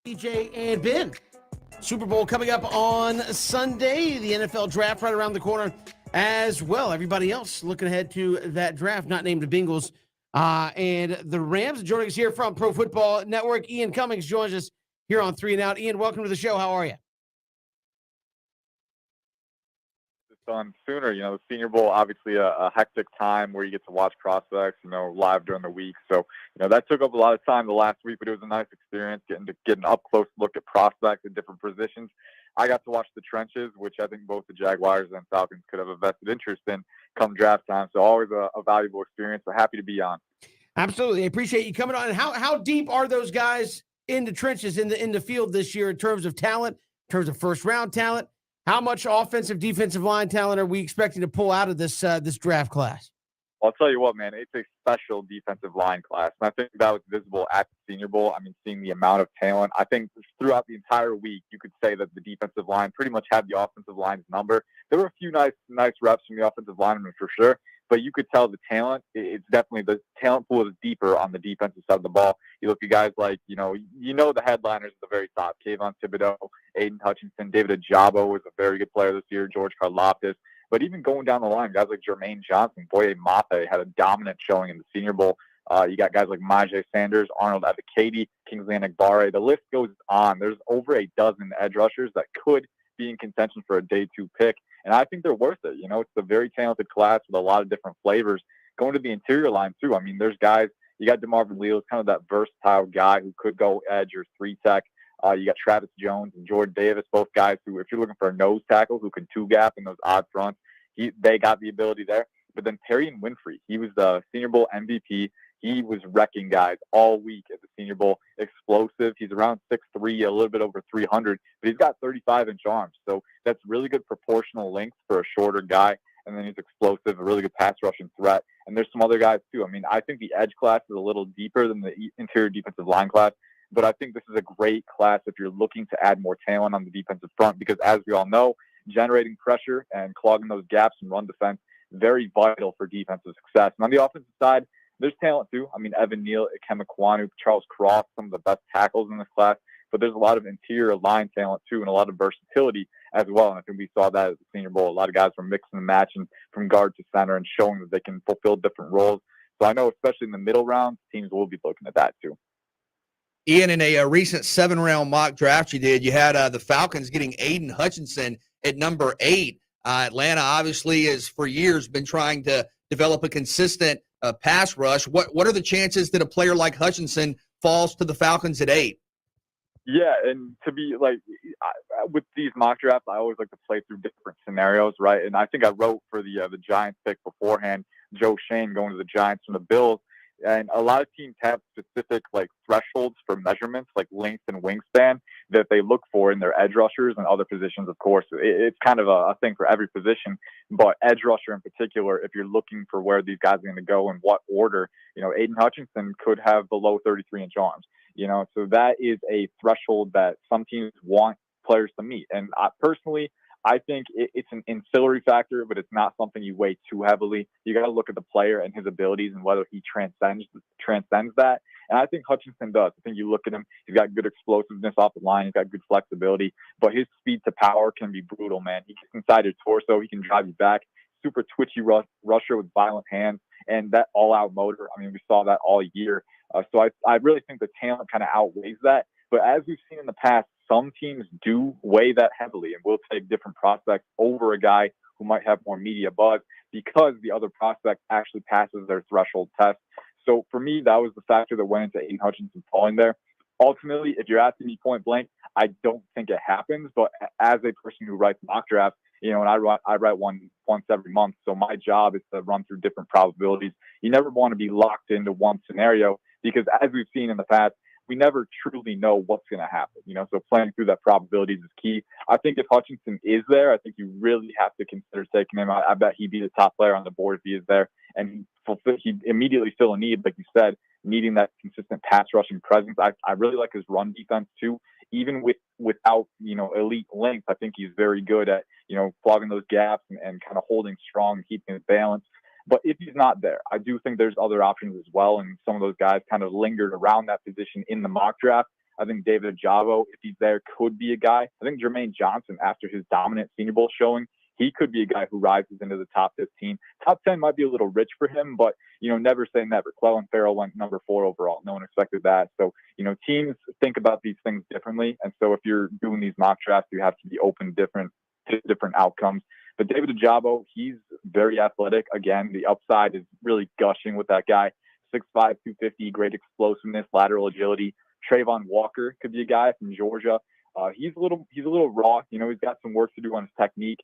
DJ and Ben. Super Bowl coming up on Sunday. The NFL draft right around the corner as well. Everybody else looking ahead to that draft, not named the Bengals and the Rams. Joining us here from Pro Football Network, Ian Cummings joins us here on 3 and Out. Ian, welcome to the show. How are you? On sooner. The Senior Bowl, obviously a hectic time where you get to watch prospects, live during the week. So, that took up a lot of time the last week, but it was a nice experience getting to get an up close look at prospects at different positions. I got to watch the trenches, which I think both the Jaguars and Falcons could have a vested interest in come draft time. So always a valuable experience. So happy to be on. Absolutely. I appreciate you coming on. And how deep are those guys in the trenches in the field this year in terms of talent, in terms of first round talent? How much offensive, defensive line talent are we expecting to pull out of this draft class? I'll tell you what, man, it's a special defensive line class. And I think that was visible at the Senior Bowl. I mean, seeing the amount of talent, I think throughout the entire week, you could say that the defensive line pretty much had the offensive line's number. There were a few nice reps from the offensive linemen for sure, but you could tell the talent, it's definitely the talent pool is deeper on the defensive side of the ball. You look at guys like, the headliners at the very top, Kayvon Thibodeau, Aiden Hutchinson, David Ajabo was a very good player this year, George Karlaftis. But even going down the line, guys like Jermaine Johnson, Boye Mafe had a dominant showing in the Senior Bowl. You got guys like Mikey Sanders, Arnold Ebiketie, Kingsley Enagbare. The list goes on. There's over a dozen edge rushers that could be in contention for a day 2 pick. And I think they're worth it. It's a very talented class with a lot of different flavors. Going to the interior line, too. I mean, there's guys, you got DeMarvin Leal, kind of that versatile guy who could go edge or 3-tech. You got Travis Jones and Jordan Davis, both guys who, if you're looking for a nose tackle who can 2-gap in those odd fronts, they got the ability there. But then Perrion Winfrey, he was the Senior Bowl MVP. He was wrecking guys all week at the Senior Bowl. Explosive. He's around 6'3", a little bit over 300, but he's got 35-inch arms. So that's really good proportional length for a shorter guy. And then he's explosive, a really good pass rushing threat. And there's some other guys too. I mean, I think the edge class is a little deeper than the interior defensive line class, but I think this is a great class if you're looking to add more talent on the defensive front, because as we all know, generating pressure and clogging those gaps in run defense, very vital for defensive success. And on the offensive side, there's talent too. I mean, Evan Neal, Ikem Ekwonu, Charles Cross, some of the best tackles in this class, but there's a lot of interior line talent too and a lot of versatility as well. And I think we saw that at the Senior Bowl. A lot of guys were mixing and matching from guard to center and showing that they can fulfill different roles. So I know, especially in the middle rounds, teams will be looking at that too. Ian, in a recent 7-round mock draft you had the Falcons getting Aiden Hutchinson at number 8. Atlanta obviously has for years been trying to develop a consistent pass rush. What are the chances that a player like Hutchinson falls to the Falcons at 8? Yeah, and to be like with these mock drafts, I always like to play through different scenarios, right? And I think I wrote for the Giants pick beforehand, Joe Shane going to the Giants from the Bills. And a lot of teams have specific thresholds for measurements like length and wingspan that they look for in their edge rushers and other positions. Of course, it's kind of a thing for every position, but edge rusher in particular, if you're looking for where these guys are going to go in what order, Aiden Hutchinson could have below 33-inch arms, so that is a threshold that some teams want players to meet. And I think it's an ancillary factor, but it's not something you weigh too heavily. You got to look at the player and his abilities and whether he transcends that. And I think Hutchinson does. I think you look at him, he's got good explosiveness off the line. He's got good flexibility, but his speed to power can be brutal, man. He gets inside your torso. He can drive you back. Super twitchy rusher with violent hands and that all-out motor. I mean, we saw that all year. So I really think the talent kind of outweighs that. But as we've seen in the past, some teams do weigh that heavily and will take different prospects over a guy who might have more media buzz because the other prospect actually passes their threshold test. So for me, that was the factor that went into Aiden Hutchinson falling there. Ultimately, if you're asking me point blank, I don't think it happens. But as a person who writes mock drafts, and I write one once every month. So my job is to run through different probabilities. You never want to be locked into one scenario because as we've seen in the past, we never truly know what's going to happen, so playing through that probabilities is key. I think if Hutchinson is there, I think you really have to consider taking him. I bet he'd be the top player on the board if he is there, and he'd immediately fill a need, like you said, needing that consistent pass rushing presence. I really like his run defense too, even without, elite length. I think he's very good at, clogging those gaps and kind of holding strong and keeping his balance. But if he's not there, I do think there's other options as well. And some of those guys kind of lingered around that position in the mock draft. I think David Ajabo, if he's there, could be a guy. I think Jermaine Johnson, after his dominant Senior Bowl showing, he could be a guy who rises into the top 15. Top 10 might be a little rich for him, but, never say never. Clellan Ferrell went number 4 overall. No one expected that. So, teams think about these things differently. And so if you're doing these mock drafts, you have to be open to different outcomes. But David Ajabo, he's very athletic. Again, the upside is really gushing with that guy. 6'5", 250, great explosiveness, lateral agility. Trayvon Walker could be a guy from Georgia. He's a little raw. He's got some work to do on his technique,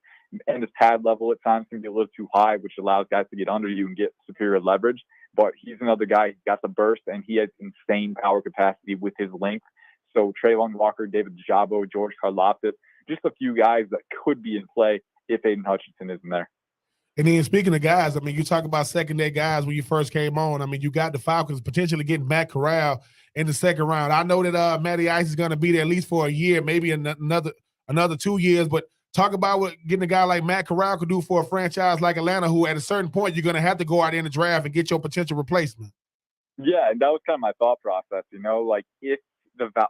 and his pad level at times can be a little too high, which allows guys to get under you and get superior leverage. But he's another guy. He's got the burst, and he has insane power capacity with his length. So Trayvon Walker, David Ajabo, George Karlaftis, just a few guys that could be in play if Aiden Hutchinson isn't there. And then speaking of guys, you talk about second-day guys when you first came on. You got the Falcons potentially getting Matt Corral in the second round. I know that Matty Ice is going to be there at least for a year, maybe another 2 years. But talk about what getting a guy like Matt Corral could do for a franchise like Atlanta, who at a certain point you're going to have to go out in the draft and get your potential replacement. Yeah, and that was kind of my thought process.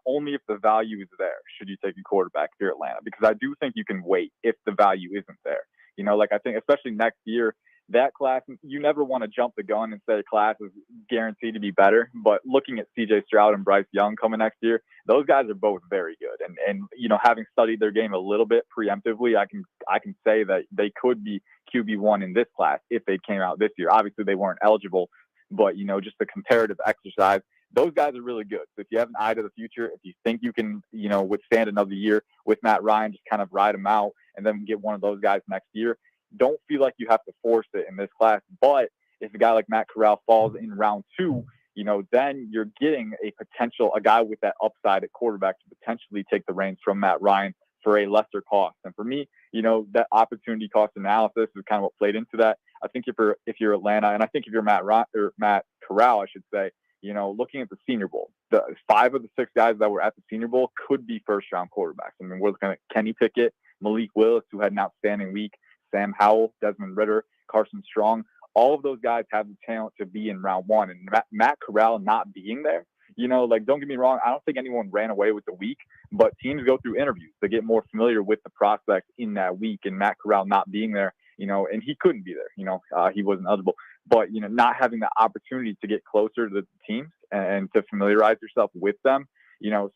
Only if the value is there should you take a quarterback here at Atlanta, because I do think you can wait if the value isn't there. I think especially next year, that class, you never want to jump the gun and say a class is guaranteed to be better. But looking at CJ Stroud and Bryce Young coming next year, those guys are both very good. And having studied their game a little bit preemptively, I can say that they could be QB1 in this class if they came out this year. Obviously, they weren't eligible, but just the comparative exercise, those guys are really good. So if you have an eye to the future, if you think you can, withstand another year with Matt Ryan, just kind of ride him out and then get one of those guys next year, don't feel like you have to force it in this class. But if a guy like Matt Corral falls in round 2, then you're getting a guy with that upside at quarterback to potentially take the reins from Matt Ryan for a lesser cost. And for me, that opportunity cost analysis is kind of what played into that. I think if you're Atlanta, and I think if you're Matt Corral, I should say, looking at the Senior Bowl, the 5 of the 6 guys that were at the Senior Bowl could be first-round quarterbacks. We're looking at Kenny Pickett, Malik Willis, who had an outstanding week, Sam Howell, Desmond Ridder, Carson Strong. All of those guys have the talent to be in round 1. And Matt Corral not being there, don't get me wrong, I don't think anyone ran away with the week, but teams go through interviews to get more familiar with the prospects in that week. And Matt Corral not being there, and he couldn't be there, he wasn't eligible. But, not having the opportunity to get closer to the teams and to familiarize yourself with them,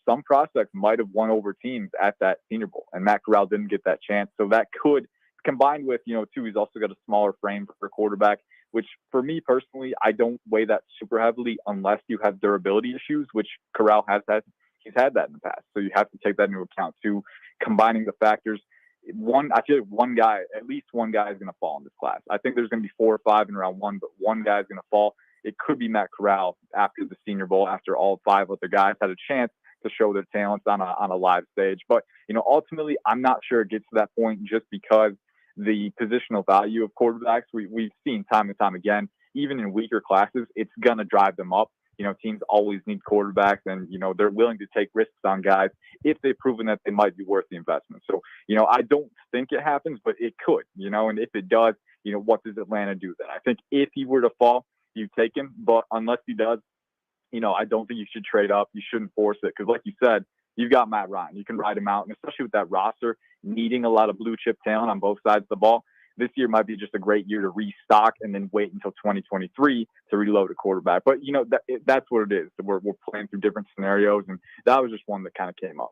some prospects might have won over teams at that Senior Bowl, and Matt Corral didn't get that chance. So that could, combined with, too, he's also got a smaller frame for a quarterback, which for me personally, I don't weigh that super heavily unless you have durability issues, which Corral has had. He's had that in the past. So you have to take that into account too, combining the factors. I feel like at least one guy is going to fall in this class. I think there's going to be 4 or 5 in round 1, but one guy is going to fall. It could be Matt Corral after the Senior Bowl, after all 5 other guys had a chance to show their talents on a live stage. But, ultimately, I'm not sure it gets to that point just because the positional value of quarterbacks, we've seen time and time again, even in weaker classes, it's going to drive them up. Teams always need quarterbacks, and, they're willing to take risks on guys if they've proven that they might be worth the investment. So, I don't think it happens, but it could, and if it does, what does Atlanta do then? I think if he were to fall, you take him, but unless he does, I don't think you should trade up. You shouldn't force it because, like you said, you've got Matt Ryan. You can ride him out, and especially with that roster needing a lot of blue chip talent on both sides of the ball, this year might be just a great year to restock and then wait until 2023 to reload a quarterback. But, that's what it is. We're playing through different scenarios, and that was just one that kind of came up.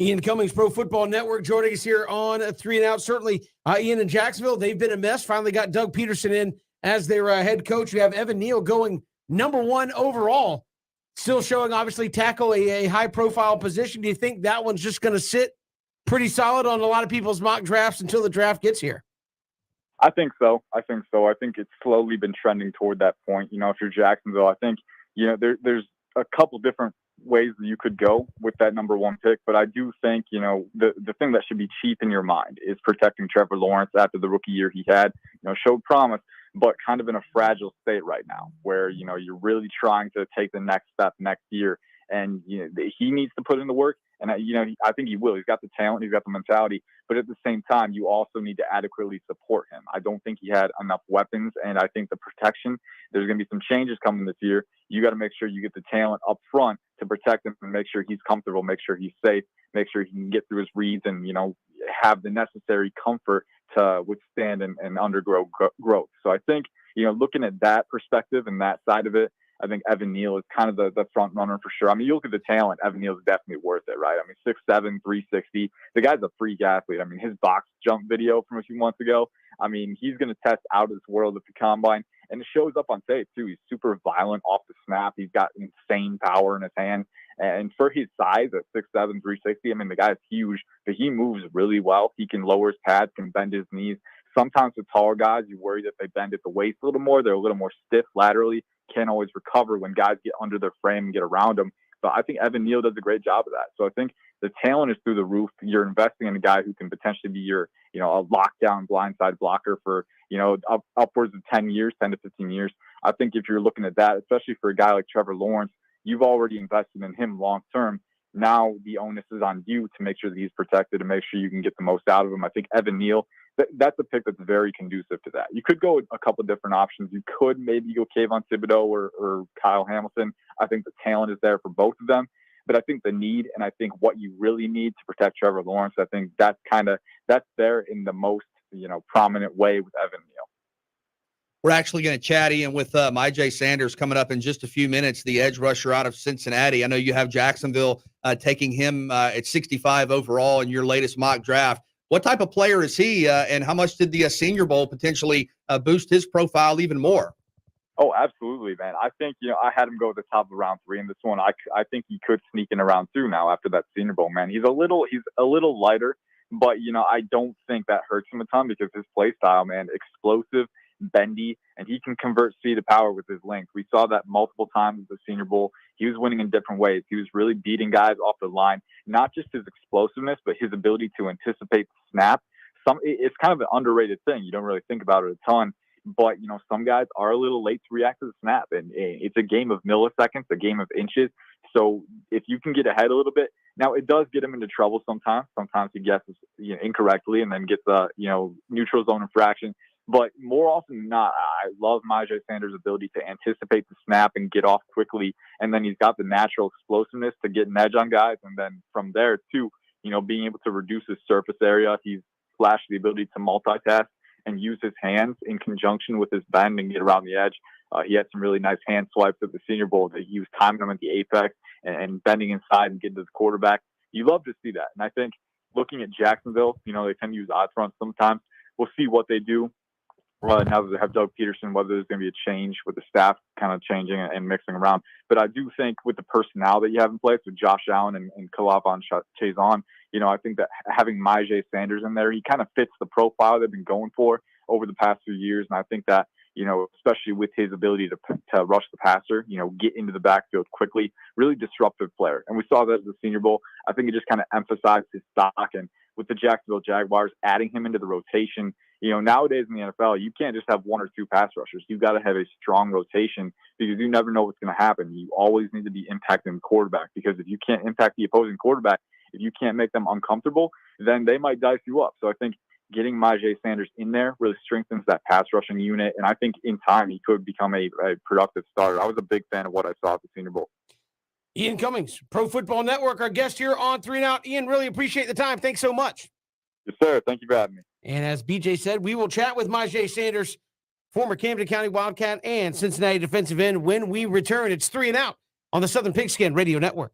Ian Cummings, Pro Football Network, joining us here on 3 and Out. Certainly, Ian in Jacksonville, they've been a mess. Finally got Doug Peterson in as their head coach. You have Evan Neal going number 1 overall, still showing, obviously, tackle a high-profile position. Do you think that one's just going to sit pretty solid on a lot of people's mock drafts until the draft gets here? I think so. I think it's slowly been trending toward that point. If you're Jacksonville, I think, there's a couple different ways that you could go with that number 1 pick. But I do think, the thing that should be chief in your mind is protecting Trevor Lawrence after the rookie year he had, showed promise, but kind of in a fragile state right now where, you're really trying to take the next step next year. And he needs to put in the work. And I think he will. He's got the talent, he's got the mentality, but at the same time, you also need to adequately support him. I don't think he had enough weapons, and I think the protection. There's going to be some changes coming this year. You got to make sure you get the talent up front to protect him and make sure he's comfortable, make sure he's safe, make sure he can get through his reads, and have the necessary comfort to withstand and undergo growth. So I think looking at that perspective and that side of it, I think Evan Neal is kind of the front runner for sure. I mean, you look at the talent, Evan Neal is definitely worth it, right? I mean, 6'7", 360. The guy's a freak athlete. I mean, his box jump video from a few months ago, I mean, he's going to test out of this world at the combine. And it shows up on tape, too. He's super violent off the snap. He's got insane power in his hand. And for his size at 6'7", 360, I mean, the guy's huge, but he moves really well. He can lower his pads, can bend his knees. Sometimes with taller guys, you worry that they bend at the waist a little more. They're a little more stiff laterally. Can't always recover when guys get under their frame and get around them. But I think Evan Neal does a great job of that. So I think the talent is through the roof. You're investing in a guy who can potentially be your, a lockdown blindside blocker for, upwards of 10 to 15 years. I think if you're looking at that, especially for a guy like Trevor Lawrence, you've already invested in him long term. Now the onus is on you to make sure that he's protected and make sure you can get the most out of him. I think Evan Neal, that's a pick that's very conducive to that. You could go a couple of different options. You could maybe go Kayvon Thibodeau or Kyle Hamilton. I think the talent is there for both of them. But I think the need and I think what you really need to protect Trevor Lawrence, I think that's there in the most, prominent way with Evan Neal. We're actually going to chat, Ian, with Mikey Sanders coming up in just a few minutes, the edge rusher out of Cincinnati. I know you have Jacksonville taking him at 65 overall in your latest mock draft. What type of player is he, and how much did the Senior Bowl potentially boost his profile even more? Oh, absolutely, man. I think, I had him go at the top of round 3 in this one. I think he could sneak in around 2 now after that Senior Bowl, man. He's a little lighter, but, I don't think that hurts him a ton because his play style, man, explosive, bendy, and he can convert speed to power with his length. We saw that multiple times at the Senior Bowl. He was winning in different ways. He was really beating guys off the line, not just his explosiveness, but his ability to anticipate the snap. It's kind of an underrated thing. You don't really think about it a ton, but some guys are a little late to react to the snap, and it's a game of milliseconds, a game of inches. So if you can get ahead a little bit, now it does get him into trouble sometimes. Sometimes he guesses incorrectly and then gets a neutral zone infraction. But more often than not, I love Mikey Sanders' ability to anticipate the snap and get off quickly. And then he's got the natural explosiveness to get an edge on guys. And then from there, too, being able to reduce his surface area. He's flashed the ability to multitask and use his hands in conjunction with his bend and get around the edge. He had some really nice hand swipes at the Senior Bowl that he was timing them at the apex and bending inside and getting to the quarterback. You love to see that. And I think looking at Jacksonville, they tend to use odd fronts sometimes. We'll see what they do. Now that they have Doug Peterson, whether there's going to be a change with the staff kind of changing and mixing around. But I do think with the personnel that you have in place with Josh Allen and Kalavon Chazon, I think that having Mikey Sanders in there, he kind of fits the profile they've been going for over the past few years. And I think that, especially with his ability to rush the passer, get into the backfield quickly, really disruptive player. And we saw that at the Senior Bowl. I think it just kind of emphasized his stock. And with the Jacksonville Jaguars, adding him into the rotation, nowadays in the NFL, you can't just have 1 or 2 pass rushers. You've got to have a strong rotation because you never know what's going to happen. You always need to be impacting the quarterback because if you can't impact the opposing quarterback, if you can't make them uncomfortable, then they might dice you up. So I think getting Mikey Sanders in there really strengthens that pass rushing unit. And I think in time he could become a productive starter. I was a big fan of what I saw at the Senior Bowl. Ian Cummings, Pro Football Network, our guest here on 3 and Out. Ian, really appreciate the time. Thanks so much. Yes, sir. Thank you for having me. And as BJ said, we will chat with Mikey Sanders, former Camden County Wildcat and Cincinnati defensive end when we return. It's 3 and Out on the Southern Pigskin Radio Network.